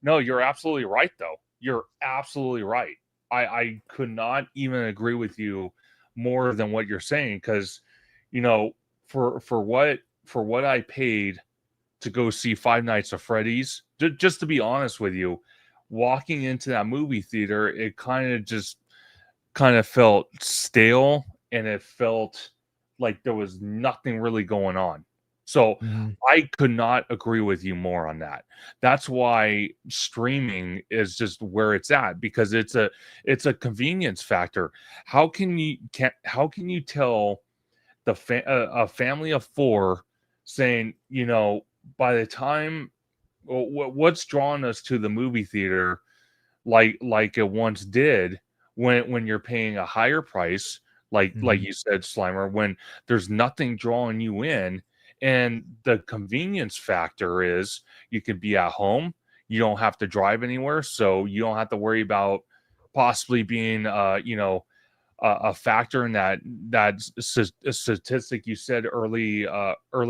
Speaker 10: no, you're absolutely right, though. You're absolutely right. I could not even agree with you more than what you're saying, because for what I paid to go see Five Nights at Freddy's, just to be honest with you, walking into that movie theater, it kind of felt stale, and it felt like there was nothing really going on. So I could not agree with you more on that. That's why streaming is just where it's at, because it's a convenience factor. How can you tell a family of four saying, by the time what's drawn us to the movie theater like it once did, when you're paying a higher price, like you said, Slimer, when there's nothing drawing you in. And the convenience factor is you could be at home. You don't have to drive anywhere. So you don't have to worry about possibly being a factor in that statistic you said early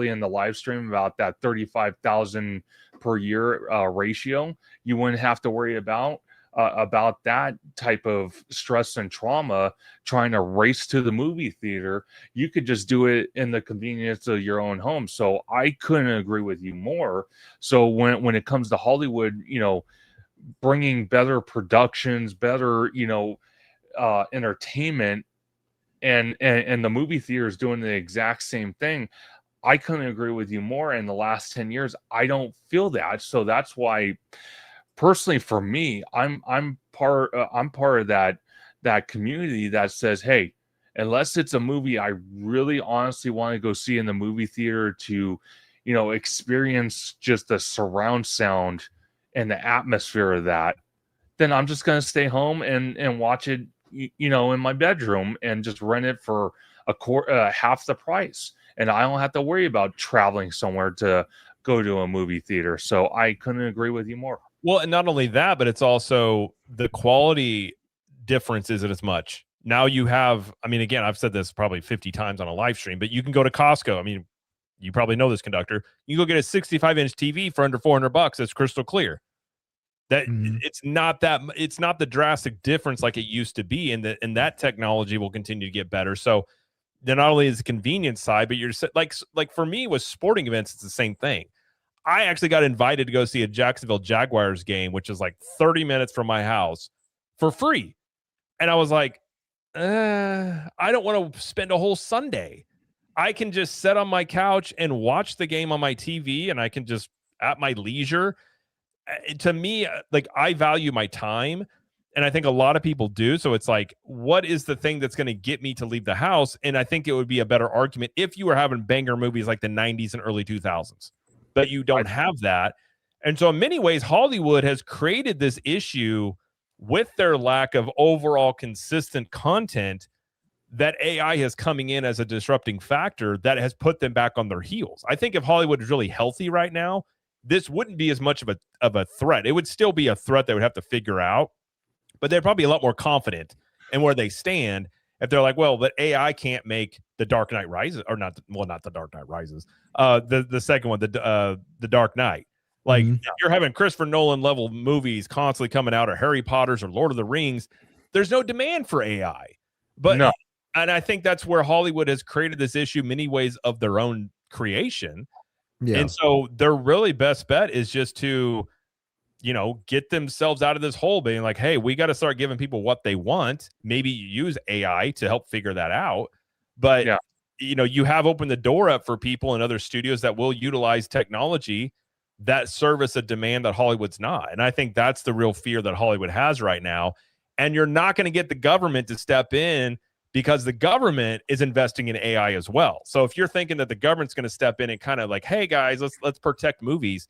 Speaker 10: in the live stream about that 35,000 per year ratio. You wouldn't have to worry about that type of stress and trauma trying to race to the movie theater. You could just do it in the convenience of your own home. So I couldn't agree with you more. So when it comes to Hollywood, bringing better productions, better, entertainment, and the movie theater is doing the exact same thing, I couldn't agree with you more. In the last 10 years, I don't feel that. So that's why, personally, for me, I'm part of that community that says, hey, unless it's a movie I really honestly want to go see in the movie theater to, experience just the surround sound and the atmosphere of that, then I'm just going to stay home and watch it, in my bedroom and just rent it for half the price. And I don't have to worry about traveling somewhere to go to a movie theater. So I couldn't agree with you more.
Speaker 8: Well, and not only that, but it's also the quality difference isn't as much. Now you have, again, I've said this probably 50 times on a live stream, but you can go to Costco. You probably know this, conductor. You go get a 65-inch TV for under $400. That's crystal clear. That it's not the drastic difference like it used to be, and that technology will continue to get better. So then not only is the convenience side, but you're like for me with sporting events, it's the same thing. I actually got invited to go see a Jacksonville Jaguars game, which is like 30 minutes from my house, for free. And I was like, I don't want to spend a whole Sunday. I can just sit on my couch and watch the game on my TV, and I can just at my leisure. To me, like, I value my time, and I think a lot of people do. So it's like, what is the thing that's going to get me to leave the house? And I think it would be a better argument if you were having banger movies like the 90s and early 2000s, but you don't have that. And so in many ways, Hollywood has created this issue with their lack of overall consistent content, that AI is coming in as a disrupting factor that has put them back on their heels. I think if Hollywood is really healthy right now, this wouldn't be as much of a threat. It would still be a threat they would have to figure out, but they're probably a lot more confident in where they stand if they're like, well, but AI can't make The Dark Knight Rises, or not The Dark Knight Rises, the second one, The Dark Knight. Like, you're having Christopher Nolan level movies constantly coming out, or Harry Potter's, or Lord of the Rings. There's no demand for AI. But no. And I think that's where Hollywood has created this issue, many ways of their own creation. Yeah. And so their really best bet is just to, get themselves out of this hole, being like, hey, we got to start giving people what they want. Maybe you use AI to help figure that out. But, you have opened the door up for people in other studios that will utilize technology that service a demand that Hollywood's not. And I think that's the real fear that Hollywood has right now. And you're not going to get the government to step in, because the government is investing in AI as well. So if you're thinking that the government's going to step in and kind of like, hey guys, let's protect movies,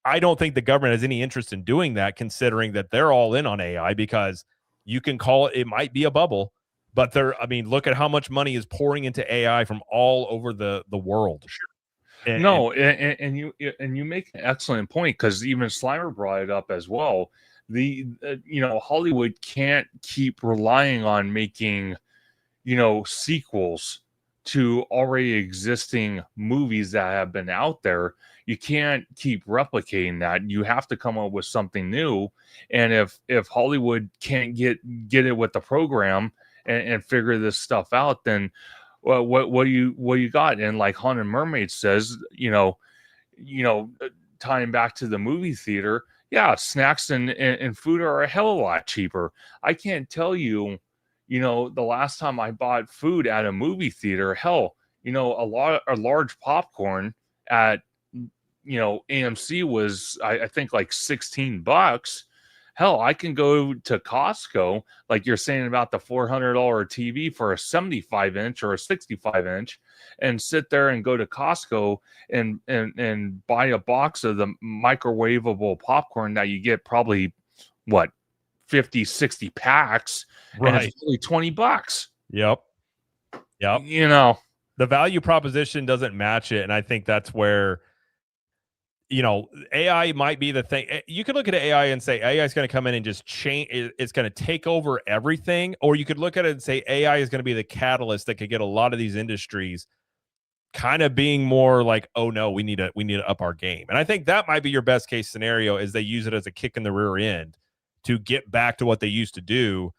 Speaker 8: I don't think the government has any interest in doing that, considering that they're all in on AI, because you can call it might be a bubble, but look at how much money is pouring into AI from all over the world.
Speaker 10: And you make an excellent point, because even Slimer brought it up as well. Hollywood can't keep relying on making sequels to already existing movies that have been out there. You can't keep replicating that. You have to come up with something new. And if Hollywood can't get it with the program and figure this stuff out, then what do you got? And like Haunted Mermaid says, tying back to the movie theater, snacks and food are a hell of a lot cheaper. I can't tell you, the last time I bought food at a movie theater, a large popcorn at, AMC was, I think, like $16. Hell, I can go to Costco, like you're saying about the $400 TV for a 75-inch or a 65-inch, and sit there and go to Costco and buy a box of the microwavable popcorn that you get probably, 50, 60 packs, right? And it's only $20.
Speaker 8: Yep. The value proposition doesn't match it, and I think that's where you know, AI might be the thing. You could look at AI and say AI is going to come in and just change. It's going to take over everything. Or you could look at it and say AI is going to be the catalyst that could get a lot of these industries kind of being more like, oh no, we need to up our game. And I think that might be your best case scenario, is they use it as a kick in the rear end to get back to what they used to do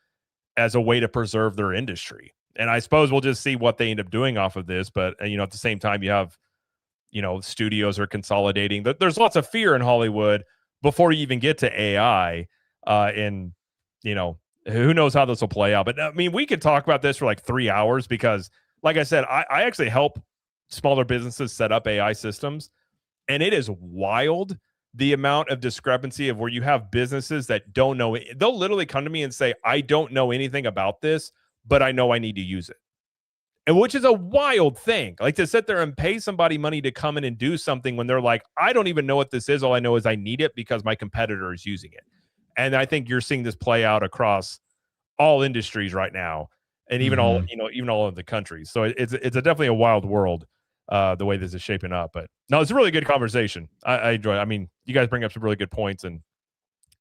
Speaker 8: as a way to preserve their industry. And I suppose we'll just see what they end up doing off of this. But, you know, at the same time, you have, you know, studios are consolidating. There's lots of fear in Hollywood before you even get to AI. And, you know, who knows how this will play out. But I mean, we could talk about this for like 3 hours because, like I said, I actually help smaller businesses set up AI systems. And it is wild, the amount of discrepancy of where you have businesses that don't know it. They'll literally come to me and say, I don't know anything about this, but I know I need to use it. And which is a wild thing, like to sit there and pay somebody money to come in and do something when they're like, I don't even know what this is. All I know is I need it because my competitor is using it. And I think you're seeing this play out across all industries right now. And even all, you know, even all of the countries. So it's definitely a wild world, the way this is shaping up. But no, it's a really good conversation. I enjoy it. I mean, you guys bring up some really good points, and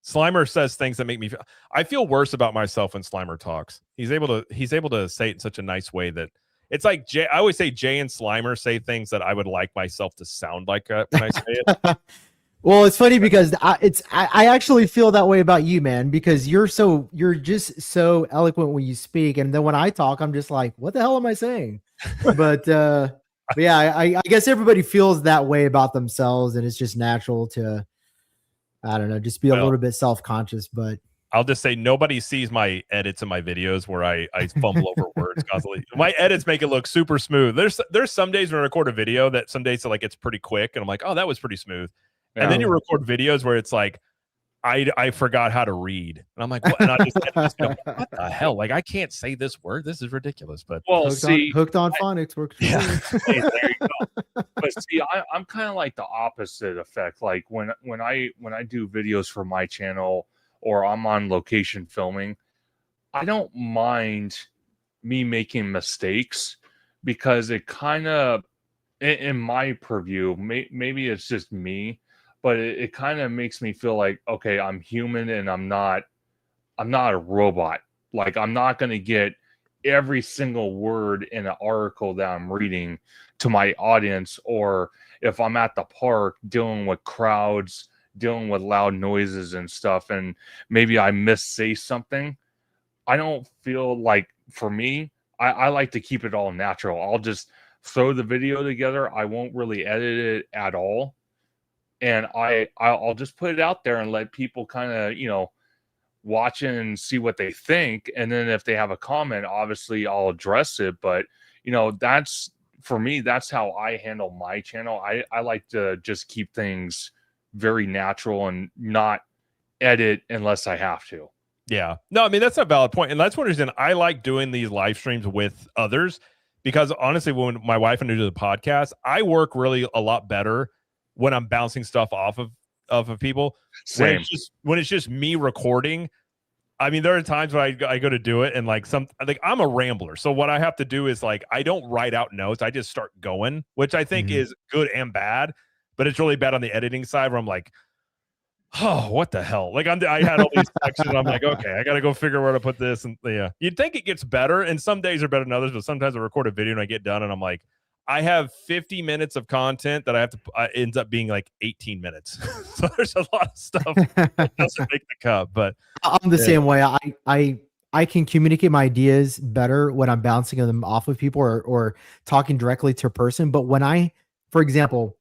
Speaker 8: Slimer says things that make me I feel worse about myself when Slimer talks. He's able to say it in such a nice way that it's like I always say Jay and Slimer say things that I would like myself to sound like when I say it.
Speaker 9: Well, it's funny because I actually feel that way about you, man, because you're just so eloquent when you speak, and then when I talk, I'm just like, what the hell am I saying? But yeah, I guess everybody feels that way about themselves, and it's just natural to, I don't know, just be a little bit self-conscious. But
Speaker 8: I'll just say nobody sees my edits in my videos where I fumble over words constantly. My edits make it look super smooth. There's some days when I record a video that some days like it's pretty quick, and I'm like, oh, that was pretty smooth. Yeah. And then you record videos where it's like, I forgot how to read, and I'm like, what? And I just go, what the hell? Like, I can't say this word. This is ridiculous. But
Speaker 10: well,
Speaker 9: hooked on phonics works.
Speaker 8: Yeah.
Speaker 10: Hey, there you go. But see, I'm kind of like the opposite effect. Like when I do videos for my channel or I'm on location filming, I don't mind me making mistakes because it kind of, in my purview, maybe it's just me, but it kind of makes me feel like, okay, I'm human and I'm not a robot. Like, I'm not going to get every single word in an article that I'm reading to my audience, or if I'm at the park dealing with crowds, dealing with loud noises and stuff, and maybe I say something. I don't feel like, for me, I like to keep it all natural. I'll just throw the video together. I won't really edit it at all. And I'll just put it out there and let people kind of, you know, watch it and see what they think. And then if they have a comment, obviously I'll address it. But, you know, that's, for me, that's how I handle my channel. I like to just keep things very natural and not edit unless I have to.
Speaker 8: Yeah. No, I mean, that's a valid point. And that's one reason I like doing these live streams with others, because honestly, when my wife and I do the podcast, I work really a lot better when I'm bouncing stuff off of people.
Speaker 10: Same.
Speaker 8: When it's just me recording. I mean, there are times when I go to do it and like I'm a rambler. So what I have to do is like, I don't write out notes. I just start going, which I think is good and bad, but it's really bad on the editing side where I'm like, oh, what the hell? Like I had all these sections. I'm like, okay, I got to go figure where to put this. And yeah, you'd think it gets better. And some days are better than others, but sometimes I record a video and I get done and I'm like, I have 50 minutes of content that I have to ends up being like 18 minutes. So there's a lot of stuff that doesn't make the cut. But
Speaker 9: I'm the same way. I can communicate my ideas better when I'm bouncing them off of people or talking directly to a person. But when for example,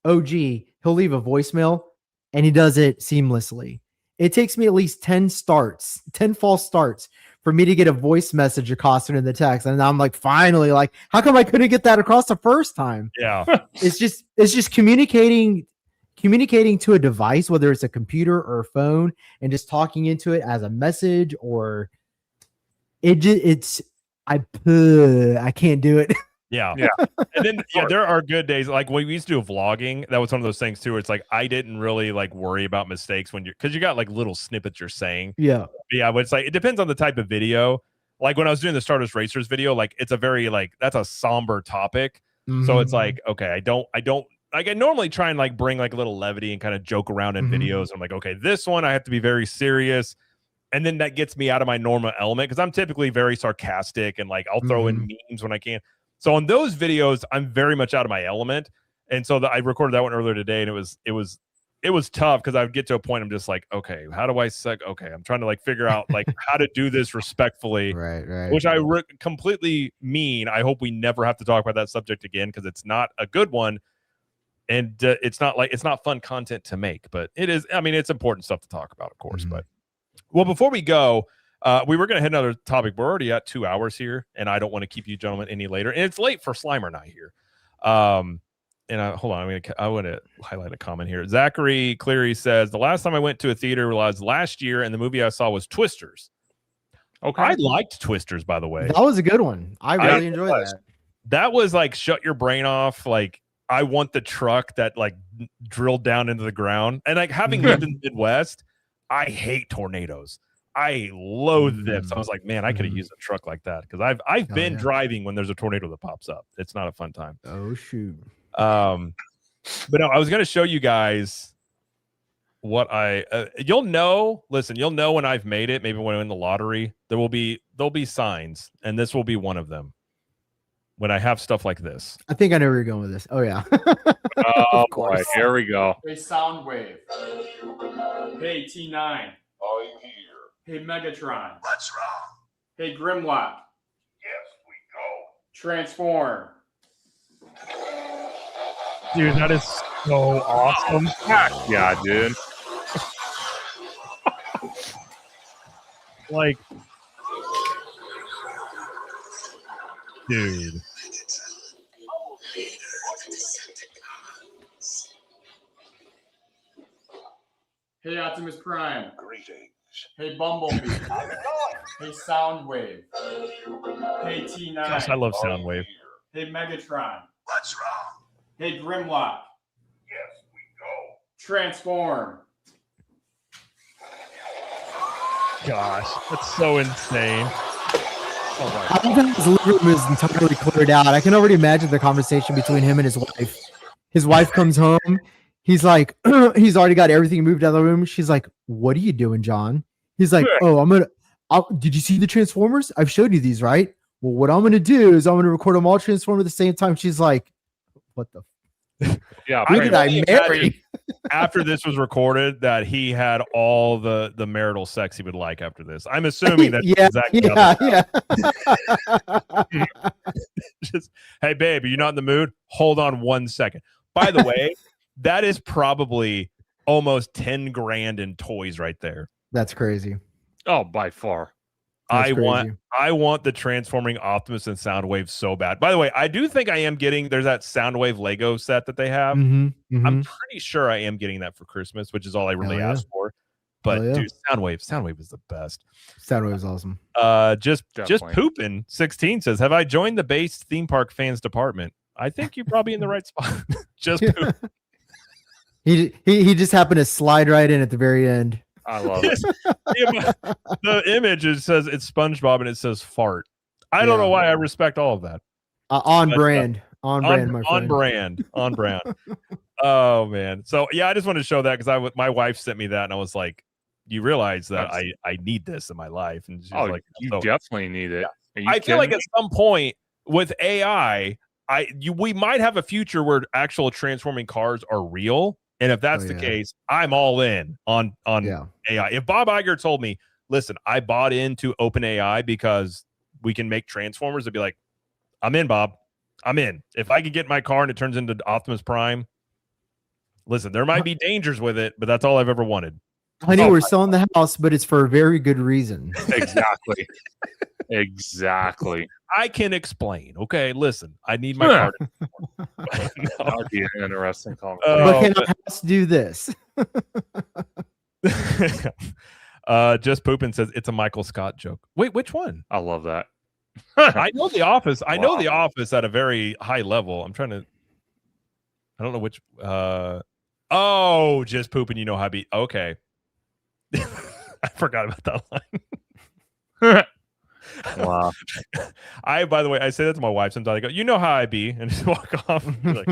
Speaker 9: OG, he'll leave a voicemail and he does it seamlessly. It takes me at least 10 false starts for me to get a voice message across in the text. And I'm like, finally, like, how come I couldn't get that across the first time?
Speaker 8: Yeah.
Speaker 9: It's just communicating to a device, whether it's a computer or a phone, and just talking into it as a message, or I can't do it.
Speaker 8: Yeah. And then there are good days. Like when we used to do vlogging, that was one of those things too. Where it's like I didn't really like worry about mistakes because you got like little snippets you're saying.
Speaker 9: Yeah.
Speaker 8: But it's like it depends on the type of video. Like when I was doing the Stardust Racers video, like it's a very like that's a somber topic. So it's like, okay, I don't like I normally try and like bring like a little levity and kind of joke around in videos. I'm like, okay, this one I have to be very serious. And then that gets me out of my normal element because I'm typically very sarcastic and like I'll throw in memes when I can. So on those videos, I'm very much out of my element. And so I recorded that one earlier today, and it was tough because I would get to a point I'm just like, okay, how do I okay, I'm trying to like figure out like how to do this respectfully,
Speaker 9: right.
Speaker 8: Which I completely mean. I hope we never have to talk about that subject again because it's not a good one, and it's not fun content to make. But it is. I mean, it's important stuff to talk about, of course. But well, before we go, we were going to hit another topic. We're already at 2 hours here, and I don't want to keep you gentlemen any later. And it's late for Slimer Night here. Hold on, I want to highlight a comment here. Zachary Cleary says, the last time I went to a theater was last year, and the movie I saw was Twisters. Okay. I liked Twisters, by the way.
Speaker 9: That was a good one. I really enjoyed that.
Speaker 8: That was like shut your brain off. Like, I want the truck that like drilled down into the ground. And like having lived in the Midwest, I hate tornadoes. I loathe them. So I was like, man, I could have used a truck like that because I've been driving when there's a tornado that pops up. It's not a fun time.
Speaker 9: Oh shoot.
Speaker 8: But no, I was going to show you guys what you'll know when I've made it. Maybe when I'm in the lottery, there'll be signs, and this will be one of them when I have stuff like this.
Speaker 9: I think I know where you're going with this. Oh yeah.
Speaker 10: Oh boy, here we go.
Speaker 12: Hey Soundwave. Hey T9.
Speaker 2: I'm here.
Speaker 12: Hey Megatron.
Speaker 2: What's wrong?
Speaker 12: Hey Grimlock.
Speaker 2: Yes, we go.
Speaker 12: Transform.
Speaker 8: Dude, that is so awesome.
Speaker 10: Yeah, dude.
Speaker 8: Like, dude.
Speaker 12: Hey Optimus Prime.
Speaker 2: Greetings.
Speaker 12: Hey Bumblebee. Hey Soundwave. Hey T9.
Speaker 8: Gosh, I love Soundwave.
Speaker 12: Hey Megatron.
Speaker 2: What's wrong?
Speaker 12: Hey Grimlock.
Speaker 2: Yes, we go.
Speaker 12: Transform.
Speaker 8: Gosh, that's so insane.
Speaker 9: I don't think his living room is entirely cleared out. I can already imagine the conversation between him and his wife. His wife comes home. He's like, he's already got everything moved out of the room. She's like, what are you doing, John? He's like, oh, did you see the Transformers? I've showed you these, right? Well, what I'm going to do is I'm going to record them all transform at the same time. She's like, what the?
Speaker 10: Yeah.
Speaker 9: Who did I marry?
Speaker 8: After this was recorded, that he had all the marital sex he would like after this. I'm assuming that. Just, hey, babe, are you not in the mood? Hold on 1 second. By the way, that is probably almost 10 grand in toys right there.
Speaker 9: That's crazy.
Speaker 10: Oh, by far.
Speaker 8: I want the transforming Optimus and Soundwave so bad. By the way, I do think I am getting, there's that Soundwave Lego set that they have. I'm pretty sure I am getting that for Christmas, which is all I really asked for. But dude, Soundwave is the best.
Speaker 9: Soundwave is awesome.
Speaker 8: Just pooping 16 says, have I joined the base theme park fans department? I think you're probably in the right spot. Just poop.
Speaker 9: He just happened to slide right in at the very end.
Speaker 10: I love it.
Speaker 8: The image, it says it's SpongeBob and it says fart. I don't know why. I respect all of that.
Speaker 9: On brand, my friend.
Speaker 8: On brand. Oh man. So yeah, I just wanted to show that because my wife sent me that and I was like, you realize that I need this in my life. And she's like,
Speaker 10: you definitely need it.
Speaker 8: Yeah. I feel like at some point with AI, we might have a future where actual transforming cars are real. And if that's the case, I'm all in on AI. If Bob Iger told me, listen, I bought into OpenAI because we can make Transformers, I'd be like, I'm in, Bob. I'm in. If I could get my car and it turns into Optimus Prime, listen, there might be dangers with it, but that's all I've ever wanted.
Speaker 9: Honey, we're selling the house, but it's for a very good reason.
Speaker 10: Exactly. Exactly.
Speaker 8: I can explain. Okay, listen, I need my car.
Speaker 10: That would be an interesting conversation.
Speaker 9: But can our house do this?
Speaker 8: Just Poopin says it's a Michael Scott joke. Wait, which one?
Speaker 10: I love that.
Speaker 8: I know The Office. I know The Office at a very high level. I don't know which. Just Poopin. You know how to be. Okay. I forgot about that line.
Speaker 10: Wow.
Speaker 8: By the way, I say that to my wife sometimes. I go, you know how I be, and just walk off. Like,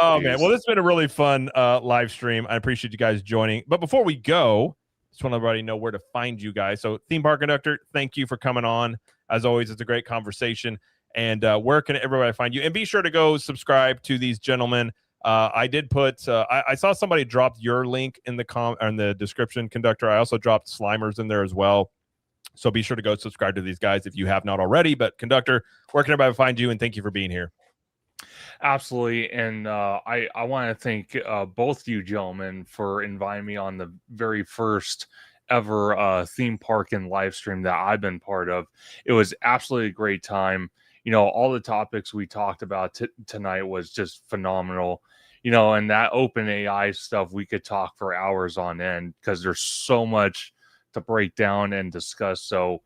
Speaker 8: oh man, well, this has been a really fun live stream. I appreciate you guys joining. But before we go, just want everybody to know where to find you guys. So, Theme Park Conductor, thank you for coming on. As always, it's a great conversation. And where can everybody find you? And be sure to go subscribe to these gentlemen. I did put. I saw somebody drop your link in the description, Conductor. I also dropped Slimer's in there as well. So be sure to go subscribe to these guys if you have not already. But Conductor, where can everybody find you? And thank you for being here.
Speaker 10: Absolutely. And I want to thank both you gentlemen for inviting me on the very first ever theme park and live stream that I've been part of. It was absolutely a great time. You know, all the topics we talked about tonight was just phenomenal. You know, and that open AI stuff, we could talk for hours on end because there's so much to break down and discuss. So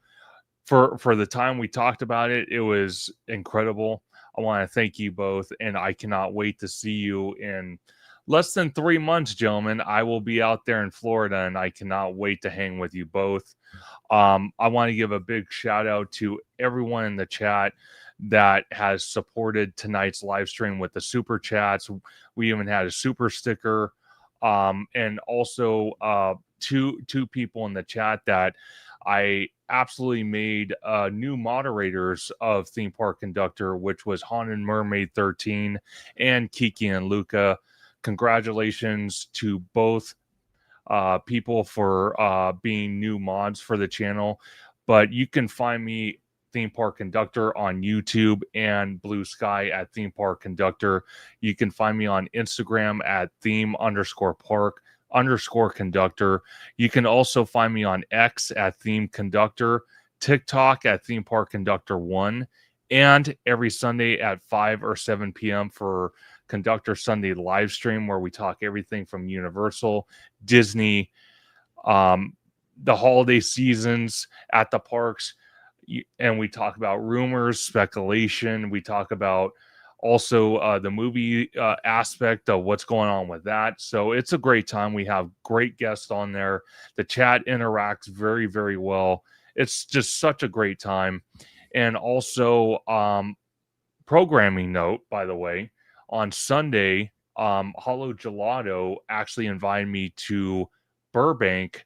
Speaker 10: for the time we talked about it, it was incredible. I want to thank you both, and I cannot wait to see you in less than 3 months, gentlemen. I will be out there in Florida, and I cannot wait to hang with you both. I want to give a big shout out to everyone in the chat that has supported tonight's live stream with the super chats. We even had a super sticker, and also two people in the chat that I absolutely made new moderators of Theme Park Conductor, which was Haunted Mermaid 13 and Kiki and Luca. Congratulations to both people for being new mods for the channel. But you can find me, Theme Park Conductor, on YouTube and Blue Sky at Theme Park Conductor. You can find me on Instagram at theme_park_conductor. You can also find me on X at Theme Conductor, TikTok at Theme Park Conductor 1, and every Sunday at 5 or 7 p.m. for Conductor Sunday live stream, where we talk everything from Universal, Disney, the holiday seasons at the parks, and we talk about rumors, speculation. We talk about also the movie aspect of what's going on with that. So it's a great time. We have great guests on there. The chat interacts very, very well. It's just such a great time. And also, programming note, by the way, on Sunday, Hollow Gelato actually invited me to Burbank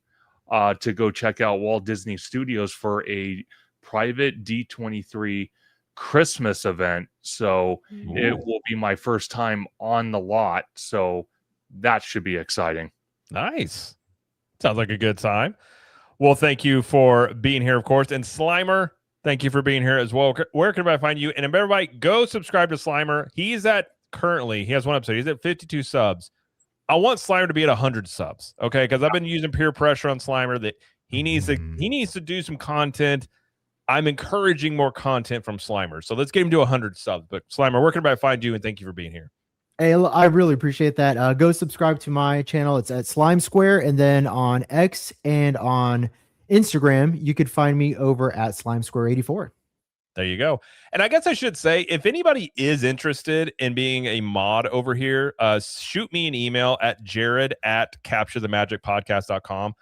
Speaker 10: to go check out Walt Disney Studios for a private D23 Christmas event. So it will be my first time on the lot. So that should be exciting.
Speaker 8: Nice. Sounds like a good time. Well, thank you for being here, of course. And Slimer, thank you for being here as well. Where can I find you? And everybody, go subscribe to Slimer. He has one episode. He's at 52 subs. I want Slimer to be at 100 subs. Okay. Because I've been using peer pressure on Slimer that he needs to do some content. I'm encouraging more content from Slimer. So let's get him to 100 subs. But Slimer, where can I find you? And thank you for being here.
Speaker 9: Hey, I really appreciate that. Go subscribe to my channel. It's at Slime Square. And then on X and on Instagram, you could find me over at Slime Square 84.
Speaker 8: There you go. And I guess I should say, if anybody is interested in being a mod over here, shoot me an email at jared@capturethemagicpodcast.com.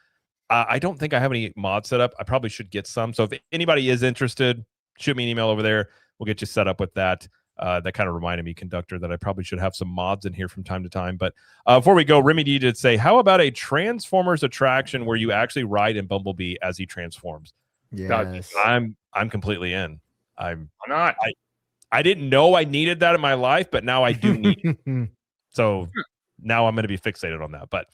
Speaker 8: I don't think I have any mods set up. I probably should get some. So if anybody is interested, shoot me an email over there. We'll get you set up with that. That kind of reminded me, Conductor, that I probably should have some mods in here from time to time. But before we go, Remy D did say, how about a Transformers attraction where you actually ride in Bumblebee as he transforms?
Speaker 9: Yes.
Speaker 8: I'm completely in.
Speaker 10: Why not?
Speaker 8: I didn't know I needed that in my life, but now I do need it. So now I'm going to be fixated on that. But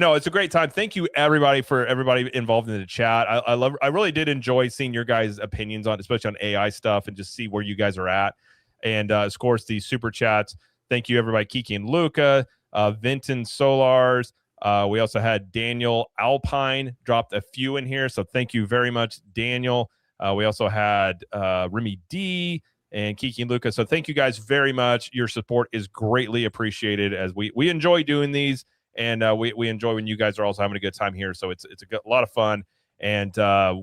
Speaker 8: no, it's a great time. Thank you, everybody, for everybody involved in the chat. I really did enjoy seeing your guys' opinions on, especially on AI stuff, and just see where you guys are at. And of course, the super chats. Thank you, everybody. Kiki and Luca, Vinton Solars. We also had Daniel Alpine dropped a few in here. So thank you very much, Daniel. We also had Remy D and Kiki and Luca. So thank you guys very much. Your support is greatly appreciated, as we enjoy doing these. And we enjoy when you guys are also having a good time here. So it's a lot of fun. And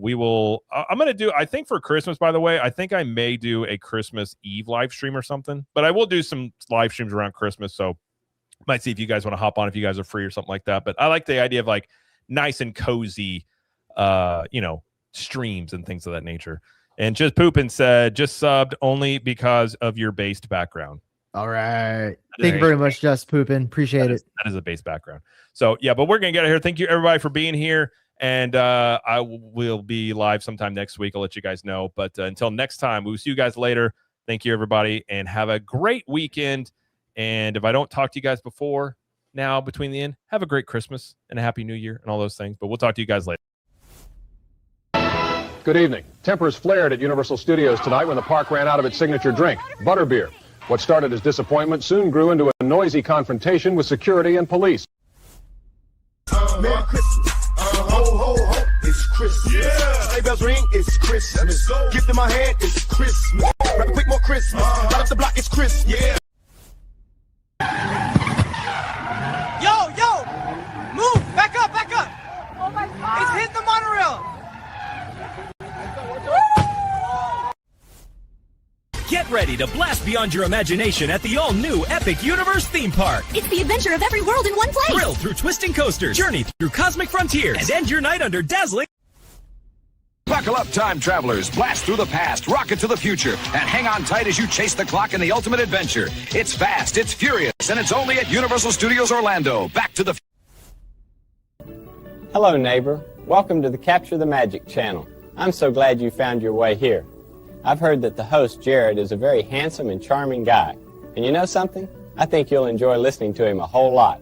Speaker 8: we will, I'm going to do, I think for Christmas, by the way, I think I may do a Christmas Eve live stream or something, but I will do some live streams around Christmas. So might see if you guys want to hop on, if you guys are free or something like that. But I like the idea of like nice and cozy, streams and things of that nature. And Just Poopin said, just subbed only because of your based background.
Speaker 9: All right. Thank you very much, Just Poopin. Appreciate it.
Speaker 8: That is a base background. So, yeah, but we're going to get out of here. Thank you, everybody, for being here. And I will be live sometime next week. I'll let you guys know. But until next time, we'll see you guys later. Thank you, everybody, and have a great weekend. And if I don't talk to you guys before now, between the end, have a great Christmas and a Happy New Year and all those things. But we'll talk to you guys later.
Speaker 1: Good evening. Tempers flared at Universal Studios tonight when the park ran out of its signature drink, butterbeer. What started as disappointment soon grew into a noisy confrontation with security and police.
Speaker 2: Merry Christmas. Ho, ho, ho. It's Christmas. Yeah. Sleigh bells ring. It's Christmas. Gift in my hand. It's Christmas. Grab a quick more Christmas. Right up the block. It's Christmas. Yeah.
Speaker 3: Yo! Move! Back up! Oh my God! It's hitting the monorail!
Speaker 4: Get ready to blast beyond your imagination at the all-new Epic Universe theme park.
Speaker 5: It's the adventure of every world in one place.
Speaker 4: Thrill through twisting coasters, journey through cosmic frontiers, and end your night under dazzling...
Speaker 6: Buckle up, time travelers. Blast through the past, rocket to the future, and hang on tight as you chase the clock in the ultimate adventure. It's fast, it's furious, and it's only at Universal Studios Orlando. Back to the...
Speaker 7: Hello, neighbor. Welcome to the Capture the Magic channel. I'm so glad you found your way here. I've heard that the host, Jared, is a very handsome and charming guy. And you know something? I think you'll enjoy listening to him a whole lot.